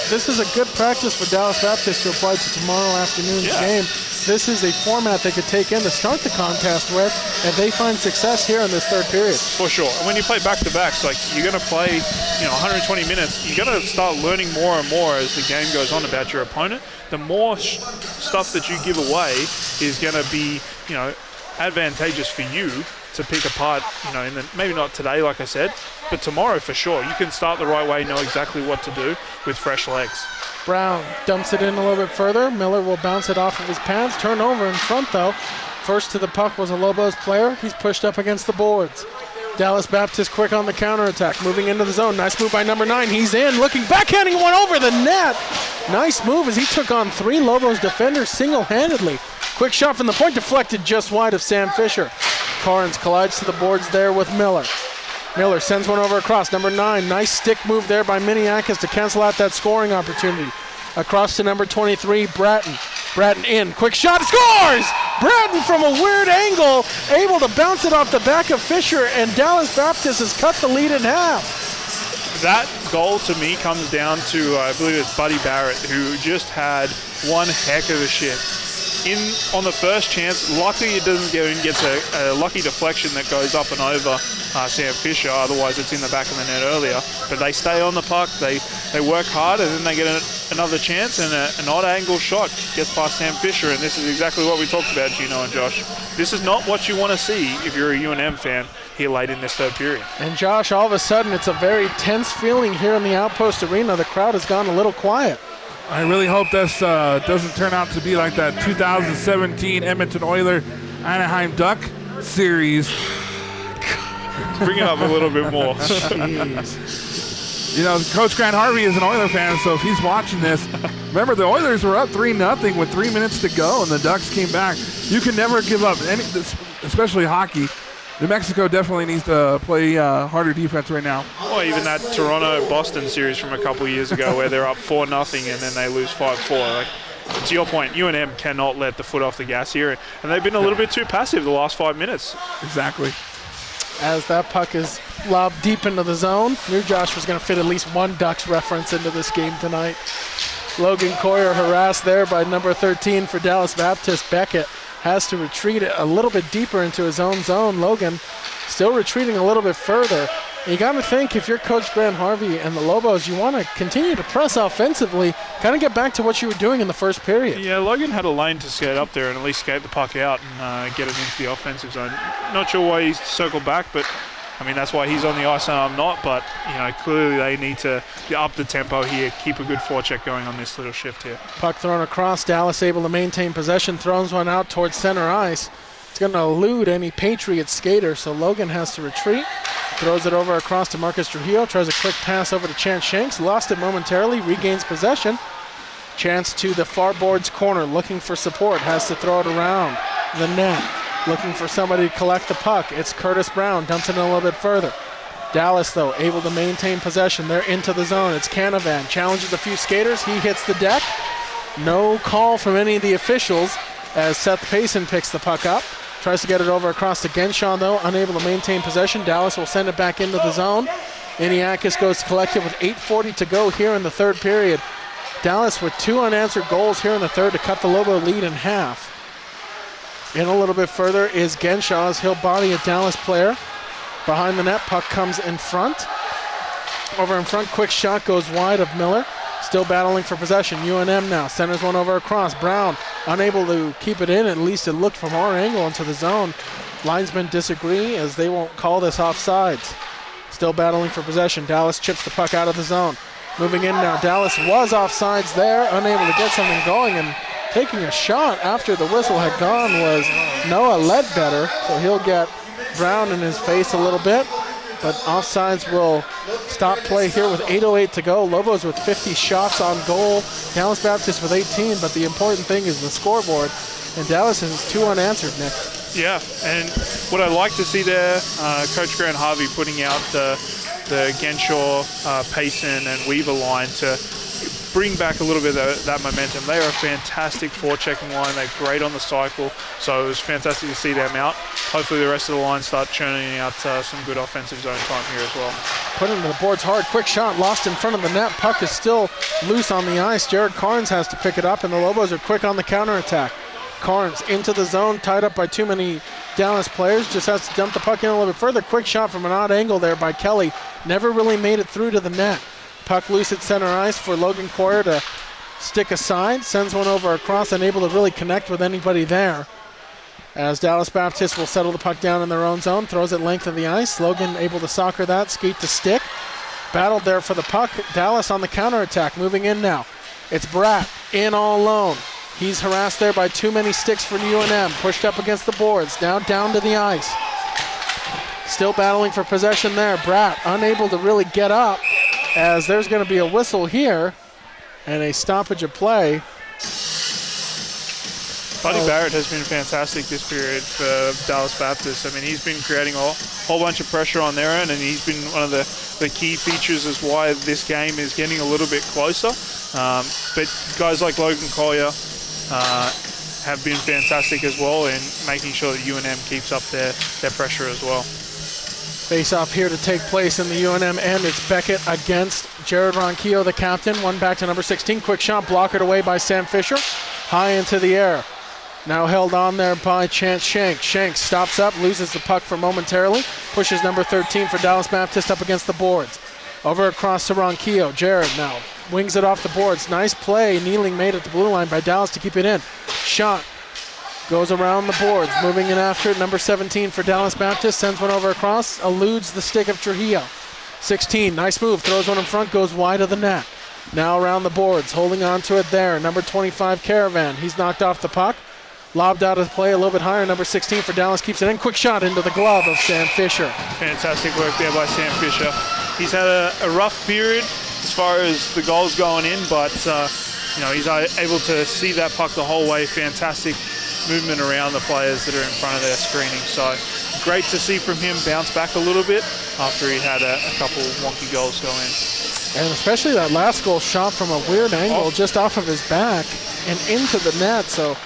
S1: This is a good practice for Dallas Baptist to apply to tomorrow afternoon's game. This is a format they could take in to start the contest with, and they find success here in this third period.
S3: For sure. And when you play back-to-backs, like you're going to play, 120 minutes, you're going to start learning more and more as the game goes on about your opponent. The more stuff that you give away is going to be, advantageous for you to pick apart, maybe not today, like I said, but tomorrow for sure. You can start the right way, know exactly what to do with fresh legs.
S1: Brown dumps it in a little bit further. Miller will bounce it off of his pads. Turnover in front, though. First to the puck was a Lobos player. He's pushed up against the boards. Dallas Baptist quick on the counterattack, moving into the zone. Nice move by number 9. He's in, looking, backhanding one over the net. Nice move as he took on 3 Lobos defenders single-handedly. Quick shot from the point, deflected just wide of Sam Fisher. Carnes collides to the boards there with Miller. Miller sends one over across. Number 9, nice stick move there by Miniakis to cancel out that scoring opportunity. Across to number 23, Bratton. Bratton in, quick shot, scores! Bratton from a weird angle, able to bounce it off the back of Fisher, and Dallas Baptist has cut the lead in half.
S3: That goal to me comes down to, I believe it's Buddy Barrett, who just had one heck of a shift. On the first chance, luckily it doesn't go and gets a lucky deflection that goes up and over Sam Fisher, otherwise it's in the back of the net earlier. But they stay on the puck, they work hard, and then they get another chance, and an odd angle shot gets past Sam Fisher, and this is exactly what we talked about, Gino and Josh. This is not what you want to see if you're a UNM fan here late in this third period.
S1: And Josh, all of a sudden it's a very tense feeling here in the Outpost Arena. The crowd has gone a little quiet.
S2: I really hope this doesn't turn out to be like that 2017 Edmonton Oilers Anaheim Duck series.
S3: Bring it up a little bit more.
S1: Jeez.
S2: You know, Coach Grant Harvey is an Oiler fan, so if he's watching this, remember the Oilers were up 3-0 with 3 minutes to go, and the Ducks came back. You can never give up, especially hockey. New Mexico definitely needs to play harder defense right now.
S3: Or even that Toronto-Boston series from a couple of years ago where they're up 4-0 and then they lose 5-4. Like, to your point, UNM cannot let the foot off the gas here, and they've been a little bit too passive the last 5 minutes.
S2: Exactly.
S1: As that puck is lobbed deep into the zone, knew Josh was going to fit at least one Ducks reference into this game tonight. Logan Coyer harassed there by number 13 for Dallas Baptist. Beckett has to retreat a little bit deeper into his own zone. Logan still retreating a little bit further. And you got to think, if you're Coach Grant Harvey and the Lobos, you want to continue to press offensively, kind of get back to what you were doing in the first period.
S3: Yeah, Logan had a lane to skate up there and at least skate the puck out and get it into the offensive zone. Not sure why he's circled back, but I mean, that's why he's on the ice and I'm not, but you know, clearly they need to up the tempo here, keep a good forecheck going on this little shift here.
S1: Puck thrown across, Dallas able to maintain possession, throws one out towards center ice. It's going to elude any Patriots skater, so Logan has to retreat. Throws it over across to Marcus Trujillo, tries a quick pass over to Chance Shanks, lost it momentarily, regains possession. Chance to the far boards corner, looking for support, has to throw it around the net. Looking for somebody to collect the puck. It's Curtis Brown, dumps it in a little bit further. Dallas, though, able to maintain possession. They're into the zone. It's Canavan, challenges a few skaters. He hits the deck. No call from any of the officials as Seth Payson picks the puck up. Tries to get it over across to Genshaw, though, unable to maintain possession. Dallas will send it back into the zone. Iniakis goes to collect it with 8:40 to go here in the third period. Dallas with 2 unanswered goals here in the third to cut the Lobo lead in half. In a little bit further is Genshaw as he'll body a Dallas player. Behind the net, puck comes in front. Over in front, quick shot goes wide of Miller. Still battling for possession. UNM now centers one over across. Brown unable to keep it in. At least it looked from our angle into the zone. Linesmen disagree as they won't call this offsides. Still battling for possession. Dallas chips the puck out of the zone. Moving in now. Dallas was offsides there, unable to get something going, and taking a shot after the whistle had gone was Noah Ledbetter, so he'll get Brown in his face a little bit, but offsides will stop play here with 8:08 to go. Lobos with 50 shots on goal, Dallas Baptist with 18, but the important thing is the scoreboard, and Dallas has 2 unanswered, Nick.
S3: Yeah, and what I like to see there, Coach Grant Harvey putting out the Genshaw, Payson, and Weaver line to bring back a little bit of that momentum. They are a fantastic forechecking line. They're great on the cycle, so it was fantastic to see them out. Hopefully the rest of the line start churning out some good offensive zone time here as well.
S1: Put into the boards hard, quick shot, lost in front of the net. Puck is still loose on the ice. Jared Carnes has to pick it up, and the Lobos are quick on the counterattack. Carnes into the zone, tied up by too many Dallas players, just has to dump the puck in a little bit further. Quick shot from an odd angle there by Kelly. Never really made it through to the net. Puck loose at center ice for Logan Coyer to stick aside. Sends one over across, unable to really connect with anybody there. As Dallas Baptist will settle the puck down in their own zone, throws it length of the ice. Logan able to soccer that, skate to stick. Battled there for the puck. Dallas on the counterattack, moving in now. It's Bratt in all alone. He's harassed there by too many sticks for UNM. Pushed up against the boards, now down to the ice. Still battling for possession there. Bratt unable to really get up as there's going to be a whistle here and a stoppage of play.
S3: Buddy Barrett has been fantastic this period for Dallas Baptist. I mean, he's been creating a whole bunch of pressure on their end, and he's been one of the key features as why this game is getting a little bit closer. But guys like Logan Collier have been fantastic as well in making sure that UNM keeps up their pressure as well.
S1: Face-off here to take place in the UNM end. It's Beckett against Jared Ronquillo, the captain. One back to number 16. Quick shot, blockered away by Sam Fisher. High into the air. Now held on there by Chance Shank. Shank stops up, loses the puck for momentarily. Pushes number 13 for Dallas Baptist up against the boards. Over across to Ronquillo. Jared now wings it off the boards. Nice play. Kneeling made at the blue line by Dallas to keep it in. Shot. Goes around the boards, moving in after it. Number 17 for Dallas Baptist, sends one over across, eludes the stick of Trujillo. 16, nice move, throws one in front, goes wide of the net. Now around the boards, holding on to it there. Number 25, Caravan, he's knocked off the puck. Lobbed out of play a little bit higher. Number 16 for Dallas keeps it in. Quick shot into the glove of Sam Fisher.
S3: Fantastic work there by Sam Fisher. He's had a rough period as far as the goals going in, but he's able to see that puck the whole way. Fantastic movement around the players that are in front of their screening. So great to see from him bounce back a little bit after he had a couple wonky goals go in.
S1: And especially that last goal shot from a weird angle just off of his back and into the net. So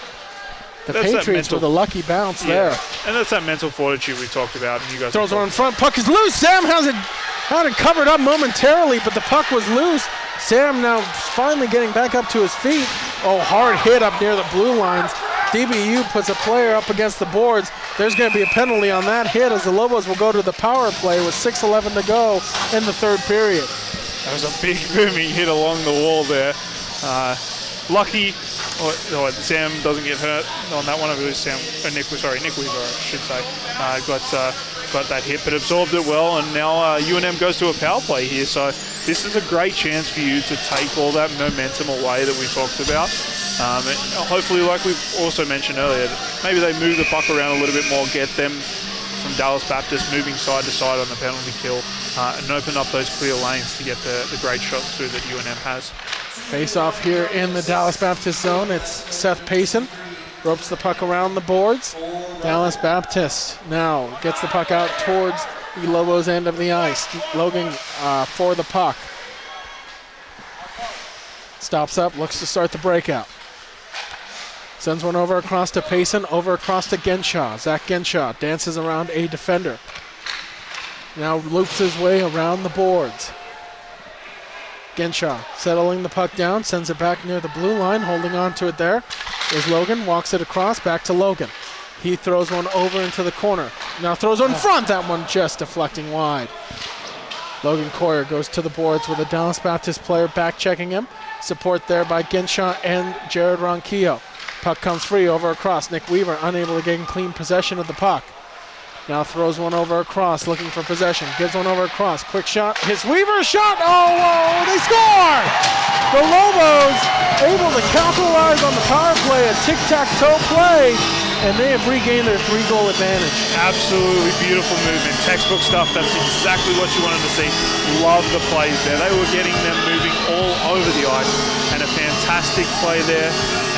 S1: the Patriots with a lucky bounce there.
S3: And that's that mental fortitude we talked about. And you guys
S1: throws one in front. Puck is loose. Sam had it covered up momentarily, but the puck was loose. Sam now finally getting back up to his feet. Oh, hard hit up near the blue lines. DBU puts a player up against the boards. There's going to be a penalty on that hit as the Lobos will go to the power play with 6:11 to go in the third period.
S3: That was a big booming hit along the wall there. Lucky Sam doesn't get hurt on that one. It was Nick Weaver, I should say. Got that hit, but absorbed it well, and now UNM goes to a power play here. So this is a great chance for you to take all that momentum away that we talked about. And hopefully, like we've also mentioned earlier, maybe they move the puck around a little bit more, get them from Dallas Baptist moving side to side on the penalty kill, and open up those clear lanes to get the great shots through that UNM has.
S1: Face off here in the Dallas Baptist zone. It's Seth Payson. Ropes the puck around the boards. Dallas Baptist now gets the puck out towards the Lobos end of the ice. Logan for the puck. Stops up, looks to start the breakout. Sends one over across to Payson, over across to Genshaw. Zach Genshaw dances around a defender. Now loops his way around the boards. Genshaw settling the puck down, sends it back near the blue line, holding on to it there. There's Logan, walks it across, back to Logan. He throws one over into the corner. Now throws one in front, that one just deflecting wide. Logan Coyer goes to the boards with a Dallas Baptist player back checking him. Support there by Genshaw and Jared Ronquillo. Puck comes free over across. Nick Weaver unable to gain clean possession of the puck. Now throws one over across, looking for possession. Gives one over across. Quick shot. Hits Weaver. Shot. Oh, whoa. They score! The Lobos able to capitalize on the power play, a tic-tac-toe play, and they have regained their 3-goal advantage.
S3: Absolutely beautiful movement. Textbook stuff. That's exactly what you wanted to see. Love the plays there. They were getting them moving all over the ice, and a fantastic play there.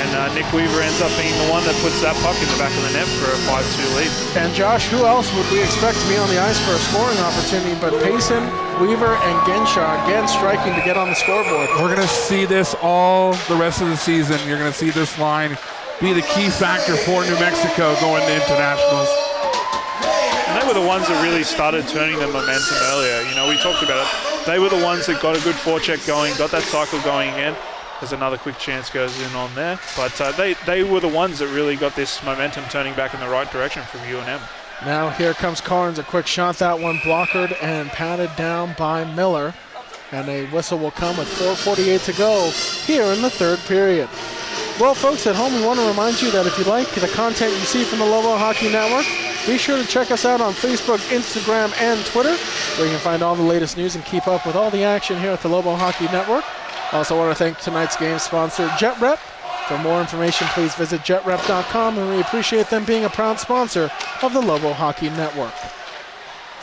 S3: And Nick Weaver ends up being the one that puts that puck in the back of the net for a 5-2 lead.
S1: And Josh, who else would we expect to be on the ice for a scoring opportunity but Payson, Weaver, and Genshaw again striking to get on the scoreboard?
S2: We're going to see this all the rest of the season. You're going to see this line be the key factor for New Mexico going to internationals.
S3: And they were the ones that really started turning the momentum earlier. You know, we talked about it. They were the ones that got a good forecheck going, got that cycle going again. There's another quick chance goes in on there. But they were the ones that really got this momentum turning back in the right direction from UNM.
S1: Now here comes Carnes, a quick shot, that one blockered and patted down by Miller. And a whistle will come with 4:48 to go here in the third period. Well, folks at home, we want to remind you that if you like the content you see from the Lobo Hockey Network, be sure to check us out on Facebook, Instagram, and Twitter, where you can find all the latest news and keep up with all the action here at the Lobo Hockey Network. Also want to thank tonight's game sponsor, JetRep. For more information, please visit jetrep.com, and we appreciate them being a proud sponsor of the Lobo Hockey Network.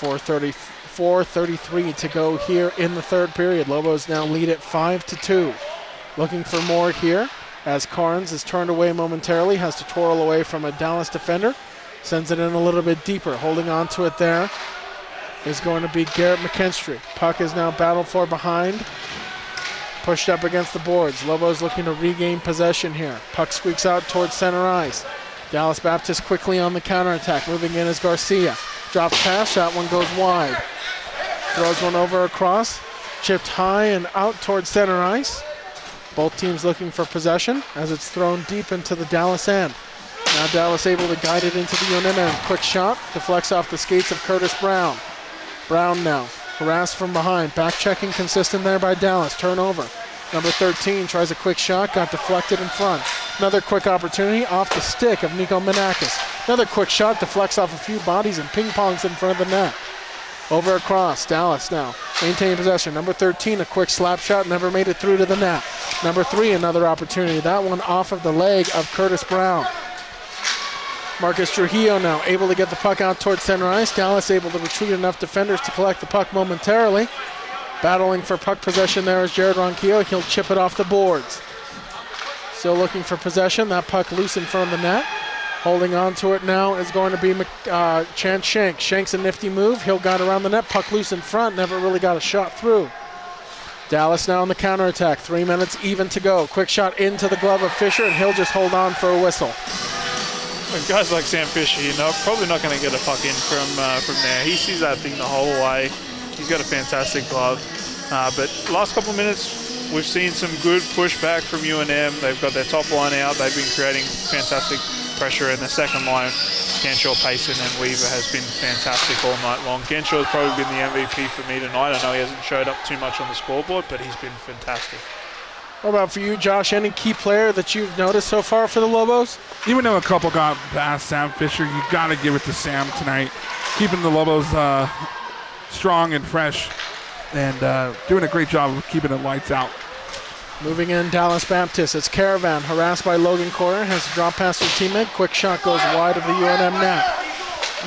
S1: 4:33 to go here in the third period. Lobos now lead at 5-2. Looking for more here as Carnes is turned away momentarily, has to twirl away from a Dallas defender. Sends it in a little bit deeper. Holding on to it there is going to be Garrett McKinstry. Puck is now battled for behind. Pushed up against the boards. Lobos looking to regain possession here. Puck squeaks out towards center ice. Dallas Baptist quickly on the counterattack. Moving in is Garcia. Drops pass. That one goes wide. Throws one over across. Chipped high and out towards center ice. Both teams looking for possession as it's thrown deep into the Dallas end. Now Dallas able to guide it into the UNM end. Quick shot. Deflects off the skates of Curtis Brown. Brown now. Harassed from behind. Back checking consistent there by Dallas. Turnover. Number 13 tries a quick shot. Got deflected in front. Another quick opportunity off the stick of Nico Menakis. Another quick shot. Deflects off a few bodies and ping-pongs in front of the net. Over across. Dallas now maintaining possession. Number 13, a quick slap shot. Never made it through to the net. Number 3, another opportunity. That one off of the leg of Curtis Brown. Marcus Trujillo now able to get the puck out towards center ice. Dallas able to retreat enough defenders to collect the puck momentarily. Battling for puck possession there is Jared Ronquillo. He'll chip it off the boards. Still looking for possession. That puck loose in front of the net. Holding on to it now is going to be Chance Shank. Shank's a nifty move. He'll got around the net. Puck loose in front. Never really got a shot through. Dallas now on the counterattack. 3 minutes even to go. Quick shot into the glove of Fisher, and he'll just hold on for a whistle.
S3: With guys like Sam Fisher, probably not going to get a puck in from there. He sees that thing the whole way. He's got a fantastic glove. But last couple of minutes, we've seen some good pushback from UNM. They've got their top line out. They've been creating fantastic pressure in the second line. Ganshaw, Payson, and Weaver has been fantastic all night long. Ganshaw has probably been the MVP for me tonight. I know he hasn't showed up too much on the scoreboard, but he's been fantastic.
S1: What about for you, Josh? Any key player that you've noticed so far for the Lobos?
S2: Even though a couple got past Sam Fisher, you got to give it to Sam tonight. Keeping the Lobos strong and fresh and doing a great job of keeping the lights out.
S1: Moving in, Dallas Baptist. It's Caravan, harassed by Logan Corner, has to drop past his teammate. Quick shot goes wide of the UNM net.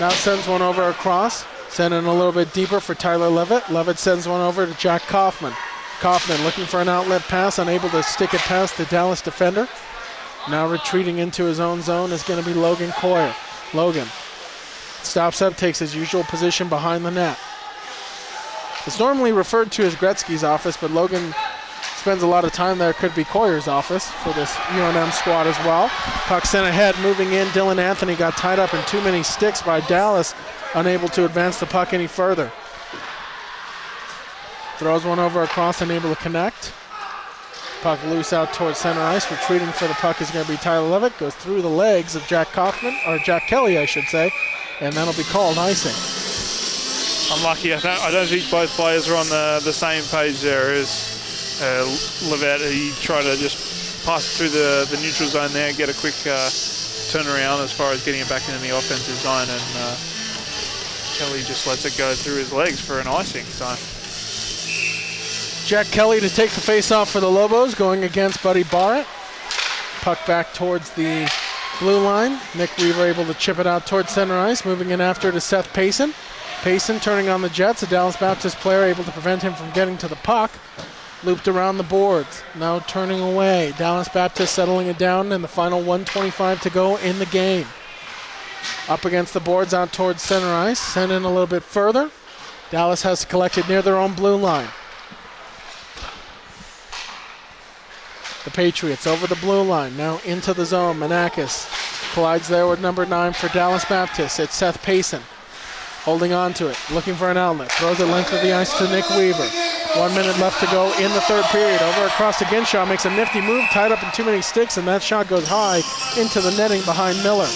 S1: Now sends one over across. Sending a little bit deeper for Tyler Levitt. Levitt sends one over to Jack Kaufmann. Kaufmann looking for an outlet pass, unable to stick it past the Dallas defender. Now retreating into his own zone is going to be Logan Coyer. Logan stops up, takes his usual position behind the net. It's normally referred to as Gretzky's office, but Logan spends a lot of time there. Could be Coyer's office for this UNM squad as well. Puck sent ahead, moving in. Dylan Anthony got tied up in too many sticks by Dallas, unable to advance the puck any further. Throws one over across, unable to connect. Puck loose out towards center ice. Retreating for the puck is going to be Tyler Levitt. Goes through the legs of Jack Kaufman, or Jack Kelly, I should say, and that'll be called icing.
S3: Unlucky. I don't think both players are on the same page there. As Levitt, he tried to just pass through the neutral zone there, get a quick turnaround as far as getting it back into the offensive zone, and Kelly just lets it go through his legs for an icing. So
S1: Jack Kelly to take the face-off for the Lobos, going against Buddy Barrett. Puck back towards the blue line. Nick Weaver able to chip it out towards center ice, moving in after to Seth Payson. Payson turning on the Jets, a Dallas Baptist player able to prevent him from getting to the puck. Looped around the boards, now turning away. Dallas Baptist settling it down, and the final 1:25 to go in the game. Up against the boards out towards center ice, sent in a little bit further. Dallas has collected near their own blue line. The Patriots over the blue line, now into the zone. Menakis collides there with number 9 for Dallas Baptist. It's Seth Payson holding on to it, looking for an outlet. Throws it length of the ice to Nick Weaver. 1 minute left to go in the third period. Over across to Ginshaw, makes a nifty move, tied up in too many sticks, and that shot goes high into the netting behind Miller.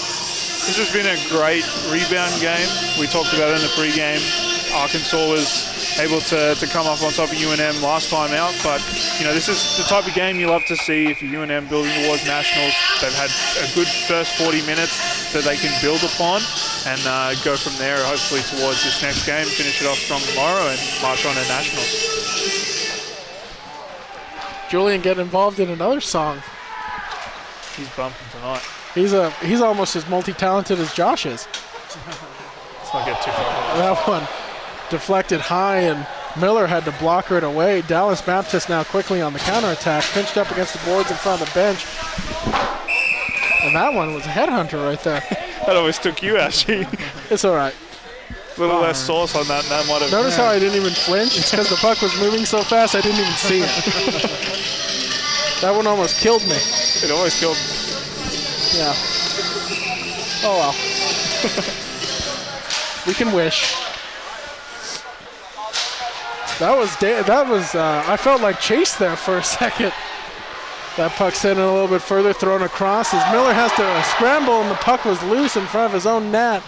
S3: this has been a great rebound game. We talked about it in the pregame. Arkansas was able to come up on top of UNM last time out, but this is the type of game you love to see if you're UNM building towards nationals. They've had a good first 40 minutes that they can build upon and go from there, hopefully towards this next game, finish it off strong tomorrow and march on to nationals.
S1: Julian getting involved in another song.
S3: He's bumping tonight.
S1: He's almost as multi-talented as Josh is.
S3: Let's not get too far.
S1: That one deflected high, and Miller had to block her away. Dallas Baptist now quickly on the counterattack, pinched up against the boards in front of the bench. And that one was a headhunter right there.
S3: That always took you, actually.
S1: It's all right.
S3: A little less sauce on that, and that might have.
S1: Notice how I didn't even flinch? It's because the puck was moving so fast I didn't even see it. That one almost killed me.
S3: It always killed me.
S1: Yeah. Oh well. We can wish. That was I felt like Chase there for a second. That puck sent in a little bit further, thrown across as Miller has to scramble, and the puck was loose in front of his own net.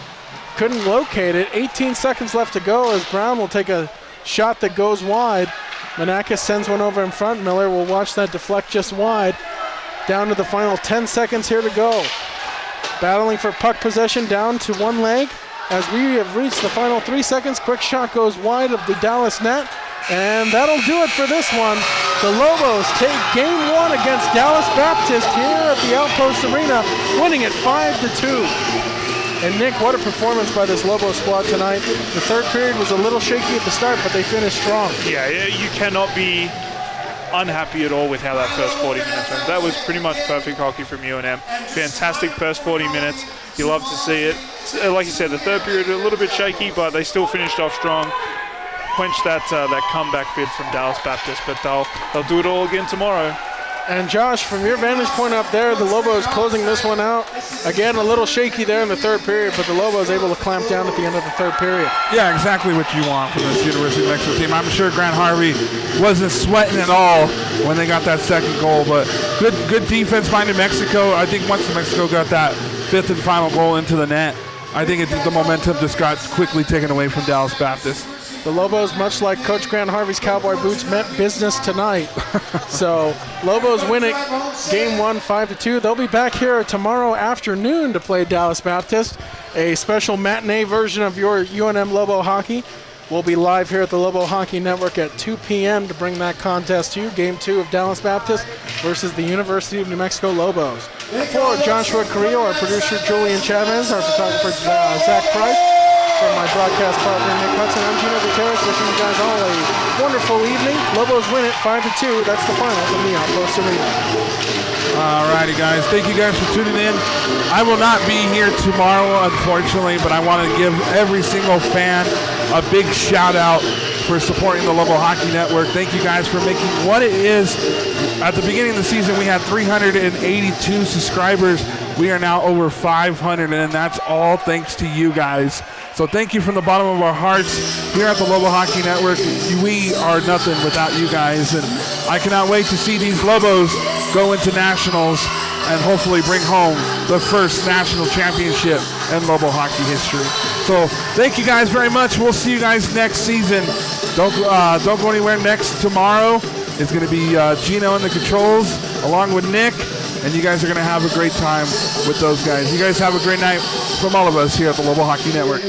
S1: Couldn't locate it. 18 seconds left to go as Brown will take a shot that goes wide. Manakis sends one over in front. Miller will watch that deflect just wide. Down to the final 10 seconds here to go. Battling for puck possession down to one leg as we have reached the final 3 seconds. Quick shot goes wide of the Dallas net. And that'll do it for this one. The Lobos take game 1 against Dallas Baptist here at the Outpost Arena, winning it 5-2. And Nick, what a performance by this Lobo squad tonight. The third period was a little shaky at the start, but they finished strong.
S3: Yeah, you cannot be unhappy at all with how that first 40 minutes went. That was pretty much perfect hockey from UNM. Fantastic first 40 minutes. You love to see it. Like you said, the third period a little bit shaky, but they still finished off strong. Quenched that comeback bid from Dallas Baptist, but they'll do it all again tomorrow.
S1: And Josh, from your vantage point up there, the Lobos closing this one out. Again, a little shaky there in the third period, but the Lobos able to clamp down at the end of the third period.
S2: Yeah, exactly what you want from this University of Mexico team. I'm sure Grant Harvey wasn't sweating at all when they got that second goal, but good defense by New Mexico. I think once New Mexico got that fifth and final goal into the net, I think the momentum just got quickly taken away from Dallas Baptist.
S1: The Lobos, much like Coach Grant Harvey's Cowboy Boots, meant business tonight. So Lobos win it, game 1, 5-2. They'll be back here tomorrow afternoon to play Dallas Baptist. A special matinee version of your UNM Lobo hockey will be live here at the Lobo Hockey Network at 2 p.m. to bring that contest to you. Game 2 of Dallas Baptist versus the University of New Mexico Lobos. For Joshua Carrillo, our producer Julian Chavez, our photographer Zach Price, from my broadcast partner Nick Hudson, I'm Gino Gutierrez, wishing you guys all a wonderful evening. Lobos win it 5-2. That's the final from the Outpost Arena.
S2: Alrighty, guys. Thank you guys for tuning in. I will not be here tomorrow, unfortunately, but I want to give every single fan a big shout out for supporting the Lobo Hockey Network. Thank you guys for making what it is. At the beginning of the season, we had 382 subscribers. We are now over 500, and that's all thanks to you guys. So thank you from the bottom of our hearts. Here at the Lobo Hockey Network, we are nothing without you guys. And I cannot wait to see these Lobos go into nationals and hopefully bring home the first national championship in Lobo hockey history. So thank you guys very much. We'll see you guys next season. Don't go anywhere. Next tomorrow is going to be Gino in the controls along with Nick. And you guys are going to have a great time with those guys. You guys have a great night from all of us here at the Lobo Hockey Network.